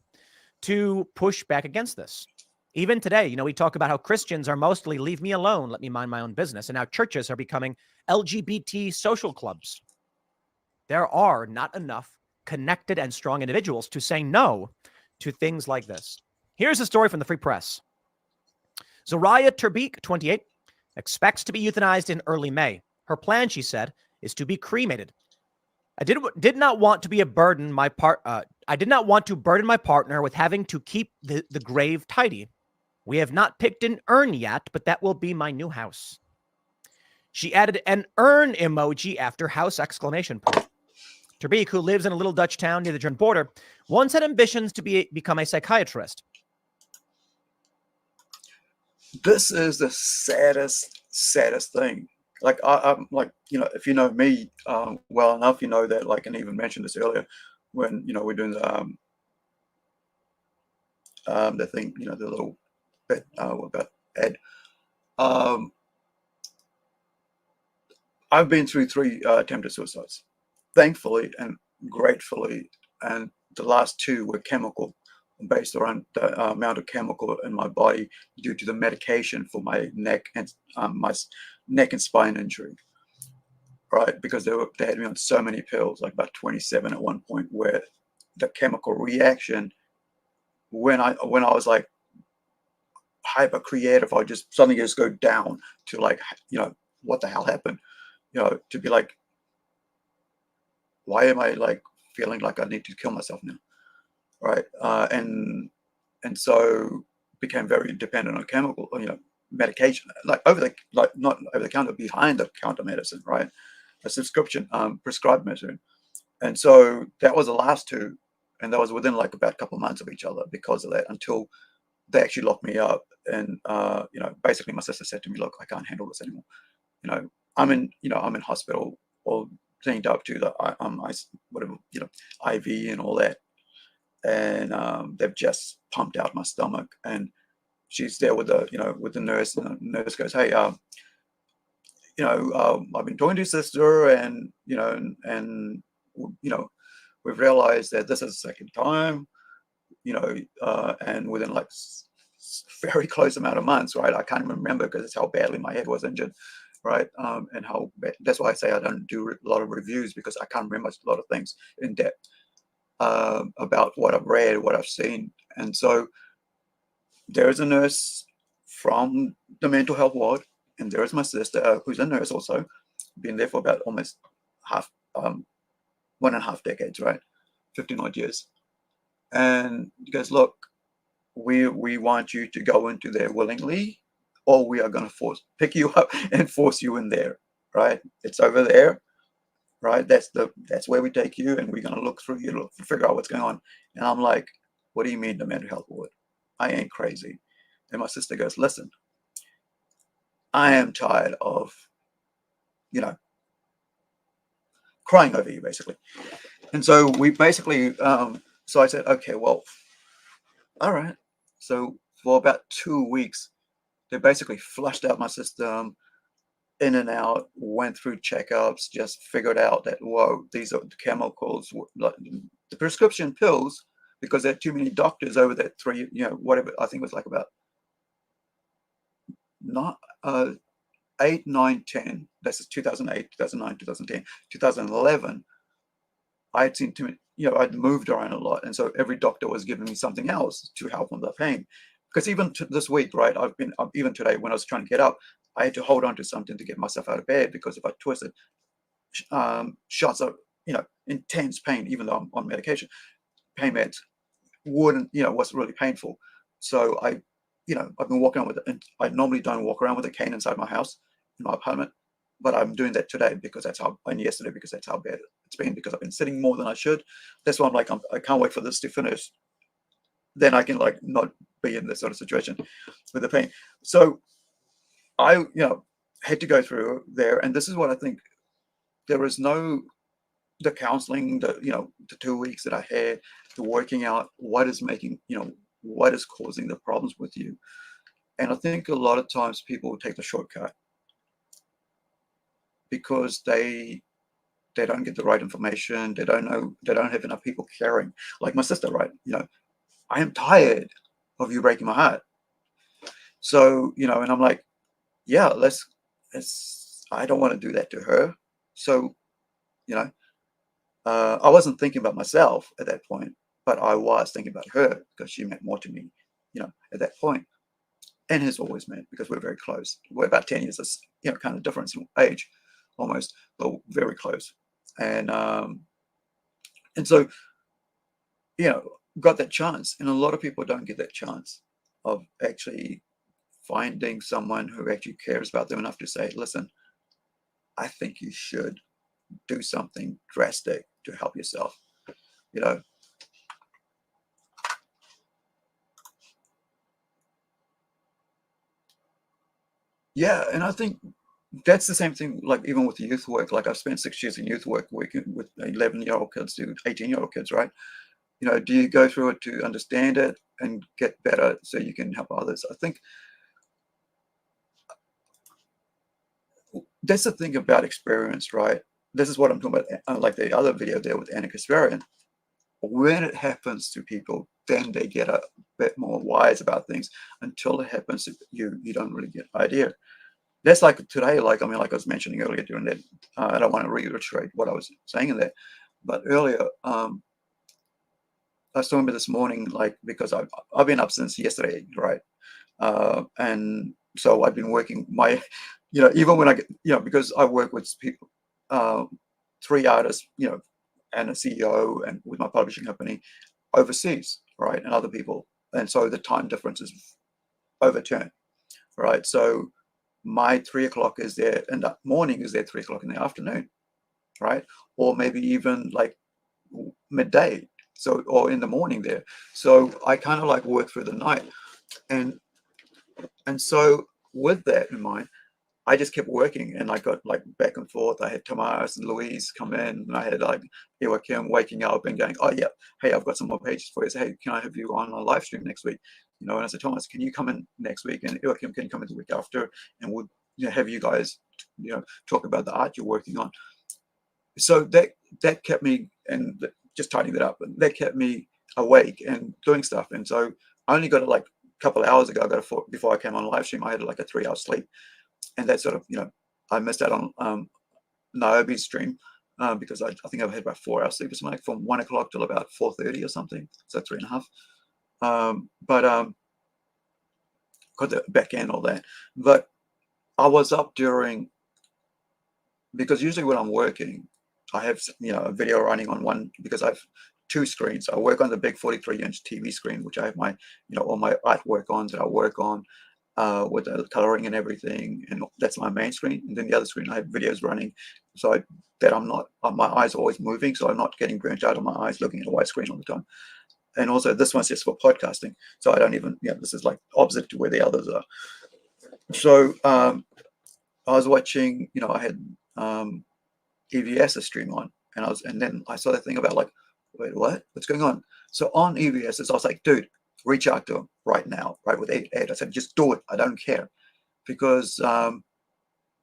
to push back against this. Even today, we talk about how Christians are mostly leave me alone, let me mind my own business. And now churches are becoming LGBT social clubs. There are not enough connected and strong individuals to say no to things like this. Here's a story from the Free Press. Zoraya Turbik, 28, expects to be euthanized in early May. Her plan, she said, is to be cremated. I did not want to be a burden. I did not want to burden my partner with having to keep the grave tidy. We have not picked an urn yet, but that will be my new house. She added an urn emoji after house exclamation point. Terbeek, who lives in a little Dutch town near the German border, once had ambitions to become a psychiatrist. This is the saddest thing. Like I'm like, if you know me well enough, you know that, like, and even mentioned this earlier when we're doing the thing, the little bit about Ed. I've been through 3 attempted suicides, thankfully and gratefully, and the last 2 were chemical, based around the amount of chemical in my body due to the medication for my neck and spine injury, right? Because they had me on so many pills, like about 27 at one point, where the chemical reaction, when I was like hyper creative, I just suddenly just go down to like, what the hell happened? To be like, why am I like feeling like I need to kill myself now? Right. And so became very dependent on chemical, medication, like not over the counter, behind the counter medicine, right? A subscription, prescribed medicine. And so that was the last 2. And that was within like about a couple of months of each other because of that, until they actually locked me up. And, basically my sister said to me, look, I can't handle this anymore. I'm in hospital, all linked up to the, whatever, IV and all that. And they've just pumped out my stomach, and she's there with the nurse, and the nurse goes, hey, I've been talking to your sister, and we've realized that this is the second time, and within like very close amount of months, right? I can't even remember because it's how badly my head was injured, right? And how bad, that's why I say I don't do a lot of reviews, because I can't remember a lot of things in depth about what I've read, what I've seen. And so there's a nurse from the mental health ward, and there's my sister, who's a nurse also, been there for about almost 1.5 decades, right? 15 odd years. And he goes, look, we want you to go into there willingly, or we are going to pick you up and force you in there, right? It's over there, right? That's where we take you, and we're going to look through you, figure out what's going on. And I'm like, what do you mean the mental health ward? I ain't crazy. And my sister goes, listen, I am tired of, crying over you, basically. And so we basically, so I said, okay, well, all right. So for about 2 weeks, they basically flushed out my system, in and out, went through checkups, just figured out that, whoa, these are the chemicals, like the prescription pills, because there are too many doctors over that 3, whatever, I think it was like about 8, 9, 10. This is 2008, 2009, 2010, 2011. I had seen too many, I'd moved around a lot. And so every doctor was giving me something else to help with the pain. Because even this week, right, even today, when I was trying to get up, I had to hold on to something to get myself out of bed, because if I twisted, shots of, intense pain, even though I'm on medication, pain meds was really painful. So I've been walking around with it, and I normally don't walk around with a cane inside my house, in my apartment, but I'm doing that today because and yesterday, because that's how bad it's been, because I've been sitting more than I should. That's why I'm like, I can't wait for this to finish. Then I can like not be in this sort of situation with the pain. So I, had to go through there, and this is what I think. There is the counseling, the 2 weeks that I had, the working out what is making, what is causing the problems with you. And I think a lot of times people take the shortcut because they don't get the right information. They don't know, they don't have enough people caring. Like my sister, right? I am tired of you breaking my heart. So, and I'm like, yeah, I don't want to do that to her. So, I wasn't thinking about myself at that point, but I was thinking about her, because she meant more to me, at that point, and has always meant, because we're very close. We're about 10 years, kind of difference in age. almost, but very close. And so, you know, got that chance. And a lot of people don't get that chance of actually finding someone who actually cares about them enough to say, listen, I think you should do something drastic to help yourself, you know. Yeah, and I think that's the same thing, like even with youth work. Like I've spent 6 years in youth work working with 11-year-old kids to 18-year-old kids, right? You know, do you go through it to understand it and get better so you can help others? I think that's the thing about experience, right? This is what I'm talking about, like the other video there with Anna Kasparian. When it happens to people, then they get a bit more wise about things. Until it happens to you, you don't really get an idea. That's like today, like, I mean, like I was mentioning earlier during that, I don't want to reiterate what I was saying in there, but earlier, I still remember this morning, like, because I've been up since yesterday, right? And so I've been working my, you know, even when I get, you know, because I work with people, 3 artists, you know, and a CEO and with my publishing company overseas, right? And other people. And so the time difference is overturned, right? So my 3 o'clock is there in the morning, is there 3 o'clock in the afternoon, right? Or maybe even like midday. So, or in the morning there. So I kind of like work through the night. And so with that in mind, I just kept working, and I got like back and forth. I had Tomas and Louise come in, and I had like Kim waking up and going, oh yeah, hey, I've got some more pages for you. So, hey, can I have you on a live stream next week? You know, and I said, Thomas, can you come in next week? And Kim, can you come in the week after? And we'll, you know, have you guys, you know, talk about the art you're working on. So that kept me, and just tidying that up, and that kept me awake and doing stuff. And so I only got it like a couple of hours ago. I got it before I came on live stream. I had like a 3-hour sleep. And that sort of, you know, I missed out on Niobe's stream because I think I've had about 4 hours sleep or something, like from 1 o'clock till about 4:30 or something. So 3.5. But got the back end, all that. But I was up during, because usually when I'm working, I have, you know, a video running on one, because I have 2 screens. I work on the big 43-inch TV screen, which I have my, you know, all my artwork on that I work on. With the coloring and everything, and that's my main screen. And then the other screen, I have videos running, so that I'm not, my eyes are always moving, so I'm not getting burnt out on my eyes looking at a white screen all the time. And also, this one's just for podcasting, so I don't even, you know, this is like opposite to where the others are. So I was watching, you know, I had EVS stream on, and then I saw that thing about like, wait, what's going on? So on EVS, I was like, dude, reach out to him right now, right, with Ed. I said, just do it. I don't care, because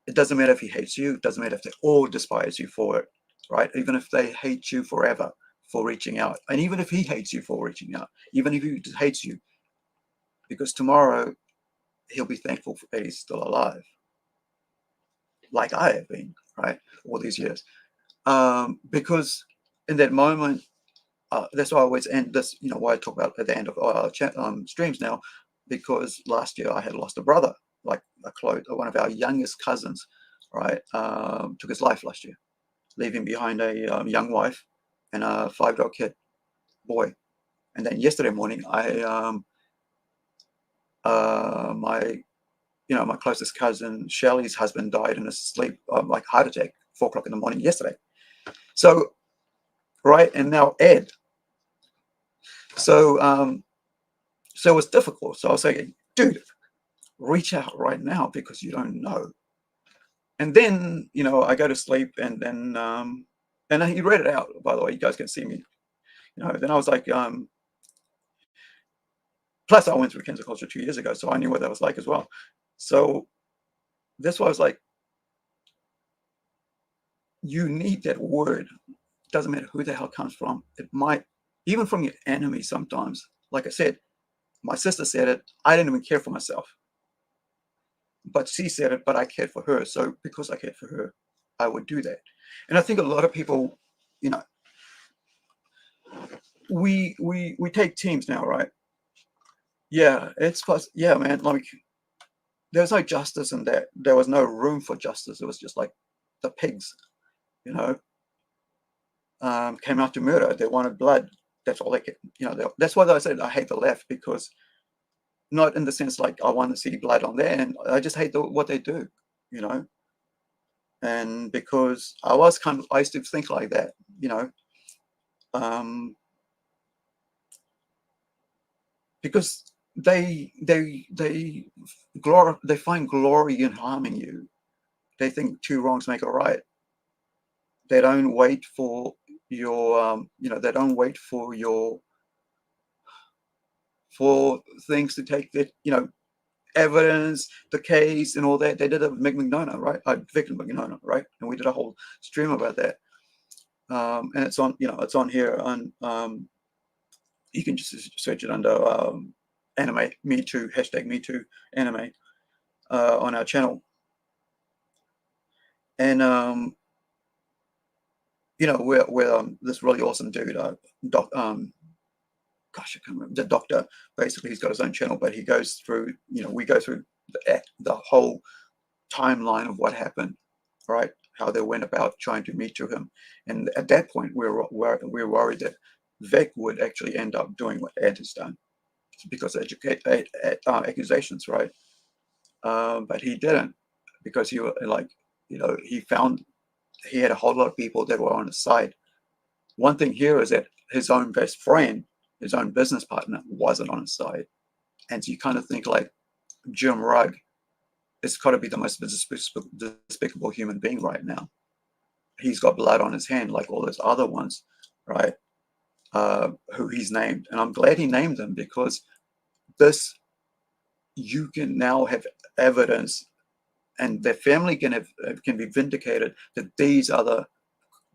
it doesn't matter if he hates you. It doesn't matter if they all despise you for it, right? Even if they hate you forever for reaching out, and even if he hates you for reaching out, even if he hates you, because tomorrow he'll be thankful that he's still alive, like I have been, right, all these years. Because in that moment, that's why I always end this, you know, why I talk about at the end of our streams now, because last year I had lost a brother, like one of our youngest cousins, right, took his life last year, leaving behind a young wife and a 5-year-old kid, boy. And then yesterday morning, my closest cousin Shelley's husband died in his sleep, like heart attack, 4 o'clock in the morning yesterday. So, right, and now Ed. So it was difficult. So I was saying, dude, reach out right now, because you don't know. And then, you know, I go to sleep, and then and he read it out, by the way, you guys can see me. You know, then I was like, plus I went through cancer culture 2 years ago, so I knew what that was like as well. So that's why I was like, you need that word. Doesn't matter who the hell comes from. It might, even from your enemy sometimes. Like I said, my sister said it. I didn't even care for myself. But she said it, but I cared for her. So because I cared for her, I would do that. And I think a lot of people, you know, we take teams now, right? Yeah, yeah, man, like there's no justice in that. There was no room for justice. It was just like, the pigs, you know, came out to murder. They wanted blood. That's all they get. You know, that's why I said I hate the left, because not in the sense like I want to see blood on their end. I just hate what they do, you know. And because I used to think like that, you know, because they find glory in harming you. They think two wrongs make a right. They don't wait for your, you know, they don't wait for things to take the, you know, evidence, the case, and all that. They did it with Mick McDonough, right? Vic McDonough, right? And we did a whole stream about that. And it's on, you know, it's on here on. You can just search it under anime Me Too #Me Too anime on our channel. And you know, we're this really awesome dude, gosh, I can't remember, the doctor. Basically, he's got his own channel, but he goes through, you know, we go through the whole timeline of what happened, right? How they went about trying to meet to him. And at that point, we were worried that Vic would actually end up doing what Ed has done because of accusations, right? But he didn't, because he was like, you know, he had a whole lot of people that were on his side. One thing here is that his own best friend, his own business partner, wasn't on his side. And so you kind of think like Jim Rugg has got to be the most despicable human being right now. He's got blood on his hand like all those other ones, right? Who he's named. And I'm glad he named them, because you can now have evidence, and their family can be vindicated that these are the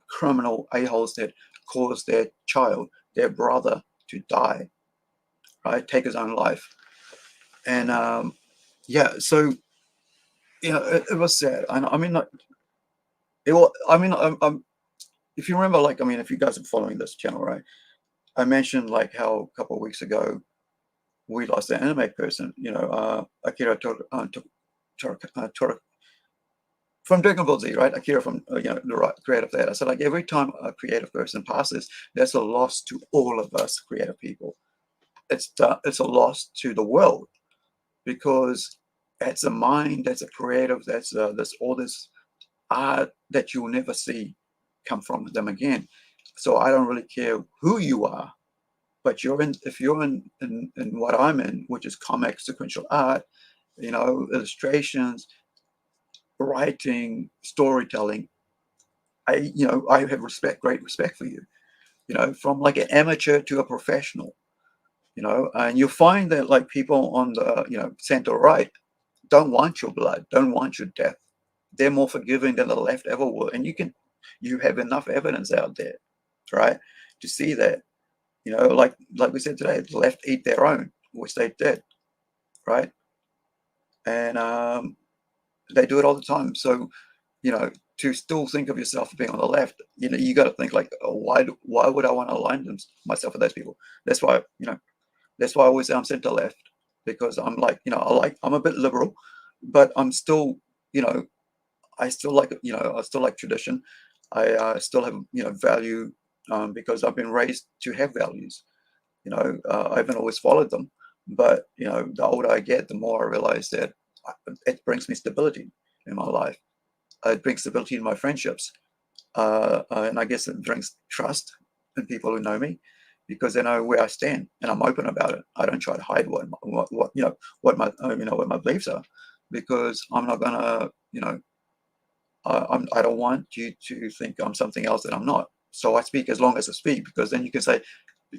criminal a-holes that caused their child, their brother, to die, right? Take his own life. And yeah, so, you know, it was sad. I mean, like, if you remember, like, I mean, if you guys are following this channel, right? I mentioned like how a couple of weeks ago we lost an anime person, you know, Akira from Dragon Ball Z, right? Akira from, you know, the creator of that. I said, like, every time a creative person passes, that's a loss to all of us creative people. It's a loss to the world, because that's a mind, that's a creative, that's all this art that you'll never see come from them again. So I don't really care who you are, but if you're in what I'm in, which is comic sequential art, you know, illustrations, writing, storytelling, I have great respect for you, you know, from like an amateur to a professional, you know. And you'll find that like people on the, you know, center right don't want your blood, don't want your death. They're more forgiving than the left ever will. And you have enough evidence out there, right, to see that, you know, like we said today, the left eat their own, which they did, right? And they do it all the time. So, you know, to still think of yourself as being on the left, you know, you got to think like, oh, why would I want to align myself with those people? That's why, you know, that's why I always say I'm center left, because I'm like, you know, I'm a bit liberal, but I'm still, you know, I still like tradition. I still have, you know, value, because I've been raised to have values. You know, I haven't always followed them, but, you know, the older I get, the more I realize that it brings me stability in my life. It brings stability in my friendships, and I guess it brings trust in people who know me, because they know where I stand, and I'm open about it. I don't try to hide what my beliefs are, because I'm not gonna, you know, I don't want you to think I'm something else that I'm not. So I speak as long as I speak, because then you can say,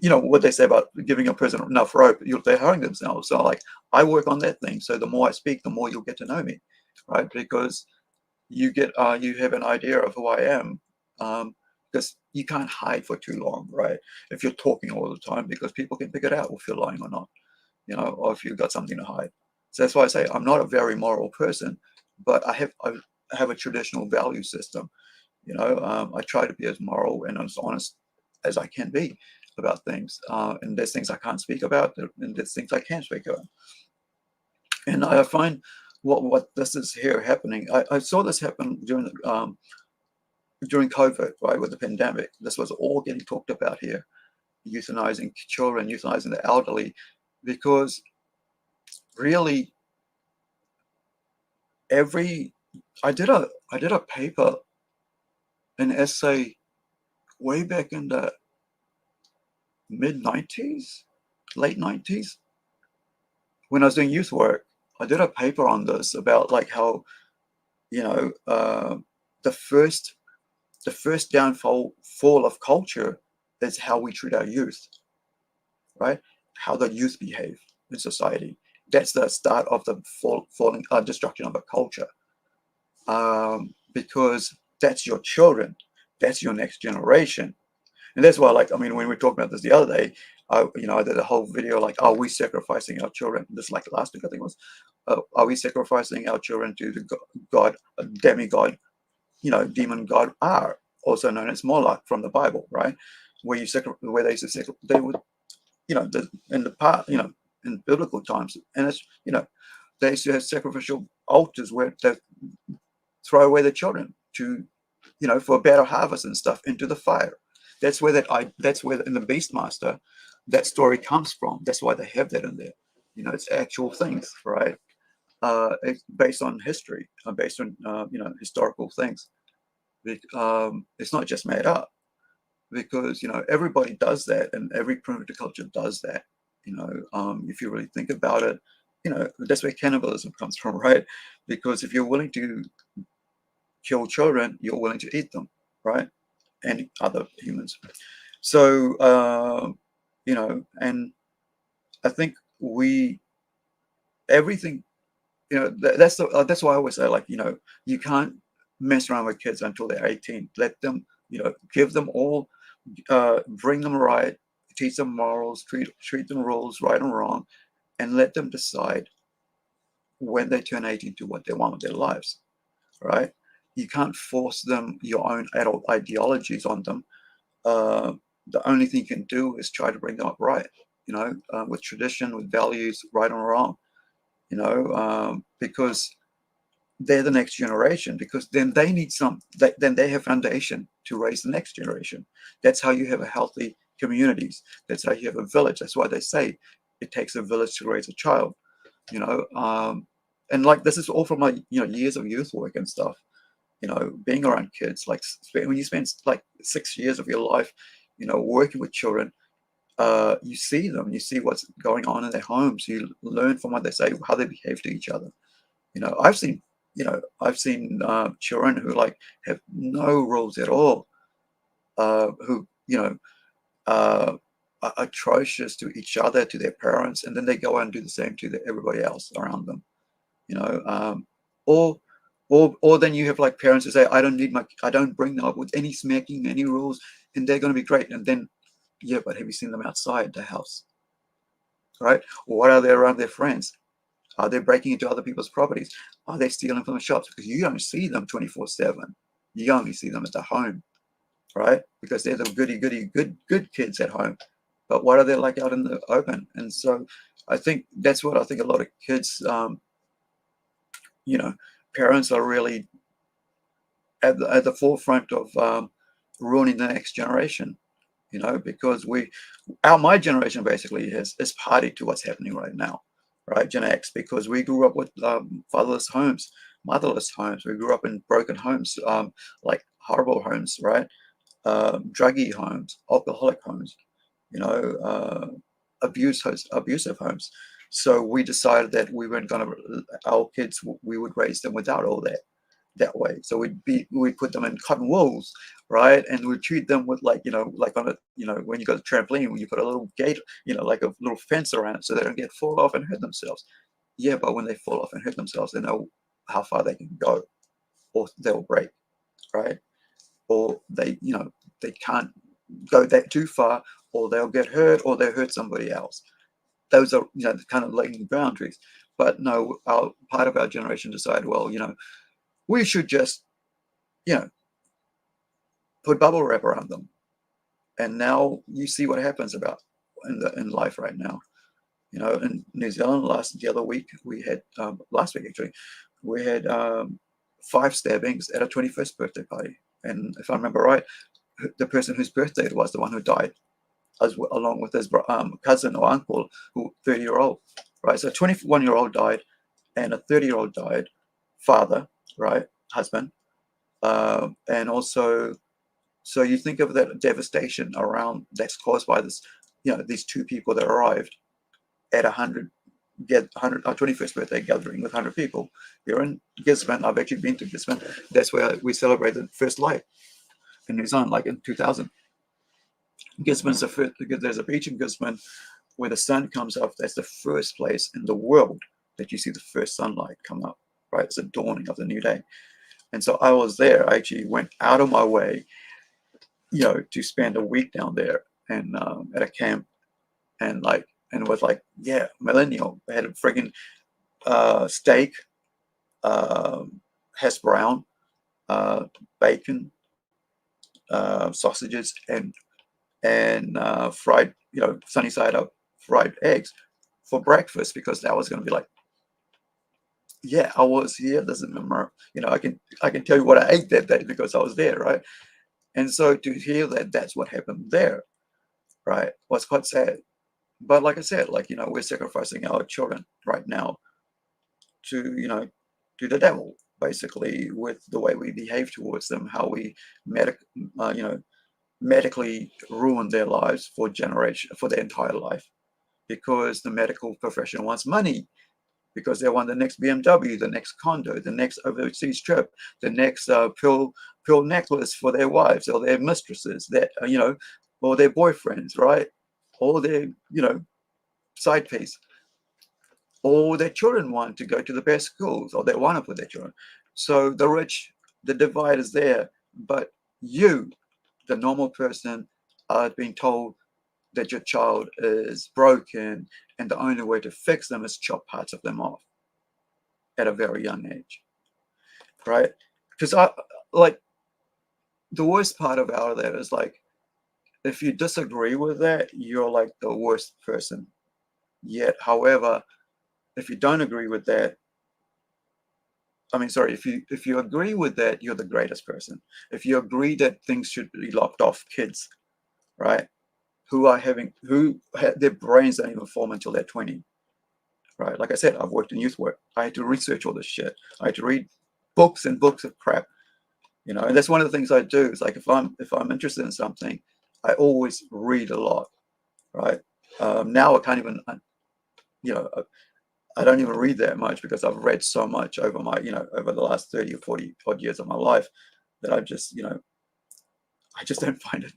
you know, what they say about giving a person enough rope, they're hurting themselves. So like, I work on that thing. So the more I speak, the more you'll get to know me, right? Because you have an idea of who I am, because you can't hide for too long, right? If you're talking all the time, because people can pick it out if you're lying or not, you know, or if you've got something to hide. So that's why I say I'm not a very moral person, but I have a traditional value system. You know, I try to be as moral and as honest as I can be about things. And there's things I can't speak about, and there's things I can speak about. And I find what this is here happening. I saw this happen during COVID, right, with the pandemic. This was all getting talked about here, euthanizing children, euthanizing the elderly, because really I did a paper, an essay way back in the mid-90s, late 90s, when I was doing youth work. I did a paper on this about like how, the first downfall of culture is how we treat our youth, right? How the youth behave in society. That's the start of the destruction of a culture, because that's your children, that's your next generation. And that's why, like, I mean, when we were talking about this the other day, I did a whole video like, are we sacrificing our children? This like last week, I think it was. Are we sacrificing our children to the God, a demigod, demon god are, also known as Moloch from the Bible, right? Where they used to they would, in the past, in biblical times, and it's, they used to have sacrificial altars where they throw away their children to, for a better harvest and stuff into the fire. That's where in the Beastmaster, that story comes from. That's why they have that in there. It's actual things, right? It's based on history, based on historical things. It's not just made up, because everybody does that, and every primitive culture does that. If you really think about it, that's where cannibalism comes from, right? Because if you're willing to kill children, you're willing to eat them, right? And other humans. So and I think everything, that's why I always say, like, you can't mess around with kids until they're 18. Let them, give them all, bring them right, teach them morals, treat them rules, right and wrong, and let them decide when they turn 18 to what they want with their lives, right? You can't force them your own adult ideologies on them. The only thing you can do is try to bring them up right, with tradition, with values, right and wrong, because they're the next generation, because then they need then they have foundation to raise the next generation. That's how you have a healthy communities. That's how you have a village. That's why they say it takes a village to raise a child, and like, this is all from like, years of youth work and stuff, being around kids. Like, when you spend like 6 years of your life, working with children, you see them, you see what's going on in their homes, you learn from what they say, how they behave to each other. I've seen children who like have no rules at all, who are atrocious to each other, to their parents, and then they go out and do the same to everybody else around them. Or then you have like parents who say, I don't bring them up with any smacking, any rules, and they're going to be great. And then, yeah, but have you seen them outside the house, right? Or what are they around their friends? Are they breaking into other people's properties? Are they stealing from the shops? Because you don't see them 24/7. You only see them at the home, right? Because they're the good kids at home. But what are they like out in the open? And so I think that's what I think a lot of kids, parents are really at the forefront of ruining the next generation, because my generation basically is party to what's happening right now, right? Gen X, because we grew up with fatherless homes, motherless homes. We grew up in broken homes, like horrible homes, right? Druggy homes, alcoholic homes, abusive homes. So we decided that we weren't going to, our kids, we would raise them without all that way. So we'd put them in cotton wools, right? And we'd treat them with like on a, when you go to trampoline, when you put a little gate, like a little fence around it so they don't get fall off and hurt themselves. Yeah, but when they fall off and hurt themselves, they know how far they can go, or they'll break, right? Or they can't go that too far, or they'll get hurt, or they'll hurt somebody else. Those are, the kind of laying boundaries. But no, part of our generation decided, well, we should just, put bubble wrap around them. And now you see what happens in life right now. You know, in New Zealand the other week, we had, last week actually, we had 5 stabbings at a 21st birthday party. And if I remember right, the person whose birthday it was, the one who died, along with his cousin or uncle, who 30-year-old, right? So a 21-year-old died, and a 30-year-old died, father, right, husband, and also, so you think of that devastation around that's caused by this, you know, these 2 people that arrived at 21st birthday gathering with 100 people. Here in Gisborne, I've actually been to Gisborne. That's where we celebrated first light in New Zealand, like in 2000. Gisborne's there's a beach in Gisborne where the sun comes up. That's the first place in the world that you see the first sunlight come up, right? It's the dawning of the new day. And so I was there. I actually went out of my way, you know, to spend a week down there and at a camp, and it was like, yeah, millennial. They had a friggin' steak, hash brown, bacon, sausages, and fried, you know, sunny side up fried eggs for breakfast, because that was going to be like, yeah, I was here. Doesn't remember, you know, I can tell you what I ate that day because I was there, right? And so to hear that that's what happened there, right, was quite sad. But like I said, like, you know, we're sacrificing our children right now to, you know, to the devil, basically, with the way we behave towards them, how we medically ruin their lives for their entire life, because the medical profession wants money, because they want the next BMW, the next condo, the next overseas trip, the next pill necklace for their wives or their mistresses, that you know, or their boyfriends, right? Or their, you know, side piece. Or their children want to go to the best schools, or they want to put their children. So the rich, the divide is there, but you, the normal person, are being told that your child is broken, and the only way to fix them is chop parts of them off at a very young age, right? Because the worst part about that is, like, if you disagree with that, you're like the worst person yet. However, if you don't agree with that, if you agree with that, you're the greatest person. If you agree that things should be locked off kids, right, who their brains don't even form until they're 20, right? Like I said, I've worked in youth work. I had to research all this shit. I had to read books and books of crap, you know. And that's one of the things I do. Is like, if I'm interested in something, I always read a lot, right? Now I can't even, you know, I don't even read that much because I've read so much over over the last 30 or 40 odd years of my life, that I just, you know, I just don't find it,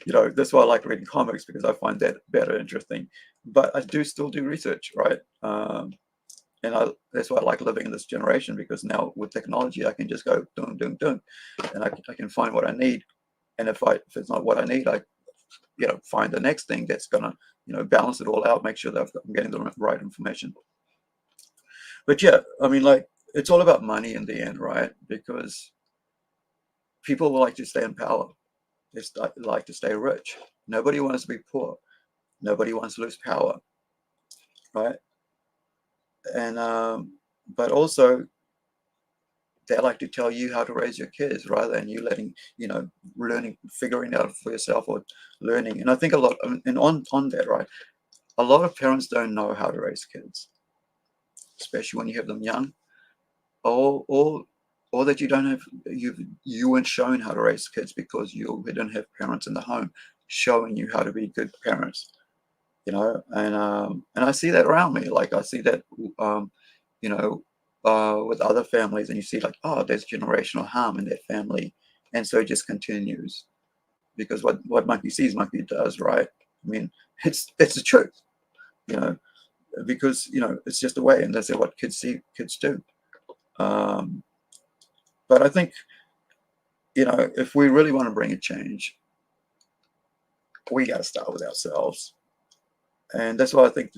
you know. That's why I like reading comics, because I find that better interesting. But I still do research, right? And that's why I like living in this generation, because now with technology, I can just go doom, doom, doom, and I can find what I need. And if it's not what I need, I, you know, find the next thing that's gonna, you know, balance it all out, make sure that I'm getting the right information. But yeah, I mean, like, it's all about money in the end, right? Because people will like to stay in power. They like to stay rich. Nobody wants to be poor. Nobody wants to lose power, right? And but also, they like to tell you how to raise your kids rather than you letting, you know, figuring it out for yourself, or learning. And I think a lot, and on that, right, a lot of parents don't know how to raise kids, especially when you have them young, or that you don't have, you weren't shown how to raise kids because you didn't have parents in the home showing you how to be good parents, you know. And I see that around me. Like, I see that, you know, with other families, and you see, like, oh, there's generational harm in that family, and so it just continues, because what monkey sees, monkey does, right? I mean, it's the truth, you know, because, you know, it's just a way, and that's what kids see, kids do. But I think, you know, if we really want to bring a change, we got to start with ourselves. And that's why I think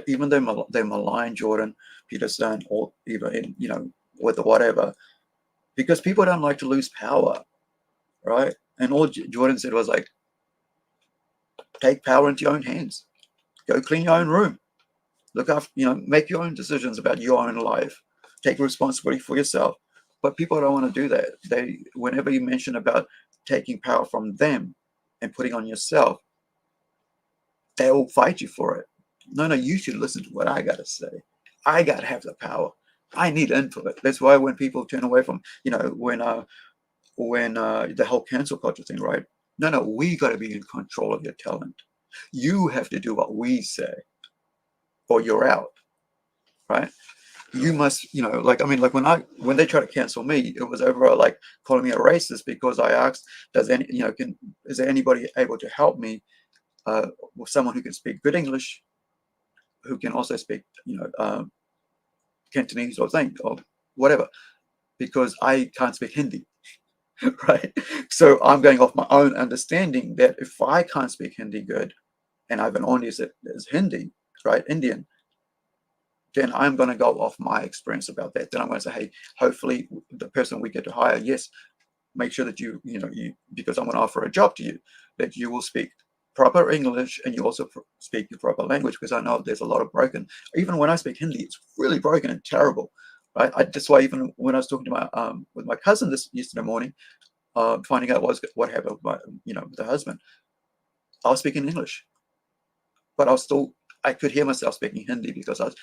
even though they malign Jordan Peterson, or even, you know, with whatever, because people don't like to lose power, right? And all Jordan said was, like, take power into your own hands. Go clean your own room. Look after, make your own decisions about your own life. Take responsibility for yourself. But people don't want to do that. Whenever you mention about taking power from them and putting on yourself, they will fight you for it. No, you should listen to what I got to say. I got to have the power. I need input. That's why when people turn away from, when the whole cancel culture thing, right? No, we got to be in control of your talent. You have to do what we say, or you're out, right? You must, when they try to cancel me, it was over like calling me a racist because I asked, is there anybody able to help me with someone who can speak good English, who can also speak, Cantonese or whatever, because I can't speak Hindi, right? So I'm going off my own understanding that if I can't speak Hindi good, and I have an audience that is Hindi, right, Indian, then I'm going to go off my experience about that. Then I'm going to say, hey, hopefully the person we get to hire, yes, make sure that you because I'm going to offer a job to you, that you will speak proper English and you also speak the proper language, because I know there's a lot of broken. Even when I speak Hindi, it's really broken and terrible, right? That's why even when I was talking to with my cousin yesterday morning, finding out what happened with with the husband, I was speaking English, but I could hear myself speaking Hindi because I was,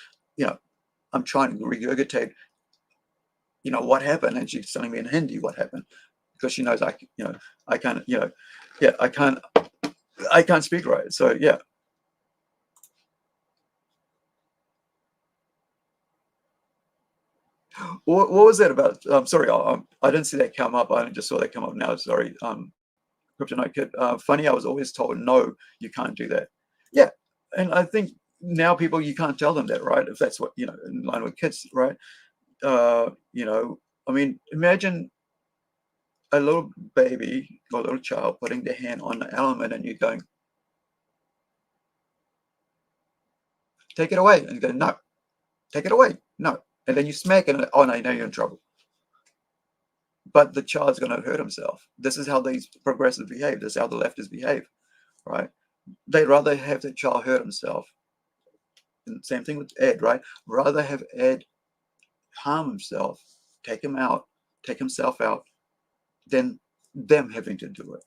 I'm trying to regurgitate, what happened, and she's telling me in Hindi what happened, because she knows I can't, I can't speak right. So yeah. What was that about? I'm sorry, I didn't see that come up. I just saw that come up now. Sorry, Kryptonite Kid. Funny, I was always told, no, you can't do that. Yeah, and I think now you can't tell them that, right? If that's what, in line with kids, right? Imagine a little baby or a little child putting their hand on the element and you're going, take it away. And you go, no, take it away. No. And then you smack it and, oh no, now you're in trouble. But the child's going to hurt himself. This is how these progressives behave. This is how the leftists behave, right? They'd rather have the child hurt himself. And same thing with Ed, right? Rather have Ed harm himself, take himself out, than them having to do it.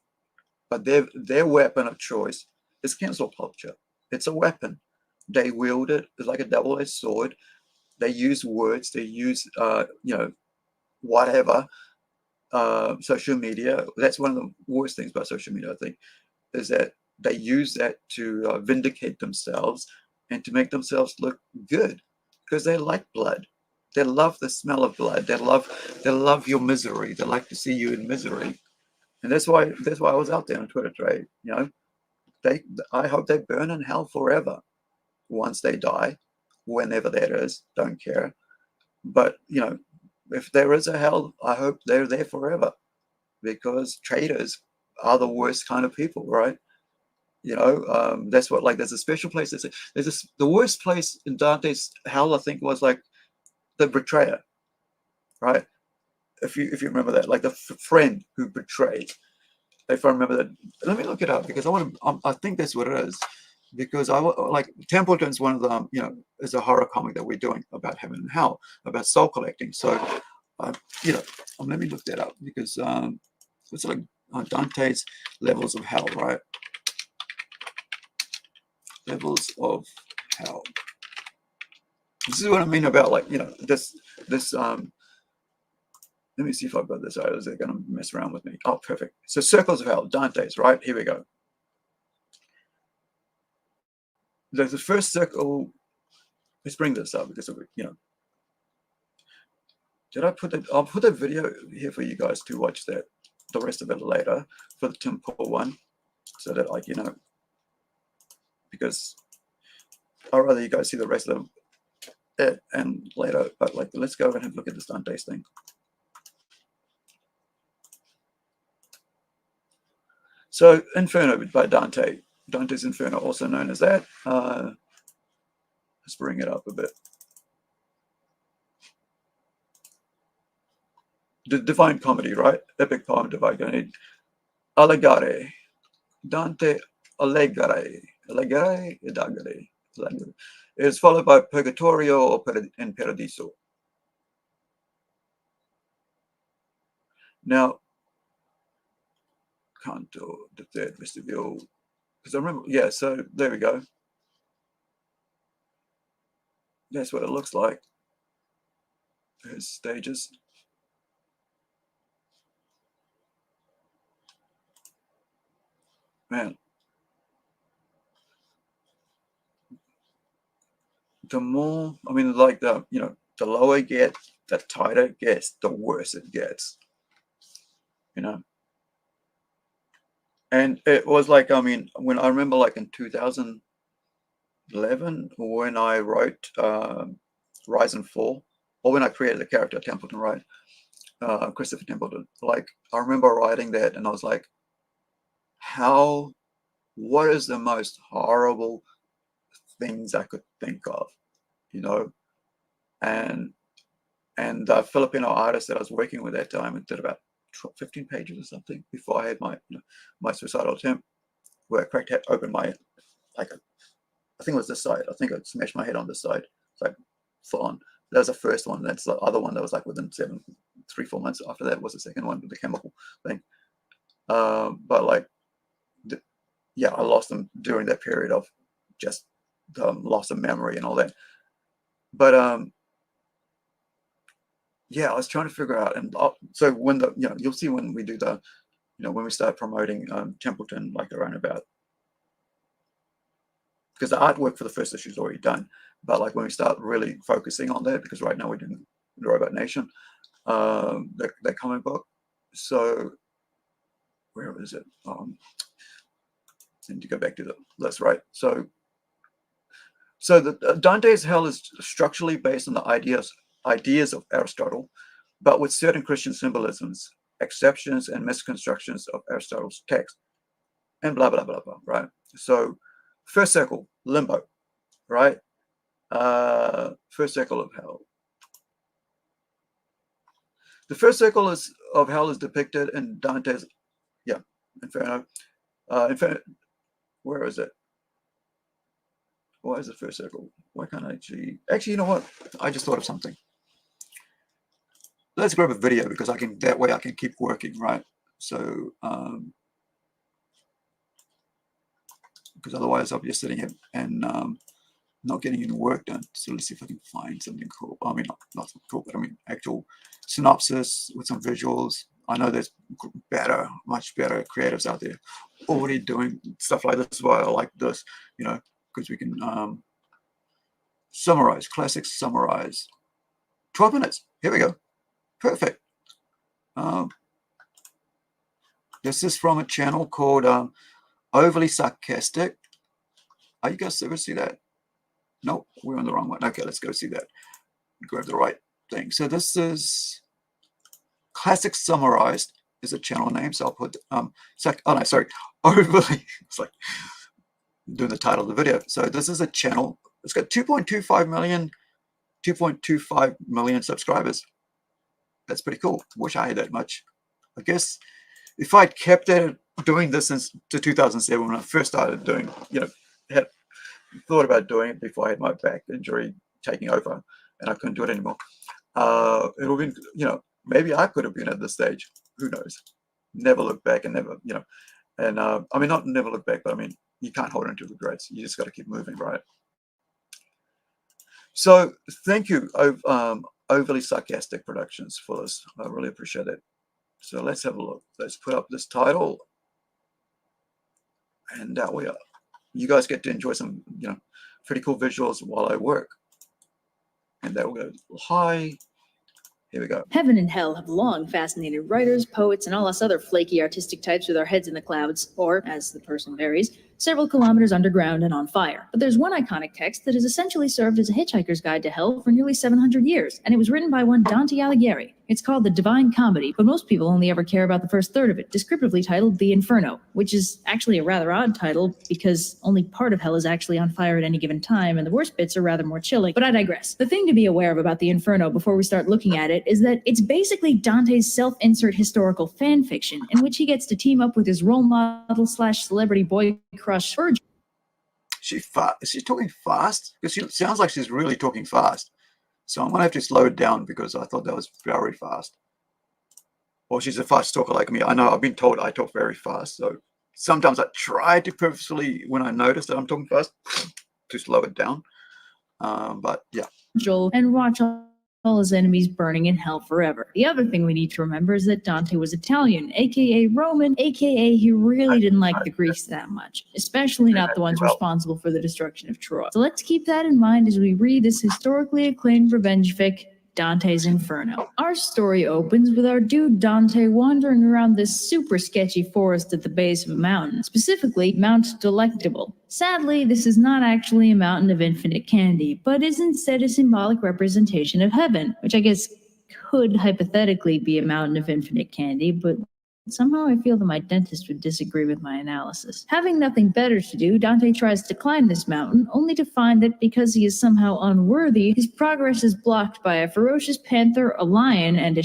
But their weapon of choice is cancel culture. It's a weapon. They wield it. It's like a double-edged sword. They use words. They use, whatever. Social media. That's one of the worst things about social media, I think, is that they use that to vindicate themselves and to make themselves look good, because they like blood. They love the smell of blood. They love your misery. They like to see you in misery, and that's why I was out there on Twitter today. I hope they burn in hell forever once they die, whenever that is. Don't care, but if there is a hell, I hope they're there forever, because traitors are the worst kind of people, right? That's what, like, there's a special place. The worst place in Dante's hell, I think, was like the betrayer, right? If you remember that, like the friend who betrayed. If I remember that, let me look it up, because I think that's what it is. Because like Templeton's one of the is a horror comic that we're doing about heaven and hell, about soul collecting. So let me look that up, because it's like Dante's levels of hell, right? Levels of hell. This is what I mean about, like, this let me see if I've got this. Is it going to mess around with me? Oh, perfect. So circles of hell, Dante's, right? Here we go. The first circle, let's bring this up, because did I put it? I'll put a video here for you guys to watch that, the rest of it later, for the Tim Pool one, so that, like, because I'd rather you guys see the rest of it and later. But, like, let's go and have a look at this Dante's thing. So Inferno by Dante. Dante's Inferno, also known as that. Let's bring it up a bit. The Divine Comedy, right? Epic poem, Divine Comedy. Allegare. Dante Allegare. Allegare. It's followed by Purgatorio or in Paradiso. Now, Canto, the third vestibule, because I remember, yeah, so there we go. That's what it looks like. There's stages. Man, the more, I mean, like the, you know, the lower it gets, the tighter it gets, the worse it gets, you know. And it was like, I mean, when I remember like in 2011, when I wrote Rise and Fall, or when I created the character Templeton, right? Christopher Templeton. Like, I remember writing that and I was like, what is the most horrible things I could think of, you know? And the Filipino artist that I was working with at that time, it did about 15 pages or something before I had my, you know, my suicidal attempt, where I cracked open my, like, I think it was this side. I think I smashed my head on this side. It's like full on. That was the first one. That's the other one that was like within 3-4 months after that was the second one with the chemical thing. But like, yeah, I lost them during that period of just loss of memory and all that. But yeah, I was trying to figure out, and so when the, you know, you'll see when we do the, you know, when we start promoting Templeton, like around about, because the artwork for the first issue is already done, but like when we start really focusing on that, because right now we're doing the Robot Nation, that comic book. So where is it? I need to go back to the list, right? So the Dante's Hell is structurally based on the ideas of Aristotle, but with certain Christian symbolisms, exceptions, and misconstructions of Aristotle's text, and blah blah blah blah. Right. So first circle, limbo, right? First circle of hell. The first circle of hell is depicted in Dante's, yeah, Inferno. Inferno, where is it? Why is the first circle? Why can't I actually, you know what? I just thought of something. Let's grab a video, because that way I can keep working, right? So, because otherwise I'll be just sitting here and not getting any work done. So let's see if I can find something cool. I mean, not something cool, but I mean, actual synopsis with some visuals. I know there's better, much better creatives out there already doing stuff like this. Why I like this, you know, because we can summarize, classic summarize. 12 minutes. Here we go. Perfect. This is from a channel called Overly Sarcastic. Are you guys ever see that? Nope, we're on the wrong one. Okay, let's go see that. Grab the right thing. So this is Classic Summarized is a channel name. So I'll put Overly. It's like doing the title of the video. So this is a channel. It's got 2.25 million subscribers. That's pretty cool. Wish I had that much. I guess if I'd kept at doing this since 2007, when I first started doing, you know, had thought about doing it before I had my back injury taking over and I couldn't do it anymore. It would have been, you know, maybe I could have been at this stage. Who knows? Never look back and never, you know, and I mean, not never look back, but I mean, you can't hold on to regrets. You just got to keep moving, right? So thank you, Overly Sarcastic Productions, for this. I really appreciate it. So let's have a look. Let's put up this title, and that way, you guys get to enjoy some, you know, pretty cool visuals while I work. And that will go high. Here we go. Heaven and hell have long fascinated writers, poets, and all us other flaky artistic types with our heads in the clouds, or, as the person varies, several kilometers underground and on fire. But there's one iconic text that has essentially served as a hitchhiker's guide to hell for nearly 700 years, and it was written by one Dante Alighieri. It's called the Divine Comedy, but most people only ever care about the first third of it, descriptively titled The Inferno, which is actually a rather odd title because only part of hell is actually on fire at any given time, and the worst bits are rather more chilling. But I digress. The thing to be aware of about The Inferno before we start looking at it is that it's basically Dante's self-insert historical fan fiction, in which he gets to team up with his role model / celebrity boy crush Virgil. Is she talking fast? Because she sounds like she's really talking fast. So I'm gonna have to slow it down because I thought that was very fast. Or she's a fast talker like me. I know I've been told I talk very fast. So sometimes I try to purposefully, when I notice that I'm talking fast, to slow it down. But yeah. Joel and watch all his enemies burning in hell forever. The other thing we need to remember is that Dante was Italian, aka Roman, aka he really didn't like the Greeks that much, especially not the ones responsible for the destruction of Troy. So let's keep that in mind as we read this historically acclaimed revenge fic, Dante's Inferno. Our story opens with our dude Dante wandering around this super sketchy forest at the base of a mountain, specifically Mount Delectable. Sadly, this is not actually a mountain of infinite candy, but is instead a symbolic representation of heaven, which I guess could hypothetically be a mountain of infinite candy, but somehow I feel that my dentist would disagree with my analysis. Having nothing better to do, Dante tries to climb this mountain, only to find that because he is somehow unworthy, his progress is blocked by a ferocious panther, a lion, and a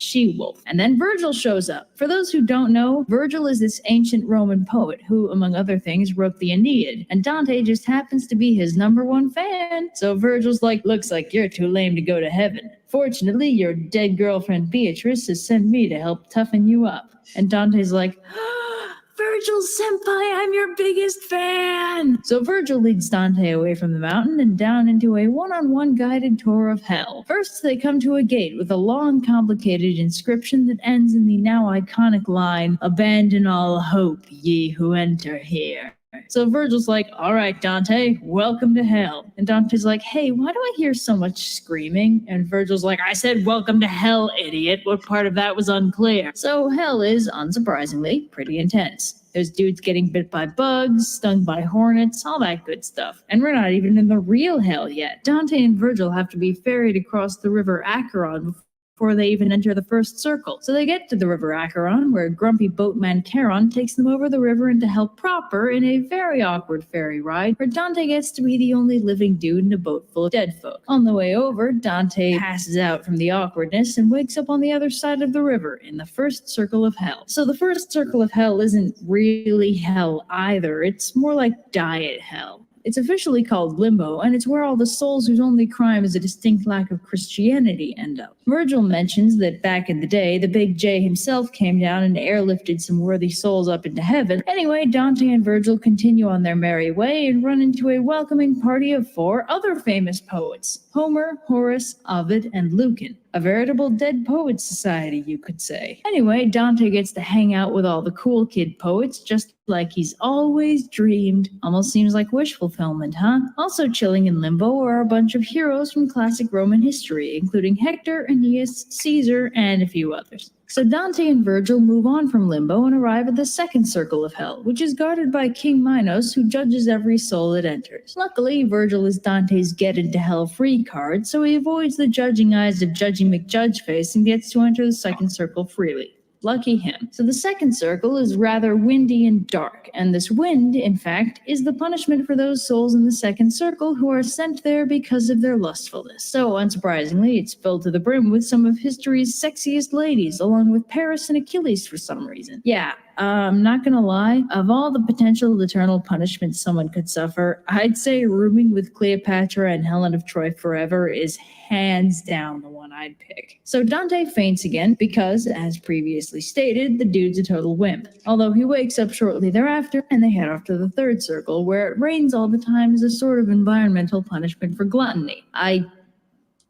she-wolf. And then Virgil shows up. For those who don't know, Virgil is this ancient Roman poet who, among other things, wrote the Aeneid, and Dante just happens to be his #1 fan. So Virgil's like, looks like you're too lame to go to heaven. Fortunately, your dead girlfriend Beatrice has sent me to help toughen you up. And Dante's like, Virgil senpai, I'm your biggest fan! So Virgil leads Dante away from the mountain and down into a one-on-one guided tour of hell. First, they come to a gate with a long, complicated inscription that ends in the now iconic line, "Abandon all hope, ye who enter here." So Virgil's like, all right, Dante, welcome to hell. And Dante's like, hey, why do I hear so much screaming? And Virgil's like, I said welcome to hell, idiot. What part of that was unclear? So hell is, unsurprisingly, pretty intense. There's dudes getting bit by bugs, stung by hornets, all that good stuff. And we're not even in the real hell yet. Dante and Virgil have to be ferried across the river Acheron before they even enter the first circle. So they get to the river Acheron, where grumpy boatman Charon takes them over the river into hell proper in a very awkward ferry ride, where Dante gets to be the only living dude in a boat full of dead folk. On the way over, Dante passes out from the awkwardness and wakes up on the other side of the river in the first circle of hell. So the first circle of hell isn't really hell either. It's more like diet hell. It's officially called Limbo, and it's where all the souls whose only crime is a distinct lack of Christianity end up. Virgil mentions that back in the day, the Big J himself came down and airlifted some worthy souls up into heaven. Anyway, Dante and Virgil continue on their merry way and run into a welcoming party of 4 other famous poets: Homer, Horace, Ovid, and Lucan. A veritable dead poets society, you could say. Anyway, Dante gets to hang out with all the cool kid poets, just like he's always dreamed. Almost seems like wish fulfillment, huh? Also chilling in Limbo are a bunch of heroes from classic Roman history, including Hector, Aeneas, Caesar, and a few others. So Dante and Virgil move on from Limbo and arrive at the second circle of hell, which is guarded by King Minos, who judges every soul that enters. Luckily, Virgil is Dante's get into hell free card, so he avoids the judging eyes of Judgy McJudgeface and gets to enter the second circle freely. Lucky him. So the second circle is rather windy and dark, and this wind, in fact, is the punishment for those souls in the second circle who are sent there because of their lustfulness. So, unsurprisingly, it's filled to the brim with some of history's sexiest ladies, along with Paris and Achilles for some reason. Yeah, I'm not gonna lie, of all the potential eternal punishments someone could suffer, I'd say rooming with Cleopatra and Helen of Troy forever is hands down the one I'd pick. So Dante faints again because, as previously stated, the dude's a total wimp. Although he wakes up shortly thereafter, and they head off to the third circle, where it rains all the time as a sort of environmental punishment for gluttony. I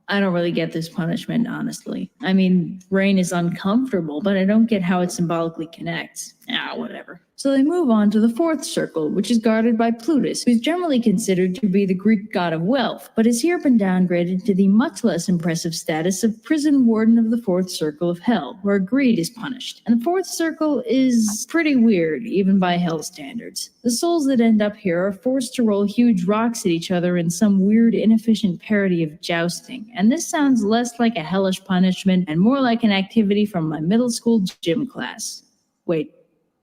don't really get this punishment, honestly. I mean, rain is uncomfortable, but I don't get how it symbolically connects. Whatever. So they move on to the fourth circle, which is guarded by Plutus, who's generally considered to be the Greek god of wealth, but has here been downgraded to the much less impressive status of prison warden of the fourth circle of hell, where greed is punished. And the fourth circle is pretty weird, even by hell standards. The souls that end up here are forced to roll huge rocks at each other in some weird, inefficient parody of jousting. And this sounds less like a hellish punishment and more like an activity from my middle school gym class. Wait.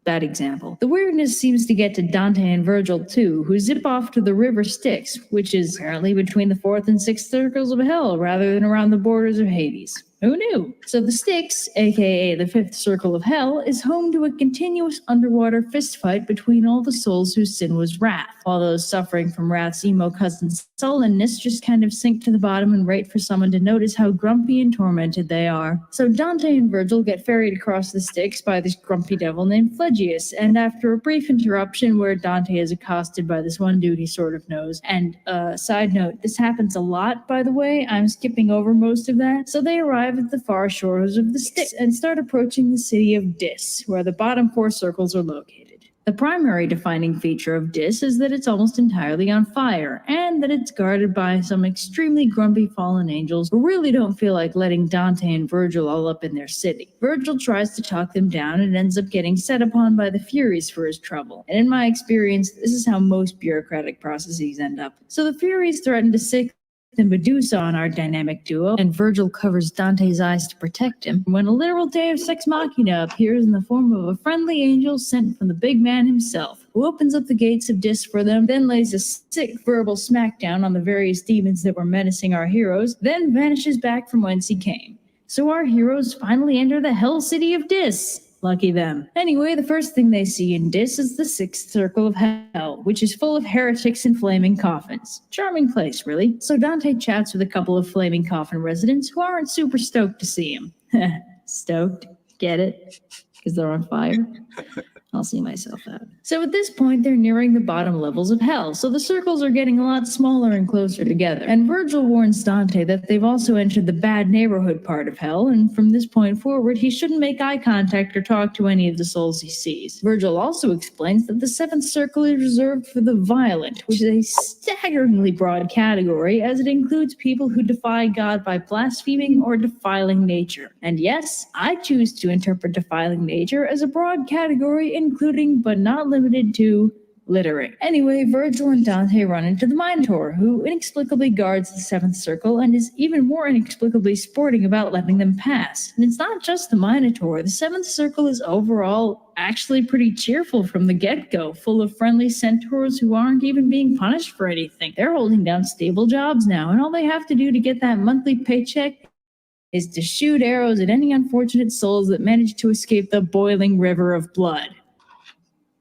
That example. The weirdness seems to get to Dante and Virgil too, who zip off to the river Styx, which is apparently between the fourth and sixth circles of hell rather than around the borders of Hades. Who knew? So the Styx, aka the fifth circle of hell, is home to a continuous underwater fistfight between all the souls whose sin was wrath, while those suffering from wrath's emo cousin sullenness just kind of sink to the bottom and wait for someone to notice how grumpy and tormented they are. So Dante and Virgil get ferried across the Styx by this grumpy devil named Phlegyas, and after a brief interruption where Dante is accosted by this one dude he sort of knows, and side note, this happens a lot, by the way, I'm skipping over most of that, so they arrive at the far shores of the Styx and start approaching the city of Dis, where the bottom four circles are located. The primary defining feature of Dis is that it's almost entirely on fire, and that it's guarded by some extremely grumpy fallen angels who really don't feel like letting Dante and Virgil all up in their city. Virgil tries to talk them down and ends up getting set upon by the Furies for his trouble, and in my experience, this is how most bureaucratic processes end up. So the Furies threaten to sick and Medusa on our dynamic duo, and Virgil covers Dante's eyes to protect him, when a literal Deus Ex Machina appears in the form of a friendly angel sent from the big man himself, who opens up the gates of Dis for them, then lays a sick verbal smackdown on the various demons that were menacing our heroes, then vanishes back from whence he came. So our heroes finally enter the hell city of Dis. Lucky them. Anyway, the first thing they see in Dis is the sixth circle of hell, which is full of heretics and flaming coffins. Charming place, really. So Dante chats with a couple of flaming coffin residents who aren't super stoked to see him. Stoked? Get it? Because they're on fire? I'll see myself out. So at this point, they're nearing the bottom levels of hell, so the circles are getting a lot smaller and closer together. And Virgil warns Dante that they've also entered the bad neighborhood part of hell, and from this point forward, he shouldn't make eye contact or talk to any of the souls he sees. Virgil also explains that the seventh circle is reserved for the violent, which is a staggeringly broad category, as it includes people who defy God by blaspheming or defiling nature. And yes, I choose to interpret defiling nature as a broad category including but not limited to littering. Anyway, Virgil and Dante run into the Minotaur, who inexplicably guards the seventh circle and is even more inexplicably sporting about letting them pass. And it's not just the Minotaur. The seventh circle is overall actually pretty cheerful from the get-go, full of friendly centaurs who aren't even being punished for anything. They're holding down stable jobs now, and all they have to do to get that monthly paycheck is to shoot arrows at any unfortunate souls that manage to escape the boiling river of blood.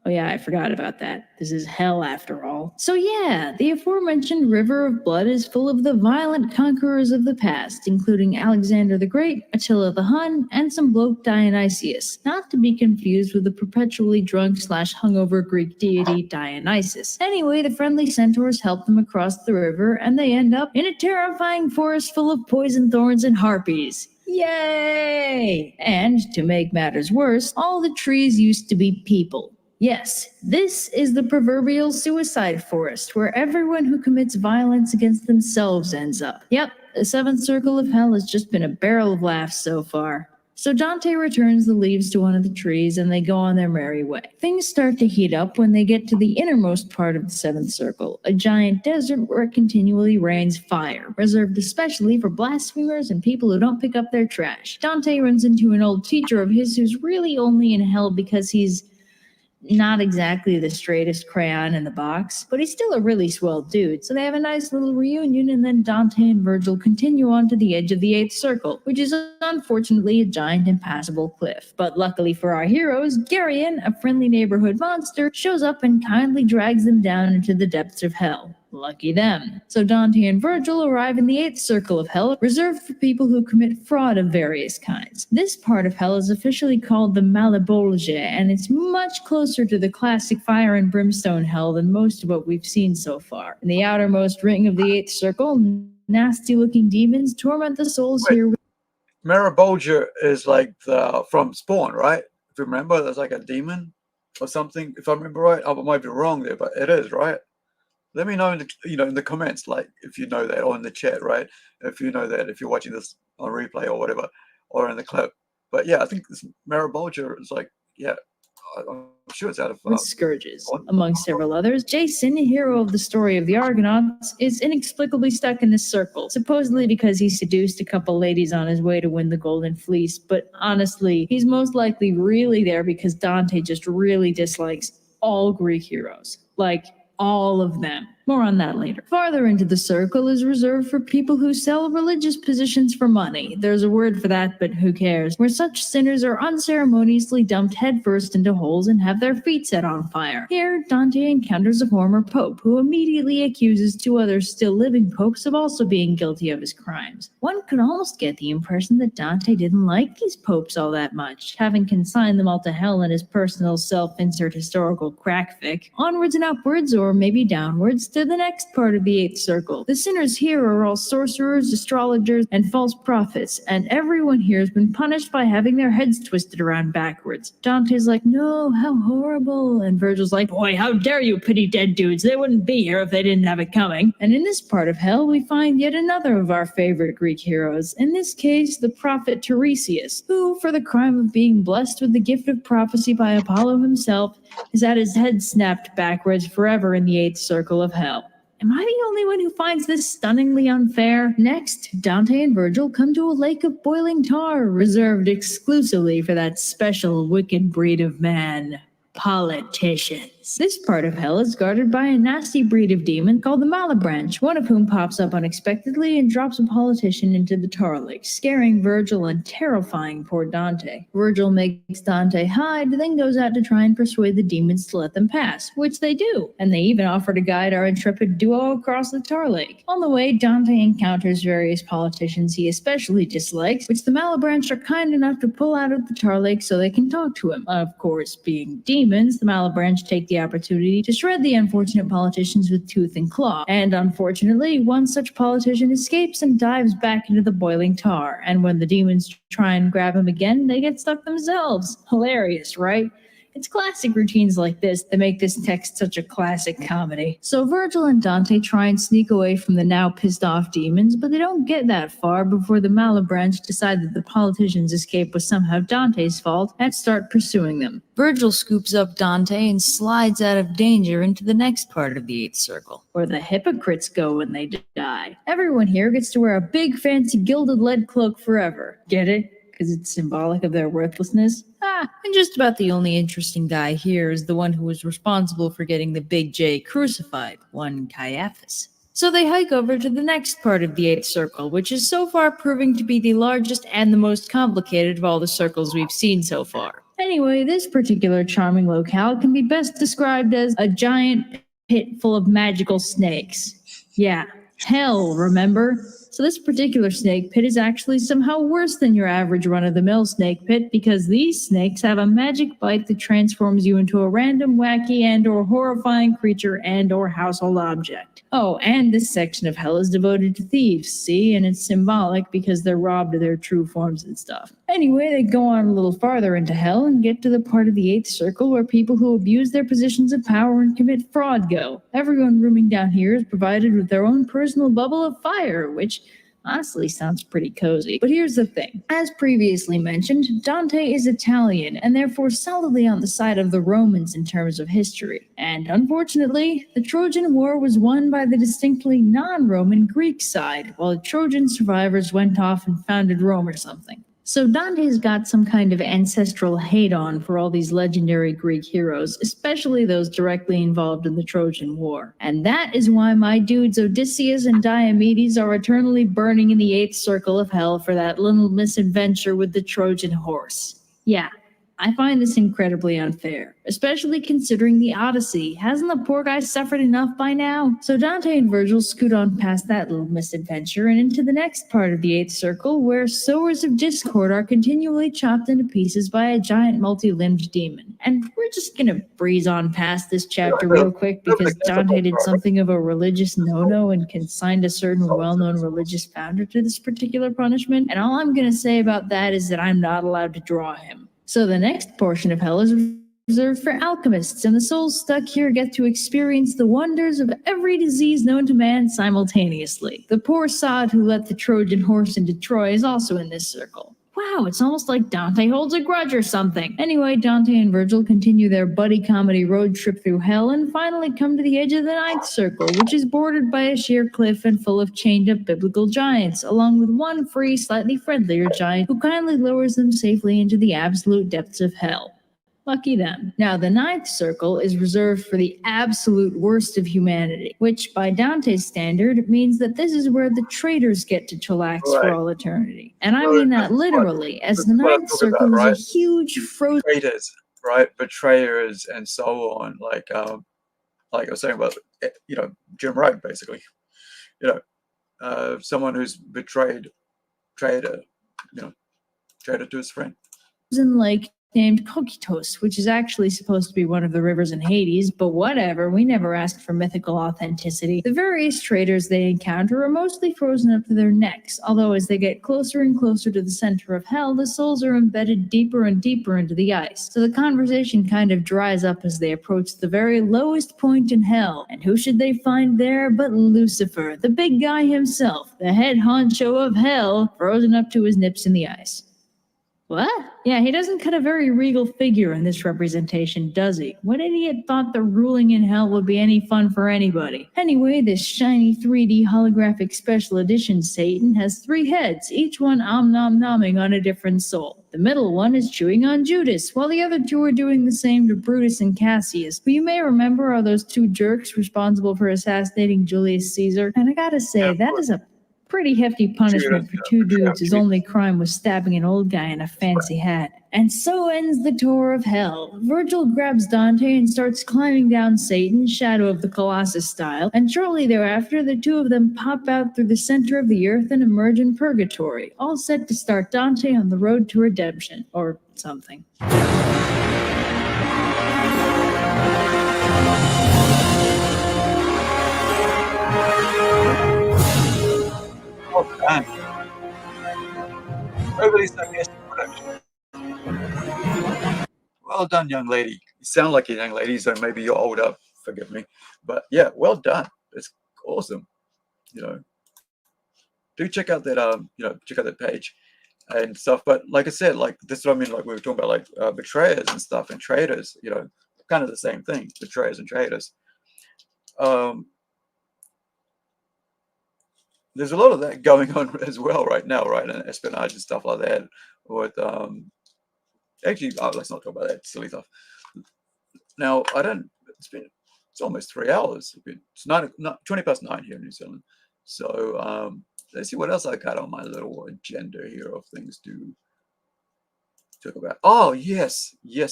Oh yeah, I forgot about that. This is hell after all. So yeah, the aforementioned river of blood is full of the violent conquerors of the past, including Alexander the Great, Attila the Hun, and some bloke Dionysius, not to be confused with the perpetually drunk/hungover Greek deity Dionysus. Anyway, the friendly centaurs help them across the river, and they end up in a terrifying forest full of poison thorns and harpies. Yay! And to make matters worse, all the trees used to be people. Yes, this is the proverbial suicide forest where everyone who commits violence against themselves ends up. Yep, the seventh circle of hell has just been a barrel of laughs so far. So Dante returns the leaves to one of the trees and they go on their merry way. Things start to heat up when they get to the innermost part of the seventh circle, a giant desert where it continually rains fire, reserved especially for blasphemers and people who don't pick up their trash. Dante runs into an old teacher of his who's really only in hell because he's not exactly the straightest crayon in the box, but he's still a really swell dude, so they have a nice little reunion, and then Dante and Virgil continue on to the edge of the eighth circle, which is unfortunately a giant impassable cliff. But luckily for our heroes, Geryon, a friendly neighborhood monster, shows up and kindly drags them down into the depths of hell. Lucky them. So Dante and Virgil arrive in the eighth circle of hell, reserved for people who commit fraud of various kinds. This part of hell is officially called the Malebolge, and it's much closer to the classic fire and brimstone hell than most of what we've seen so far. In the outermost ring of the eighth circle, nasty-looking demons torment the souls here. Malebolge is like from Spawn, right? If you remember, there's like a demon or something. If I remember right, I might be wrong there, but it is, right? Let me know in the in the comments, like if you know that, or in the chat, right? If you know that, if you're watching this on replay or whatever, or in the clip. But yeah, I think this Malebolge is like, yeah, I'm sure it's out of Scourges, among several others. Jason, hero of the story of the Argonauts, is inexplicably stuck in this circle, supposedly because he seduced a couple ladies on his way to win the Golden Fleece. But honestly, he's most likely really there because Dante just really dislikes all Greek heroes. Like, all of them. More on that later. Farther into the circle is reserved for people who sell religious positions for money. There's a word for that, but who cares? Where such sinners are unceremoniously dumped headfirst into holes and have their feet set on fire. Here, Dante encounters a former pope who immediately accuses two other still living popes of also being guilty of his crimes. One could almost get the impression that Dante didn't like these popes all that much, having consigned them all to hell in his personal self-insert historical crackfic. Onwards and upwards, or maybe downwards, to the next part of the eighth circle. The sinners here are all sorcerers, astrologers, and false prophets, and everyone here has been punished by having their heads twisted around backwards. Dante's like, no, how horrible, and Virgil's like, boy, how dare you pity dead dudes, they wouldn't be here if they didn't have it coming. And in this part of hell, we find yet another of our favorite Greek heroes, in this case, the prophet Tiresias, who, for the crime of being blessed with the gift of prophecy by Apollo himself, has had his head snapped backwards forever in the eighth circle of hell. Am I the only one who finds this stunningly unfair? Next, Dante and Virgil come to a lake of boiling tar, reserved exclusively for that special wicked breed of man, politicians. This part of hell is guarded by a nasty breed of demon called the Malebranche, one of whom pops up unexpectedly and drops a politician into the tar lake, scaring Virgil and terrifying poor Dante. Virgil makes Dante hide, then goes out to try and persuade the demons to let them pass, which they do, and they even offer to guide our intrepid duo across the tar lake. On the way, Dante encounters various politicians he especially dislikes, which the Malebranche are kind enough to pull out of the tar lake so they can talk to him. Of course, being demons, the Malebranche take the opportunity to shred the unfortunate politicians with tooth and claw, and unfortunately, one such politician escapes and dives back into the boiling tar, and when the demons try and grab him again, they get stuck themselves. Hilarious, right? It's classic routines like this that make this text such a classic comedy. So Virgil and Dante try and sneak away from the now pissed off demons, but they don't get that far before the Malebranche decide that the politicians' escape was somehow Dante's fault and start pursuing them. Virgil scoops up Dante and slides out of danger into the next part of the eighth circle, where the hypocrites go when they die. Everyone here gets to wear a big fancy gilded lead cloak forever. Get it? Because it's symbolic of their worthlessness? And just about the only interesting guy here is the one who was responsible for getting the big J crucified, one Caiaphas. So they hike over to the next part of the eighth circle, which is so far proving to be the largest and the most complicated of all the circles we've seen so far. Anyway, this particular charming locale can be best described as a giant pit full of magical snakes. Yeah, hell, remember? So this particular snake pit is actually somehow worse than your average run-of-the-mill snake pit because these snakes have a magic bite that transforms you into a random, wacky, and/or horrifying creature and/or household object. Oh, and this section of hell is devoted to thieves, see? And it's symbolic because they're robbed of their true forms and stuff. Anyway, they go on a little farther into hell and get to the part of the eighth circle where people who abuse their positions of power and commit fraud go. Everyone rooming down here is provided with their own personal bubble of fire, which honestly sounds pretty cozy. But here's the thing. As previously mentioned, Dante is Italian and therefore solidly on the side of the Romans in terms of history. And unfortunately, the Trojan War was won by the distinctly non-Roman Greek side, while the Trojan survivors went off and founded Rome or something. So Dante's got some kind of ancestral hate on for all these legendary Greek heroes, especially those directly involved in the Trojan War. And that is why my dudes Odysseus and Diomedes are eternally burning in the eighth circle of hell for that little misadventure with the Trojan horse. Yeah, I find this incredibly unfair, especially considering the Odyssey. Hasn't the poor guy suffered enough by now? So Dante and Virgil scoot on past that little misadventure and into the next part of the eighth circle, where sowers of discord are continually chopped into pieces by a giant multi-limbed demon. And we're just gonna breeze on past this chapter real quick because Dante did something of a religious no-no and consigned a certain well-known religious founder to this particular punishment. And all I'm gonna say about that is that I'm not allowed to draw him. So the next portion of hell is reserved for alchemists, and the souls stuck here get to experience the wonders of every disease known to man simultaneously. The poor sod who let the Trojan horse into Troy is also in this circle. Wow, it's almost like Dante holds a grudge or something. Anyway, Dante and Virgil continue their buddy comedy road trip through hell and finally come to the edge of the ninth circle, which is bordered by a sheer cliff and full of chained-up biblical giants, along with one free, slightly friendlier giant who kindly lowers them safely into the absolute depths of hell. Lucky them. Now, the ninth circle is reserved for the absolute worst of humanity, which by Dante's standard means that this is where the traitors get to chillax for all eternity. And I mean that literally, as the ninth circle is a huge frozen... Traitors, right? Betrayers and so on. Like I was saying about, Jim Wright, basically. Someone who's traitor, traitor to his friend. Lake named Kokitos, which is actually supposed to be one of the rivers in Hades, but whatever, we never asked for mythical authenticity. The various traitors they encounter are mostly frozen up to their necks, although as they get closer and closer to the center of hell, the souls are embedded deeper and deeper into the ice. So the conversation kind of dries up as they approach the very lowest point in hell. And who should they find there but Lucifer, the big guy himself, the head honcho of hell, frozen up to his nips in the ice. What? Yeah, he doesn't cut a very regal figure in this representation, does he? What idiot thought the ruling in hell would be any fun for anybody? Anyway, this shiny 3D holographic special edition Satan has 3 heads, each one om-nom-nomming on a different soul. The middle one is chewing on Judas, while the other 2 are doing the same to Brutus and Cassius, who you may remember are those 2 jerks responsible for assassinating Julius Caesar. And I gotta say, that is a pretty hefty punishment for 2 dudes whose only crime was stabbing an old guy in a fancy hat. And so ends the tour of hell. Virgil grabs Dante and starts climbing down Satan, Shadow of the Colossus style, and shortly thereafter the 2 of them pop out through the center of the earth and emerge in purgatory, all set to start Dante on the road to redemption, or something. Well done. Overly sarcastic production. Well done, young lady. You sound like a young lady, so maybe you're older. Forgive me, but yeah, well done. It's awesome. Do check out that check out that page and stuff. But like I said, like this is what I mean. Like we were talking about, like betrayers and stuff and traitors. Kind of the same thing. Betrayers and traitors. There's a lot of that going on as well right now, right? And espionage and stuff like that. With actually, let's not talk about that silly stuff. Now, it's almost 3 hours. It's 20 past 9 here in New Zealand. So let's see what else I got on my little agenda here of things to talk about. Oh, yes. I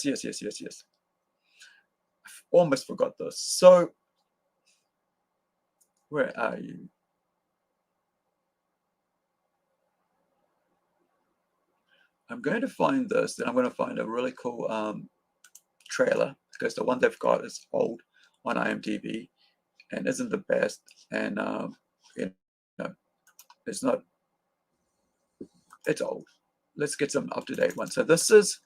almost forgot this. So, where are you? I'm going to find this, then I'm going to find a really cool trailer, because the one they've got is old on IMDb and isn't the best, and it's not, it's old. Let's get some up-to-date one. So this is,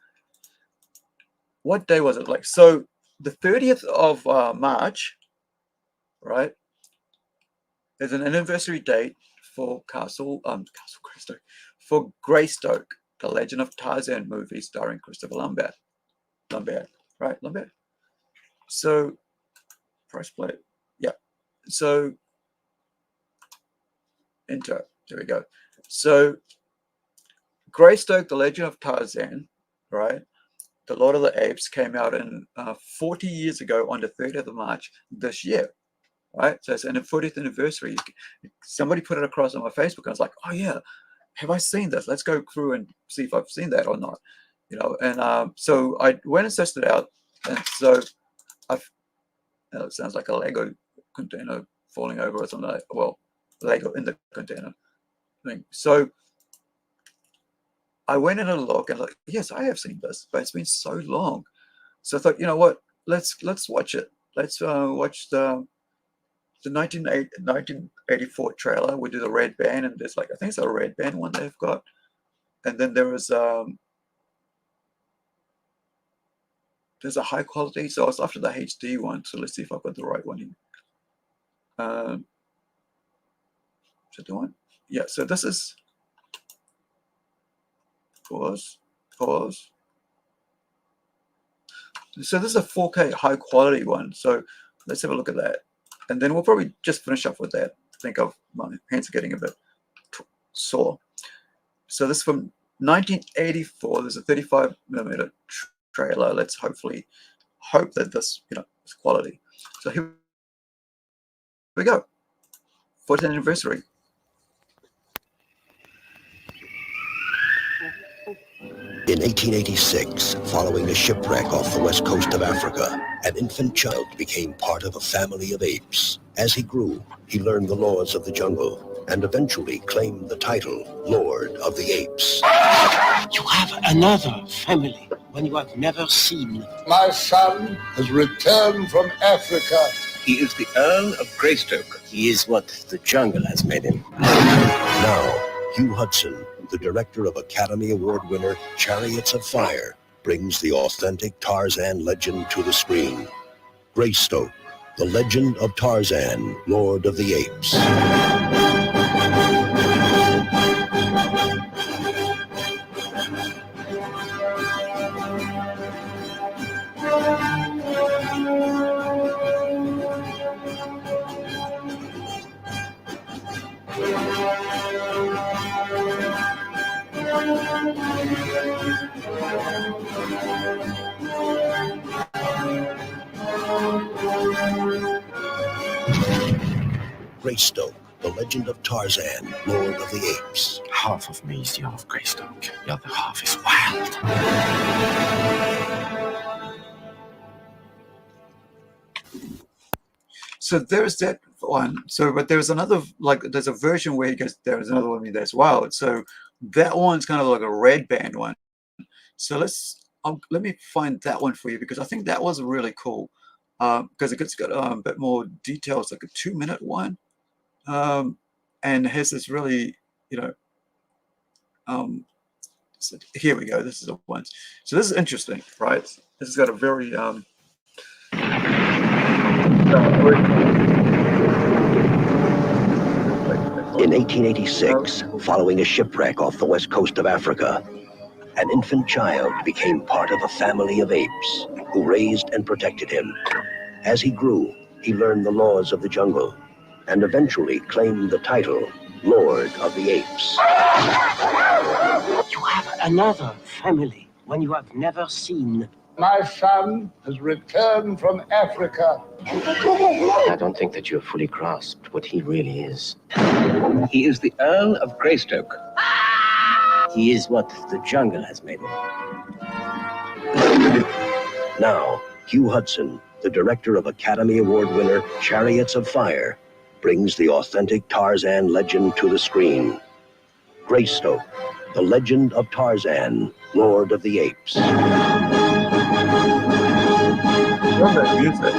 what day was it? Like, so the 30th of March, right, is an anniversary date for for Greystoke, The Legend of Tarzan movie starring Christopher Lambert. Right? Lambert. So, price plate. Yeah. So, enter. There we go. So, Greystoke, The Legend of Tarzan, right? The Lord of the Apes came out in 40 years ago on the 30th of March this year, right? So it's an 40th anniversary. Somebody put it across on my Facebook. I was like, oh yeah, have I seen this? Let's go through and see if I've seen that or not, And so I went and searched it out, and so it sounds like a Lego container falling over or something. Well, Lego in the container thing. So I went in and looked, and like, yes, I have seen this, but it's been so long. So I thought, you know what? Let's watch it. Let's watch the 1984 trailer. We do the red band, and there's I think it's a red band one they've got, and then there's a high quality. So I was after the HD one. So let's see if I've got the right one in. Is it the one? Yeah. So this is pause. So this is a 4K high quality one. So let's have a look at that. And then we'll probably just finish up with that. I think my hands are getting a bit sore. So this is from 1984. There's a 35mm trailer. Let's hopefully hope that this, you know, is quality. So here we go. 14th anniversary. In 1886, following a shipwreck off the west coast of Africa, an infant child became part of a family of apes. As he grew, he learned the laws of the jungle and eventually claimed the title Lord of the Apes. You have another family when you have never seen. My son has returned from Africa. He is the Earl of Greystoke. He is what the jungle has made him. Now, Hugh Hudson, the director of Academy Award winner Chariots of Fire, brings the authentic Tarzan legend to the screen. Greystoke, the legend of Tarzan, Lord of the Apes. Greystoke, the legend of Tarzan, Lord of the Apes. Half of me is the Earl of Greystoke. The other half is wild. So there's that one. So, but there's another, like, there's a version where he goes, there's another one that's wild. So that one's kind of like a red band one. So let me find that one for you, because I think that was really cool. Because it's got a bit more details, like a 2-minute one. And has this really, you know, so here we go. This is the one. So this is interesting, right? This has got a very, In 1886, following a shipwreck off the west coast of Africa, an infant child became part of a family of apes who raised and protected him. As he grew, he learned the laws of the jungle and eventually claimed the title Lord of the Apes. You have another family when you have never seen. My son has returned from Africa. I don't think that you have fully grasped what he really is. He is the Earl of Greystoke. He is what the jungle has made him. Now, Hugh Hudson, the director of Academy Award winner Chariots of Fire, brings the authentic Tarzan legend to the screen. Greystoke, the legend of Tarzan, Lord of the Apes. love that music.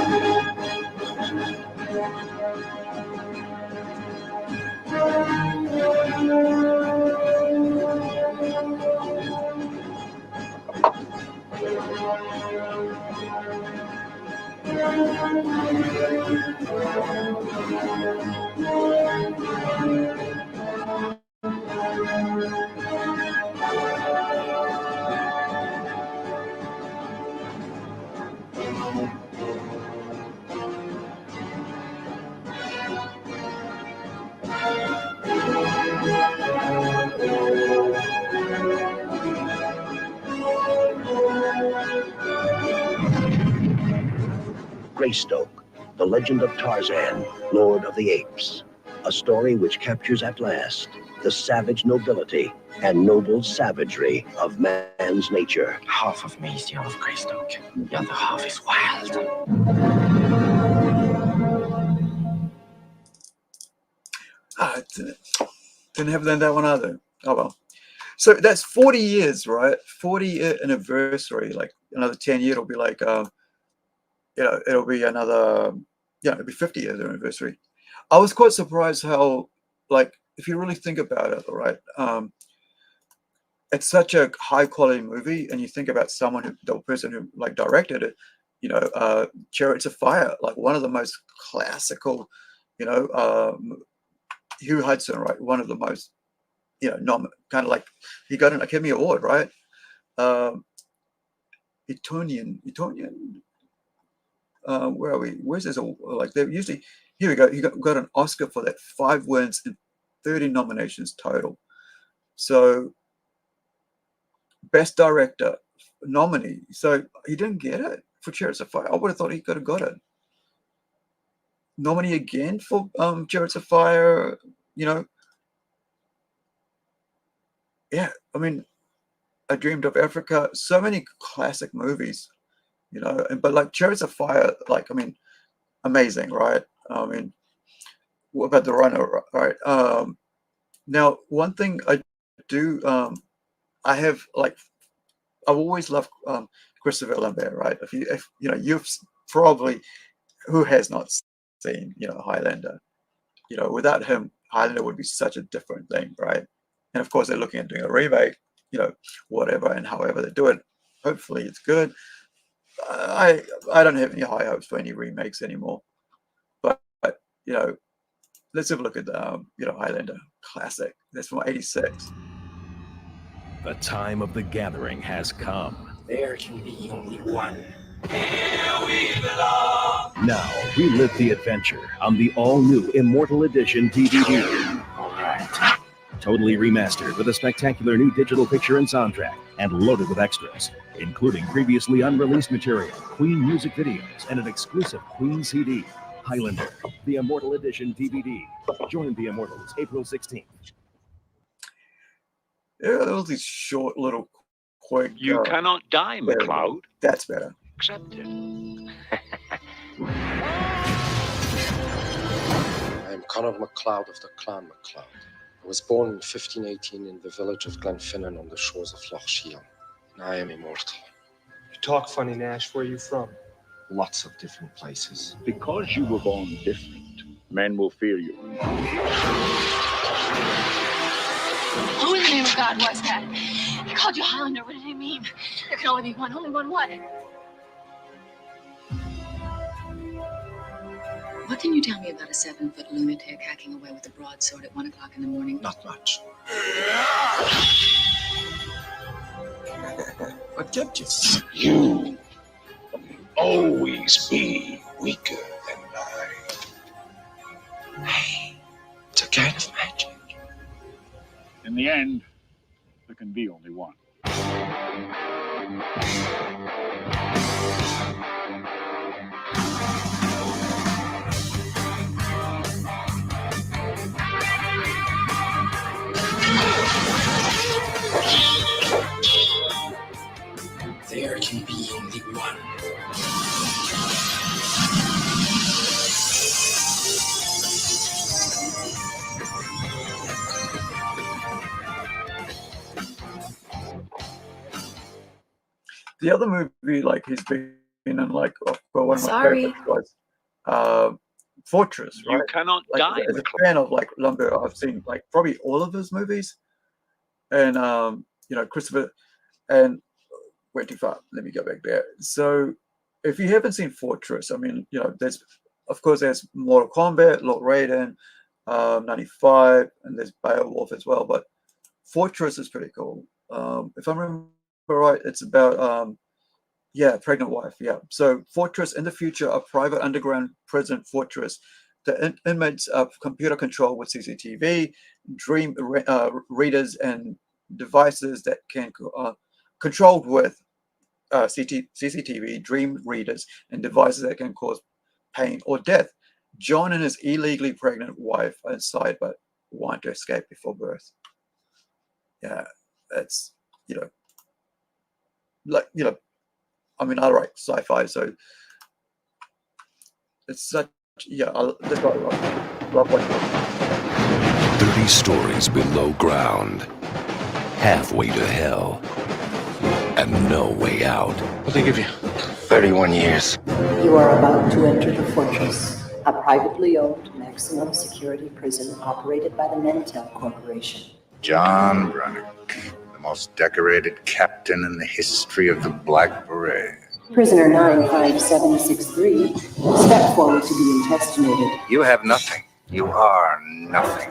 Greystoke, the legend of Tarzan, Lord of the Apes. A story which captures at last the savage nobility and noble savagery of man's nature. Half of me is the Earl of Greystoke. The other half is wild. Didn't have that one either. Oh well. So that's 40 years, right? 40th anniversary. Like another 10 years, it'll be like, you know, it'll be another, yeah, it'll be 50th anniversary. I was quite surprised how, like, if you really think about it, right? It's such a high quality movie, and you think about someone who, the person who like directed it, you know, Chariots of Fire, like one of the most classical, you know, Hugh Hudson, right? One of the most, you know, kind of like he got an Academy Award, right? Etonian, where are we? Where's this? Like they're usually, here we go. He got an Oscar for that, 5 wins and 30 nominations total. So, best director, nominee. So he didn't get it for Chariots of Fire. I would have thought he could have got it. Nominee again for Chariots of Fire, you know. Yeah, I mean, I Dreamed of Africa, so many classic movies, you know, but like Chariots of Fire, like, I mean, amazing, right? I mean, what about The Runner, right? Now, one thing I do, I've always loved Christopher Lambert, right? If you know, you've probably, who has not seen, you know, Highlander? You know, without him, Highlander would be such a different thing, right? And of course, they're looking at doing a remake, you know, whatever and however they do it. Hopefully, it's good. I don't have any high hopes for any remakes anymore. But you know, let's have a look at you know, Highlander classic. That's from '86. The time of the gathering has come. There can be only one. Now, relive the adventure on the all-new Immortal Edition DVD. All right. Totally remastered with a spectacular new digital picture and soundtrack, and loaded with extras, including previously unreleased material, Queen music videos, and an exclusive Queen CD. Highlander, the Immortal Edition DVD. Join the Immortals April 16th. Yeah, all these short little quick. You cannot die, McLeod. That's better. Accept it. I am Conor MacLeod of the Clan MacLeod. I was born in 1518 in the village of Glenfinnan on the shores of Loch Shiel. And I am immortal. You talk funny, Nash. Where are you from? Lots of different places. Because you were born different, men will fear you. Who in the name of God was that? They called you Highlander. What did he mean? There can only be one. Only one what? What can you tell me about a 7-foot lunatic hacking away with a broadsword at 1 o'clock in the morning? Not much. What kept you? You always be weaker than I. Hey, it's a kind of magic. In the end, there can be only one. There can be only one. The other movie, like, he's been in, like, one of my Sorry. favorites was Fortress, right? You cannot like, die. As a fan of, like, Lambert, I've seen, like, probably all of his movies. And, you know, Christopher, and went too far. Let me go back there. So if you haven't seen Fortress, I mean, you know, there's, of course, there's Mortal Kombat, Lord Raiden, 95, and there's Beowulf as well. But Fortress is pretty cool. If I remember right, it's about, pregnant wife. Yeah. So Fortress, in the future, a private underground prison fortress. The inmates are computer controlled with CCTV, dream readers, and devices that can controlled with CCTV, dream readers, and devices that can cause pain or death. John and his illegally pregnant wife are inside but want to escape before birth. Yeah, that's, you know, like, you know, I mean, I write sci-fi, so it's such, yeah, that's what I love what 30 stories below ground, halfway to hell, and no way out. What they give you? 31 years. You are about to enter the Fortress, a privately owned maximum security prison operated by the Mentel Corporation. John Brunner, the most decorated captain in the history of the Black Beret. Prisoner 95763, step forward to be intestinated. You have nothing. You are nothing.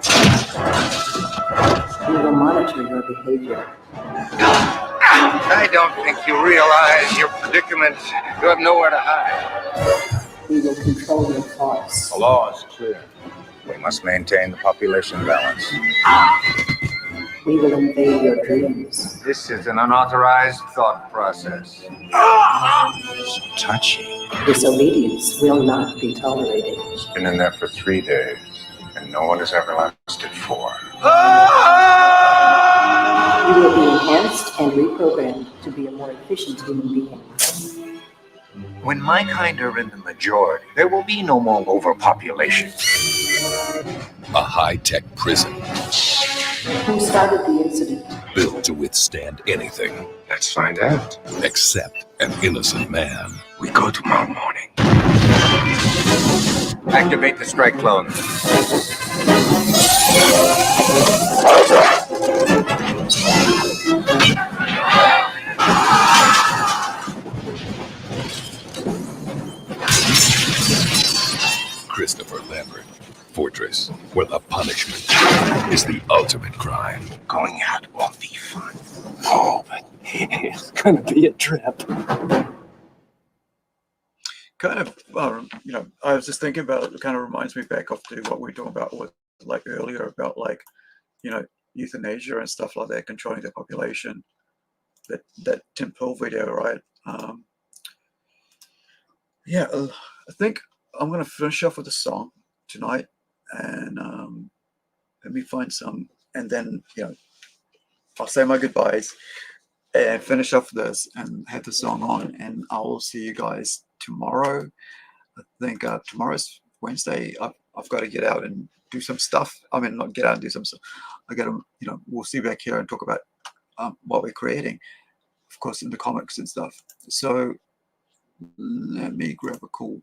We will monitor your behavior. I don't think you realize your predicament. You have nowhere to hide. We will control your thoughts. The law is clear. We must maintain the population balance. We will invade your dreams. This is an unauthorized thought process. It's touchy. Disobedience will not be tolerated. It's been in there for 3 days, and no one has ever lasted 4. You will be enhanced and reprogrammed to be a more efficient human being. When my kind are in the majority, there will be no more overpopulation. A high-tech prison Who started the incident? built to withstand anything. Let's find out. Except an innocent man. We go tomorrow morning. Activate the strike clone. Christopher Lambert. Fortress, where the punishment is the ultimate crime. Going out won't be fun. Oh, but it's gonna be a trip. Kind of, I was just thinking about it. It kind of reminds me back off to what we were talking about with, like, earlier about, like, euthanasia and stuff like that, controlling the population. That Tim Pool video, right? Yeah, I think I'm gonna finish off with a song tonight, and let me find some, and then I'll say my goodbyes and finish off this and have the song on, and I will see you guys tomorrow. I think tomorrow's Wednesday. I've got to get out and do some stuff. I mean, not get out and do some stuff. I got to, we'll see back here and talk about what we're creating, of course, in the comics and stuff. So let me grab a cool.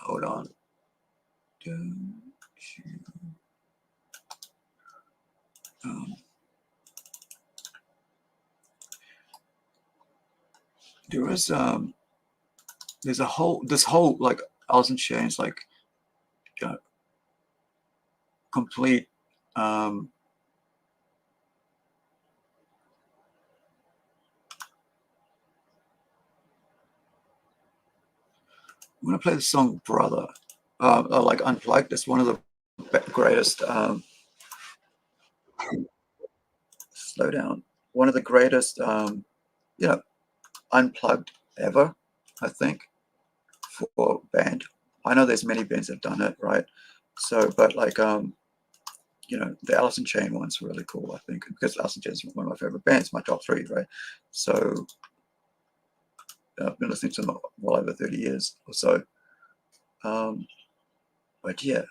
Hold on. Don't you, there is there's this whole like Alice in Chains, like complete I'm gonna play the song Brother, like Unplugged. It's one of the greatest slow down, one of the greatest Unplugged ever, I think, for a band. I know there's many bands that have done it, right? So, but like the Alice in Chains one's really cool, I think, because Alice in Chains is one of my favorite bands, my top 3, right? So I've been listening to them well over 30 years or so. But yeah,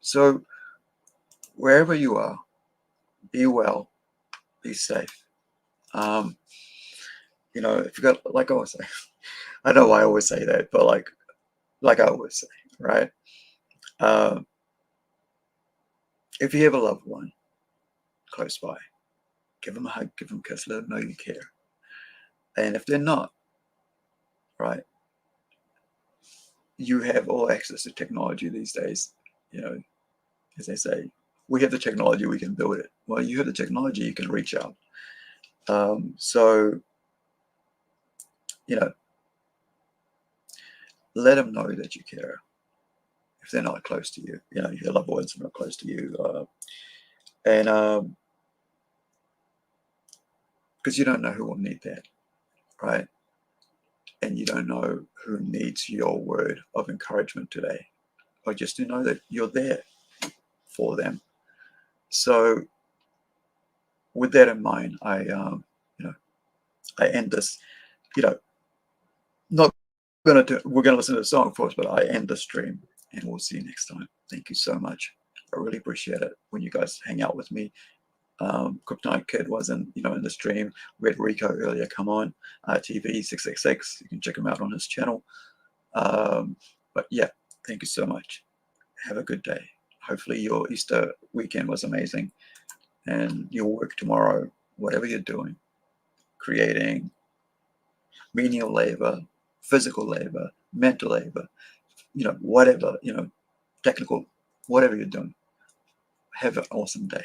so wherever you are, be well, be safe. If you got, like I always say, I know I always say that, but like I always say, right? If you have a loved one close by, give them a hug, give them a kiss, let them know you care. And if they're not, right, you have all access to technology these days. As they say, we have the technology, we can build it. Well, you have the technology, you can reach out. So, let them know that you care. If they're not close to you, your loved ones are not close to you, and because you don't know who will need that, right? And you don't know who needs your word of encouragement today, or just to know that you're there for them. So, with that in mind, I end this. Not gonna do. We're gonna listen to the song, of course, but I end the stream, and we'll see you next time. Thank you so much. I really appreciate it when you guys hang out with me. Kryptonite Kid was in the stream. We had Rico earlier come on, TV 666. You can check him out on his channel. But yeah, thank you so much. Have a good day. Hopefully your Easter weekend was amazing, and your work tomorrow, whatever you're doing, creating, menial labor, physical labor, mental labor, whatever, technical, whatever you're doing, have an awesome day.